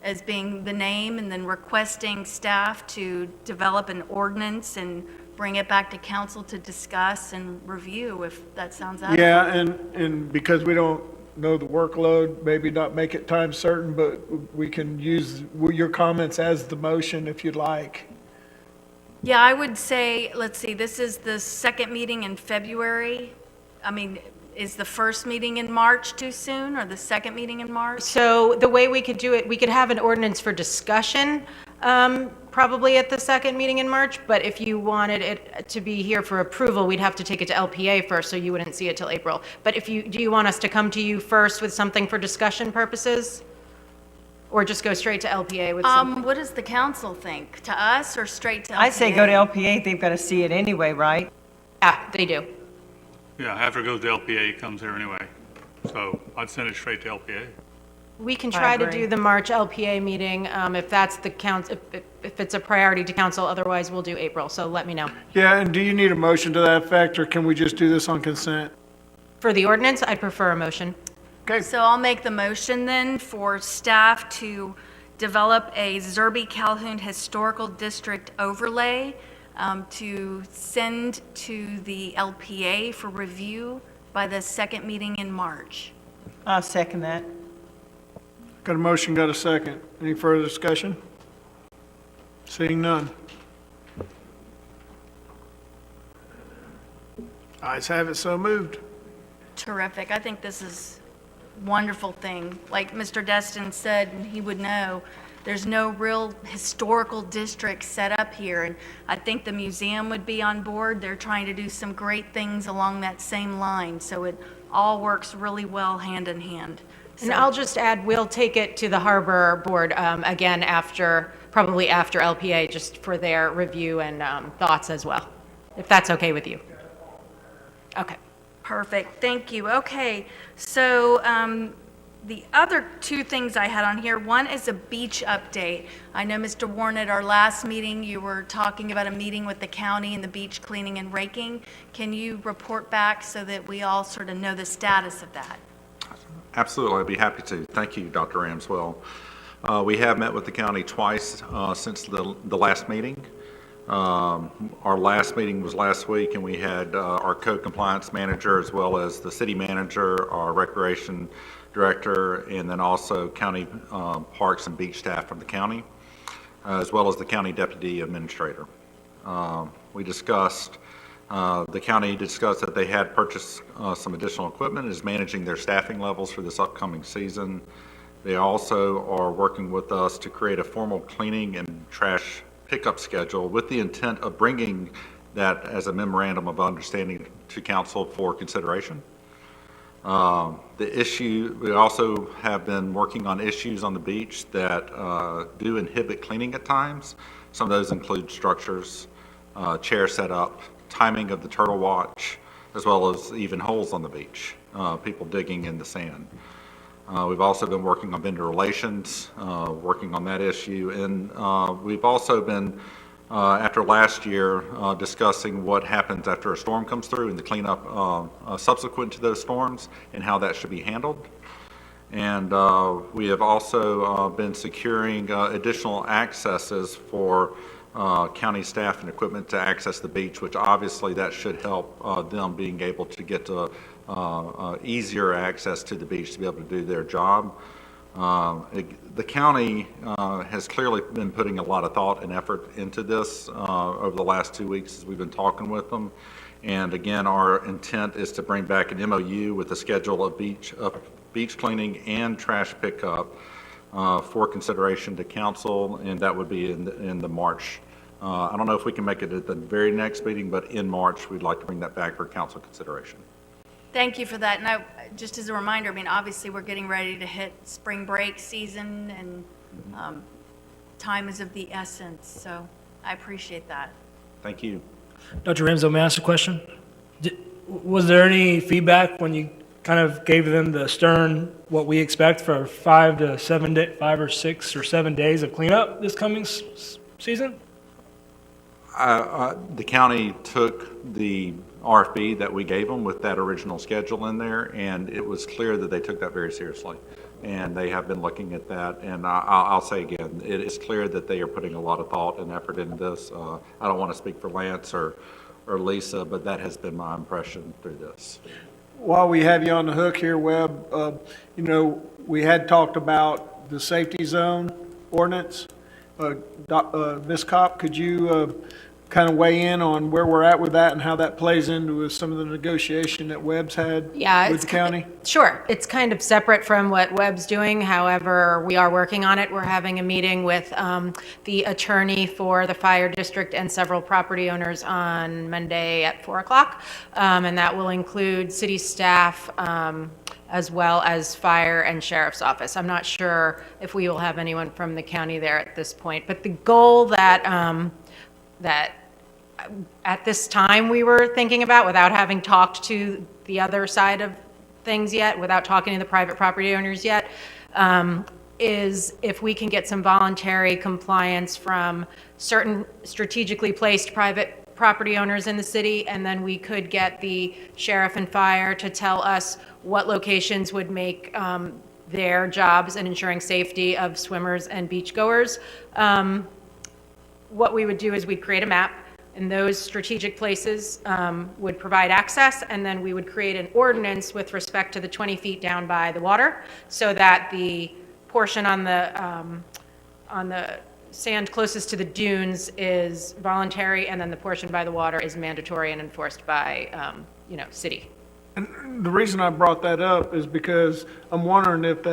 as being the name, and then requesting staff to develop an ordinance and bring it back to council to discuss and review, if that sounds adequate. Yeah, and because we don't know the workload, maybe not make it time certain, but we can use your comments as the motion if you'd like. Yeah, I would say, let's see, this is the second meeting in February. I mean, is the first meeting in March too soon, or the second meeting in March? So the way we could do it, we could have an ordinance for discussion, probably at the second meeting in March, but if you wanted it to be here for approval, we'd have to take it to LPA first, so you wouldn't see it till April. But do you want us to come to you first with something for discussion purposes? Or just go straight to LPA with something? What does the council think? To us or straight to LPA? I say go to LPA, they've got to see it anyway, right? Yeah, they do. Yeah, after it goes to LPA, it comes here anyway. So I'd send it straight to LPA. We can try to agree. do the March LPA meeting, if that's the council, if it's a priority to council, otherwise we'll do April, so let me know. Yeah, and do you need a motion to that effect, or can we just do this on consent? For the ordinance, I prefer a motion. Okay. So I'll make the motion then for staff to develop a Zerby Calhoun Historical District overlay to send to the LPA for review by the second meeting in March. I'll second that. Got a motion, got a second. Any further discussion? Seeing none. Ayes have it, so moved. Terrific. I think this is a wonderful thing. Like Mr. Destin said, and he would know, there's no real historical district set up here, and I think the museum would be on board. They're trying to do some great things along that same line, so it all works really well hand in hand. And I'll just add, we'll take it to the harbor board again probably after LPA, just for their review and thoughts as well, if that's okay with you. Okay. Perfect, thank you. Okay, so the other two things I had on here, one is a beach update. I know, Mr. Warren, at our last meeting, you were talking about a meeting with the county and the beach cleaning and raking. Can you report back so that we all sort of know the status of that? Absolutely, I'd be happy to. Thank you, Dr. Ramswell. We have met with the county twice since the last meeting. Our last meeting was last week, and we had our code compliance manager, as well as the city manager, our recreation director, and then also county parks and beach staff from the county, as well as the county deputy administrator. We discussed, the county discussed that they had purchased some additional equipment and is managing their staffing levels for this upcoming season. They also are working with us to create a formal cleaning and trash pickup schedule with the intent of bringing that as a memorandum of understanding to council for consideration. The issue, we also have been working on issues on the beach that do inhibit cleaning at times. Some of those include structures, chair setup, timing of the turtle watch, as well as even holes on the beach, people digging in the sand. We've also been working on vendor relations, working on that issue, and we've also been, after last year, discussing what happens after a storm comes through and the cleanup subsequent to those storms and how that should be handled. And we have also been securing additional accesses for county staff and equipment to access the beach, which obviously that should help them being able to get to easier access to the beach to be able to do their job. The county has clearly been putting a lot of thought and effort into this over the last 2 weeks as we've been talking with them. And again, our intent is to bring back an MOU with a schedule of beach cleaning and trash pickup for consideration to council, and that would be in the March I don't know if we can make it at the very next meeting, but in March, we'd like to bring that back for council consideration. Thank you for that. And just as a reminder, I mean, obviously, we're getting ready to hit spring break season, and time is of the essence, so I appreciate that. Thank you. Dr. Ramsdale, may I ask a question? Was there any feedback when you kind of gave them the stern, what we expect for 5 or 6 or 7 days of cleanup this coming season? The county took the RFP that we gave them with that original schedule in there, and it was clear that they took that very seriously. And they have been looking at that, and I'll say again, it is clear that they are putting a lot of thought and effort into this. I don't want to speak for Lance or Lisa, but that has been my impression through this. While we have you on the hook here, Webb, we had talked about the safety zone ordinance. Ms. Kopp, could you kind of weigh in on where we're at with that and how that plays into with some of the negotiation that Webb's had with the county? Sure. It's kind of separate from what Webb's doing. However, we are working on it. We're having a meeting with the attorney for the fire district and several property owners on Monday at 4 o'clock. And that will include city staff as well as fire and sheriff's office. I'm not sure if we will have anyone from the county there at this point. But the goal that at this time we were thinking about, without having talked to the other side of things yet, without talking to the private property owners yet, is if we can get some voluntary compliance from certain strategically placed private property owners in the city, and then we could get the sheriff and fire to tell us what locations would make their jobs in ensuring safety of swimmers and beachgoers. What we would do is we'd create a map, and those strategic places would provide access, and then we would create an ordinance with respect to the 20 feet down by the water, so that the portion on the sand closest to the dunes is voluntary, and then the portion by the water is mandatory and enforced by, city. And the reason I brought that up is because I'm wondering if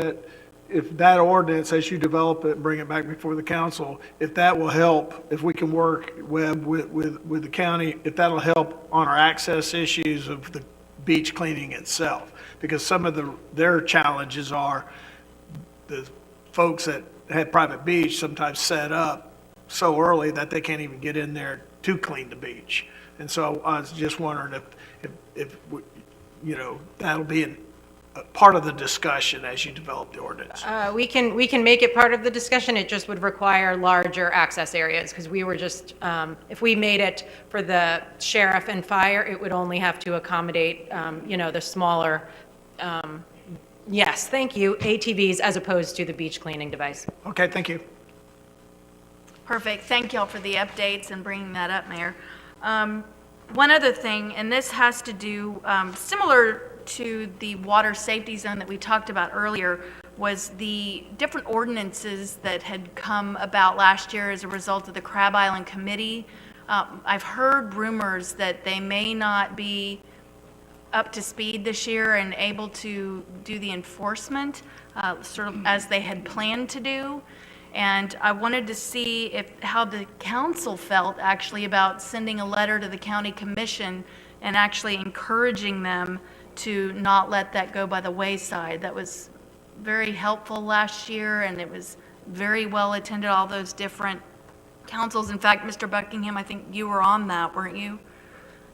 that ordinance, as you develop it and bring it back before the council, if that will help, if we can work, Webb, with the county, if that'll help on our access issues of the beach cleaning itself. Because some of their challenges are the folks that had private beach sometimes set up so early that they can't even get in there to clean the beach. And so I was just wondering if that'll be a part of the discussion as you develop the ordinance. We can make it part of the discussion. It just would require larger access areas, because we were just, if we made it for the sheriff and fire, it would only have to accommodate, the smaller, yes, thank you, ATVs as opposed to the beach cleaning device. Okay, thank you. Perfect. Thank y'all for the updates and bringing that up, Mayor. One other thing, and this has to do, similar to the water safety zone that we talked about earlier, was the different ordinances that had come about last year as a result of the Crab Island Committee. I've heard rumors that they may not be up to speed this year and able to do the enforcement sort of as they had planned to do. And I wanted to see how the council felt actually about sending a letter to the county commission and actually encouraging them to not let that go by the wayside. That was very helpful last year, and it was very well attended, all those different councils. In fact, Mr. Buckingham, I think you were on that, weren't you?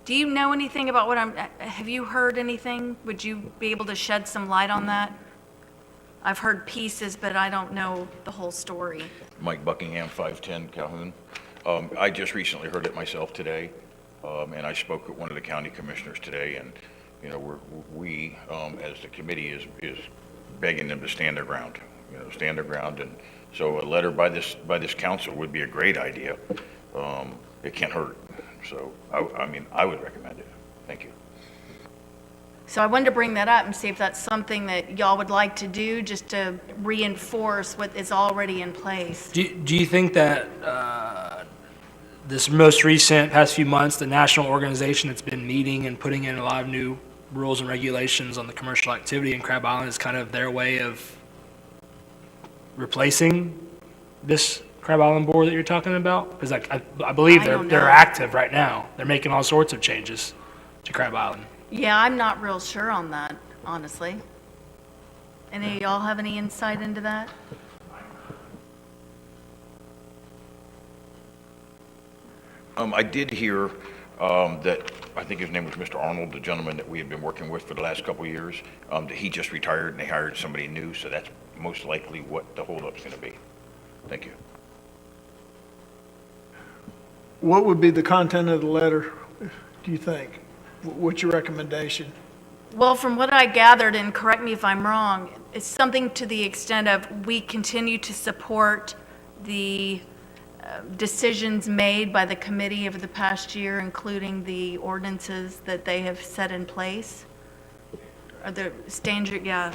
Do you know anything about have you heard anything? Would you be able to shed some light on that? I've heard pieces, but I don't know the whole story. Mike Buckingham, 510 Calhoun. I just recently heard it myself today, and I spoke with one of the county commissioners today, and we as the committee is begging them to stand their ground, and so a letter by this council would be a great idea. It can't hurt, so I would recommend it. Thank you. So I wanted to bring that up and see if that's something that y'all would like to do, just to reinforce what is already in place. Do you think that this most recent past few months, the national organization that's been meeting and putting in a lot of new rules and regulations on the commercial activity in Crab Island is kind of their way of replacing this Crab Island Board that you're talking about? Because I believe they're active right now. They're making all sorts of changes to Crab Island. Yeah, I'm not real sure on that, honestly. Any of y'all have any insight into that? I did hear that, I think his name was Mr. Arnold, the gentleman that we had been working with for the last couple of years, that he just retired and they hired somebody new, so that's most likely what the holdup's going to be. Thank you. What would be the content of the letter, do you think? What's your recommendation? Well, from what I gathered, and correct me if I'm wrong, it's something to the extent of we continue to support the decisions made by the committee over the past year, including the ordinances that they have set in place? Or the standard, yeah.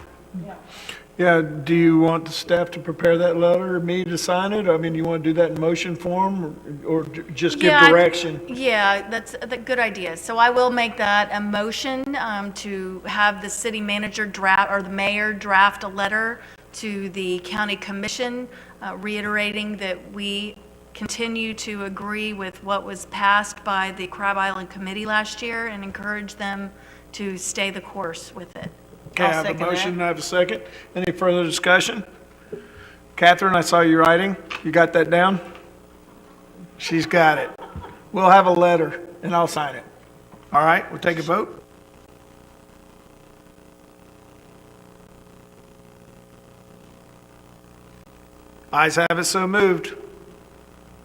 Yeah, do you want the staff to prepare that letter, or me to sign it? I mean, you want to do that in motion form, or just give direction? Yeah, that's a good idea. So I will make that a motion to have the city manager draft, or the mayor draft a letter to the county commission reiterating that we continue to agree with what was passed by the Crab Island Committee last year and encourage them to stay the course with it. Okay, I have a motion, I have a second. Any further discussion? Catherine, I saw you writing. You got that down? She's got it. We'll have a letter, and I'll sign it. All right, we'll take a vote. Ayes have it, so moved.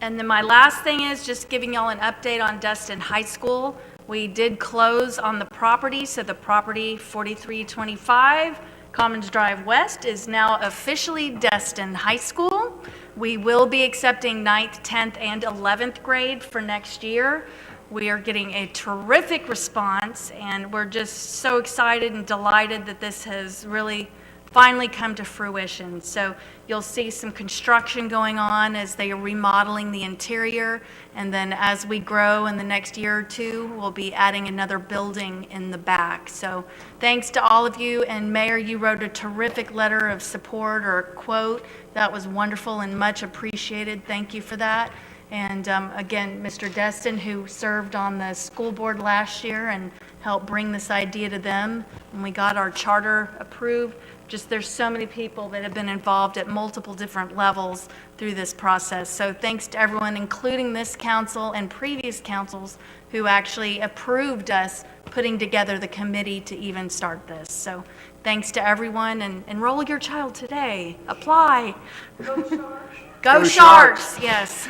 And then my last thing is just giving y'all an update on Destin High School. We did close on the property, so the property 4325 Commons Drive West is now officially Destin High School. We will be accepting 9th, 10th, and 11th grade for next year. We are getting a terrific response, and we're just so excited and delighted that this has really finally come to fruition. So you'll see some construction going on as they are remodeling the interior, and then as we grow in the next year or two, we'll be adding another building in the back. So thanks to all of you, and Mayor, you wrote a terrific letter of support or quote. That was wonderful and much appreciated. Thank you for that. And again, Mr. Destin, who served on the school board last year and helped bring this idea to them, and we got our charter approved. Just there's so many people that have been involved at multiple different levels through this process. So thanks to everyone, including this council and previous councils who actually approved us putting together the committee to even start this. So thanks to everyone, and enroll your child today. Apply. Go Sharks. Go Sharks, yes.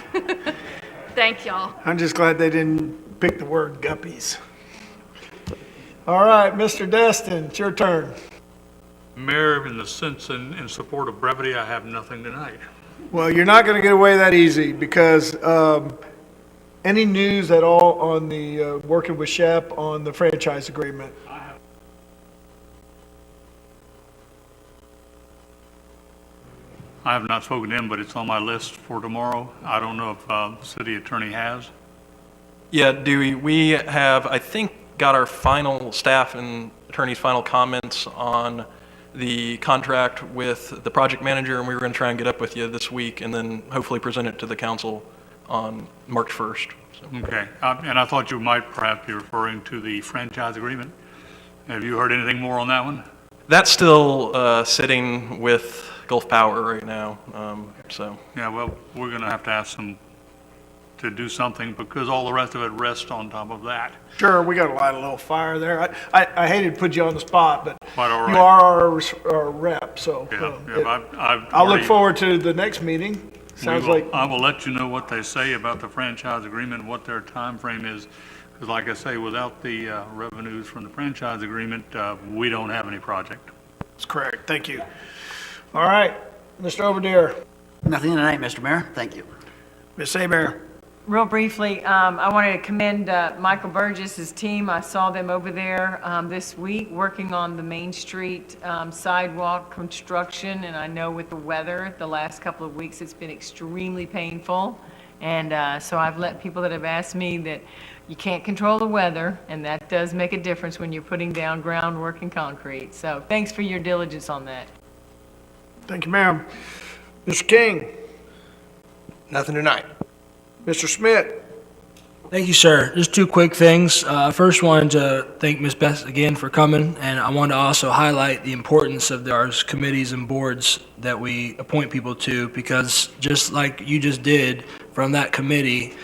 Thank y'all. I'm just glad they didn't pick the word guppies. All right, Mr. Destin, it's your turn. Mayor, in the sense and in support of brevity, I have nothing tonight. Well, you're not going to get away that easy, because any news at all on the working with Shep on the franchise agreement? I have not spoken to him, but it's on my list for tomorrow. I don't know if the city attorney has. Yeah, Dewey, we have, I think, got our final staff and attorney's final comments on the contract with the project manager, and we were going to try and get up with you this week and then hopefully present it to the council on March 1st. So. Okay, and I thought you might perhaps be referring to the franchise agreement. Have you heard anything more on that one? That's still sitting with Gulf Power right now, so. Yeah, well, we're going to have to ask them to do something because all the rest of it rests on top of that. Sure, we got to light a little fire there. I hated to put you on the spot, but Quite all right. you are our rep, so I'll look forward to the next meeting. Sounds like I will let you know what they say about the franchise agreement, what their time frame is, because like I say, without the revenues from the franchise agreement, we don't have any project. that's correct. Thank you. All right, Mr. Overdeer. Nothing tonight, Mr. Mayor. Thank you. Ms. Abear. Real briefly, I wanted to commend Michael Burgess' team. I saw them over there this week working on the Main Street sidewalk construction, and I know with the weather the last couple of weeks it's been extremely painful. And so I've let people that have asked me that you can't control the weather, and that does make a difference when you're putting down groundwork and concrete. So thanks for your diligence on that. Thank you, ma'am. Mr. King. Nothing tonight. Mr. Schmidt? Thank you, sir. Just two quick things. First, wanted to thank Ms. Beth again for coming, and I wanted to also highlight the importance of our committees and boards that we appoint people to, because just like you just did, from that committee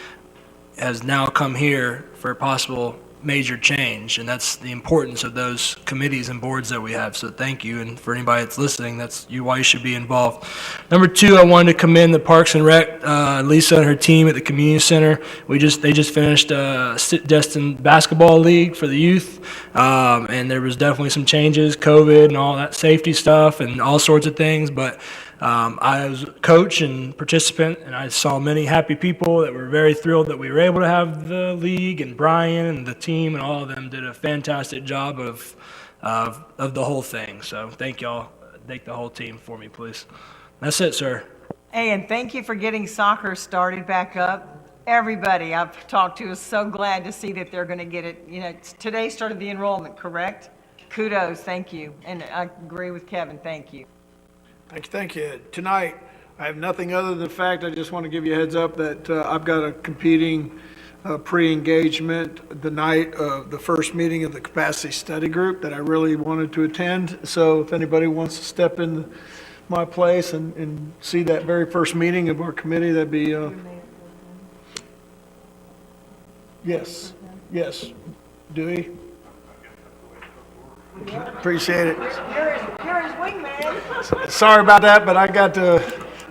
has now come here for possible major change, and that's the importance of those committees and boards that we have. So thank you, and for anybody that's listening, that's why you should be involved. Number two, I wanted to commend the Parks and Rec, Lisa and her team at the community center. They just finished Destin basketball league for the youth, and there was definitely some changes, COVID and all that safety stuff and all sorts of things, but I was a coach and participant, and I saw many happy people that were very thrilled that we were able to have the league, and Brian and the team and all of them did a fantastic job of the whole thing. So thank y'all. Thank the whole team for me, please. That's it, sir. Hey, and thank you for getting soccer started back up. Everybody I've talked to is so glad to see that they're going to get it. You know, today started the enrollment, correct? Kudos, thank you. And I agree with Kevin, thank you. Thank you. Tonight, I have nothing other than the fact I just want to give you a heads up that I've got a competing pre-engagement the night of the first meeting of the capacity study group that I really wanted to attend. So if anybody wants to step in my place and see that very first meeting of our committee, that'd be, yes, Dewey. Appreciate it. You're his wingman. Sorry about that, but I got to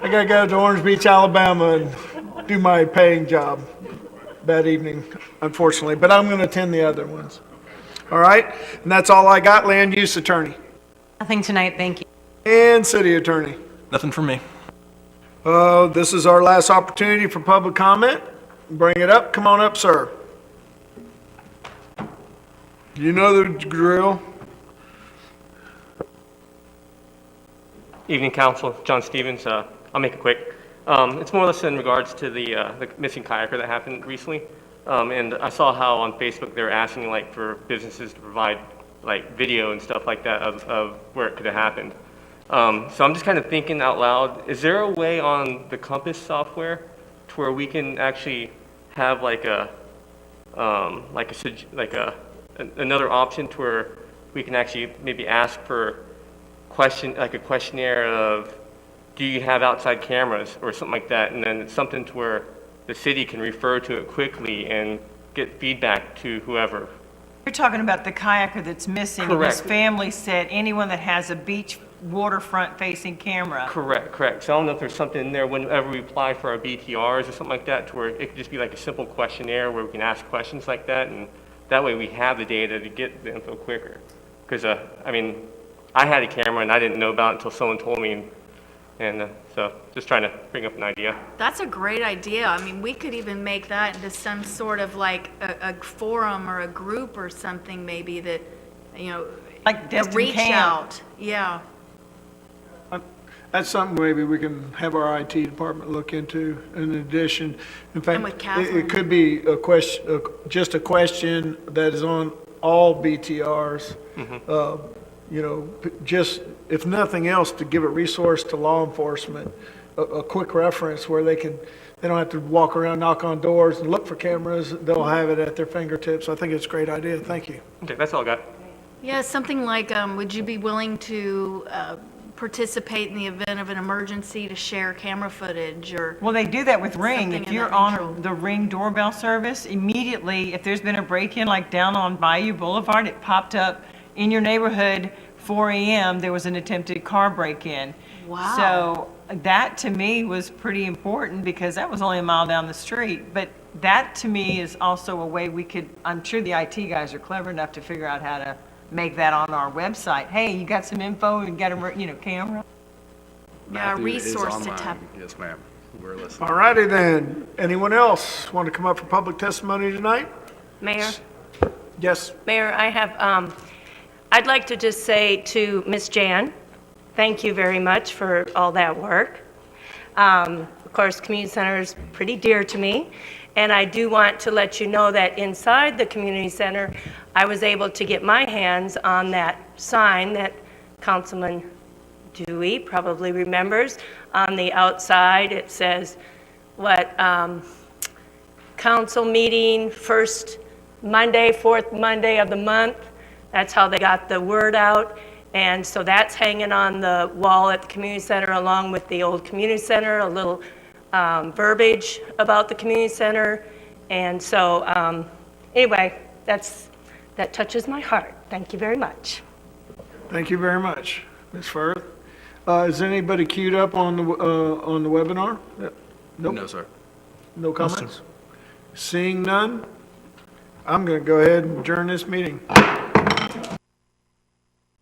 go to Orange Beach, Alabama and do my paying job that evening, unfortunately, but I'm going to attend the other ones. All right, and that's all I got. Land use attorney. Nothing tonight, thank you. And city attorney. Nothing from me. This is our last opportunity for public comment. Bring it up. Come on up, sir. You know the drill. Evening, Council. John Stevens. I'll make it quick. It's more or less in regards to the missing kayaker that happened recently. And I saw how on Facebook they were asking like for businesses to provide like video and stuff like that of where it could have happened. So I'm just kind of thinking out loud, is there a way on the Compass software to where we can actually have like another option to where we can actually maybe ask for a questionnaire of, do you have outside cameras or something like that, and then it's something to where the city can refer to it quickly and get feedback to whoever. You're talking about the kayaker that's missing. Correct. His family said anyone that has a beach waterfront facing camera. Correct. So I don't know if there's something in there whenever we apply for our BTRs or something like that, to where it could just be like a simple questionnaire where we can ask questions like that, and that way we have the data to get the info quicker. Because, I had a camera and I didn't know about it until someone told me, and so just trying to bring up an idea. That's a great idea. I mean, we could even make that into some sort of like a forum or a group or something maybe that, like Destin reach Camp. out. Yeah. That's something maybe we can have our IT department look into in addition. In fact, And with Catherine. it could be a question, just a question that is on all BTRs. Just, if nothing else, to give a resource to law enforcement, a quick reference where they don't have to walk around, knock on doors and look for cameras. They'll have it at their fingertips. I think it's a great idea. Thank you. Okay, that's all I got. Yeah, something like, would you be willing to participate in the event of an emergency to share camera footage or? Well, they do that with Ring. something If in you're that nature? on the Ring doorbell service, immediately, if there's been a break-in like down on Bayou Boulevard, it popped up in your neighborhood, 4 a.m., there was an attempted car break-in. Wow. So that to me was pretty important because that was only a mile down the street. But that to me is also a way we could, I'm sure the IT guys are clever enough to figure out how to make that on our website. Hey, you got some info and got a camera? Yeah, a resource to tap. Yes, ma'am. We're listening. All righty then. Anyone else want to come up for public testimony tonight? Mayor, Yes. Mayor, I'd like to just say to Ms. Jan, thank you very much for all that work. Of course, community center is pretty dear to me, and I do want to let you know that inside the community center, I was able to get my hands on that sign that Councilman Dewey probably remembers. On the outside, it says, council meeting, first Monday, fourth Monday of the month. That's how they got the word out. And so that's hanging on the wall at the community center, along with the old community center, a little verbiage about the community center. And so, anyway, that touches my heart. Thank you very much. Thank you very much, Ms. Firth. Is anybody queued up on the webinar? Nope. No, sir. No comments? Seeing none, I'm going to go ahead and adjourn this meeting.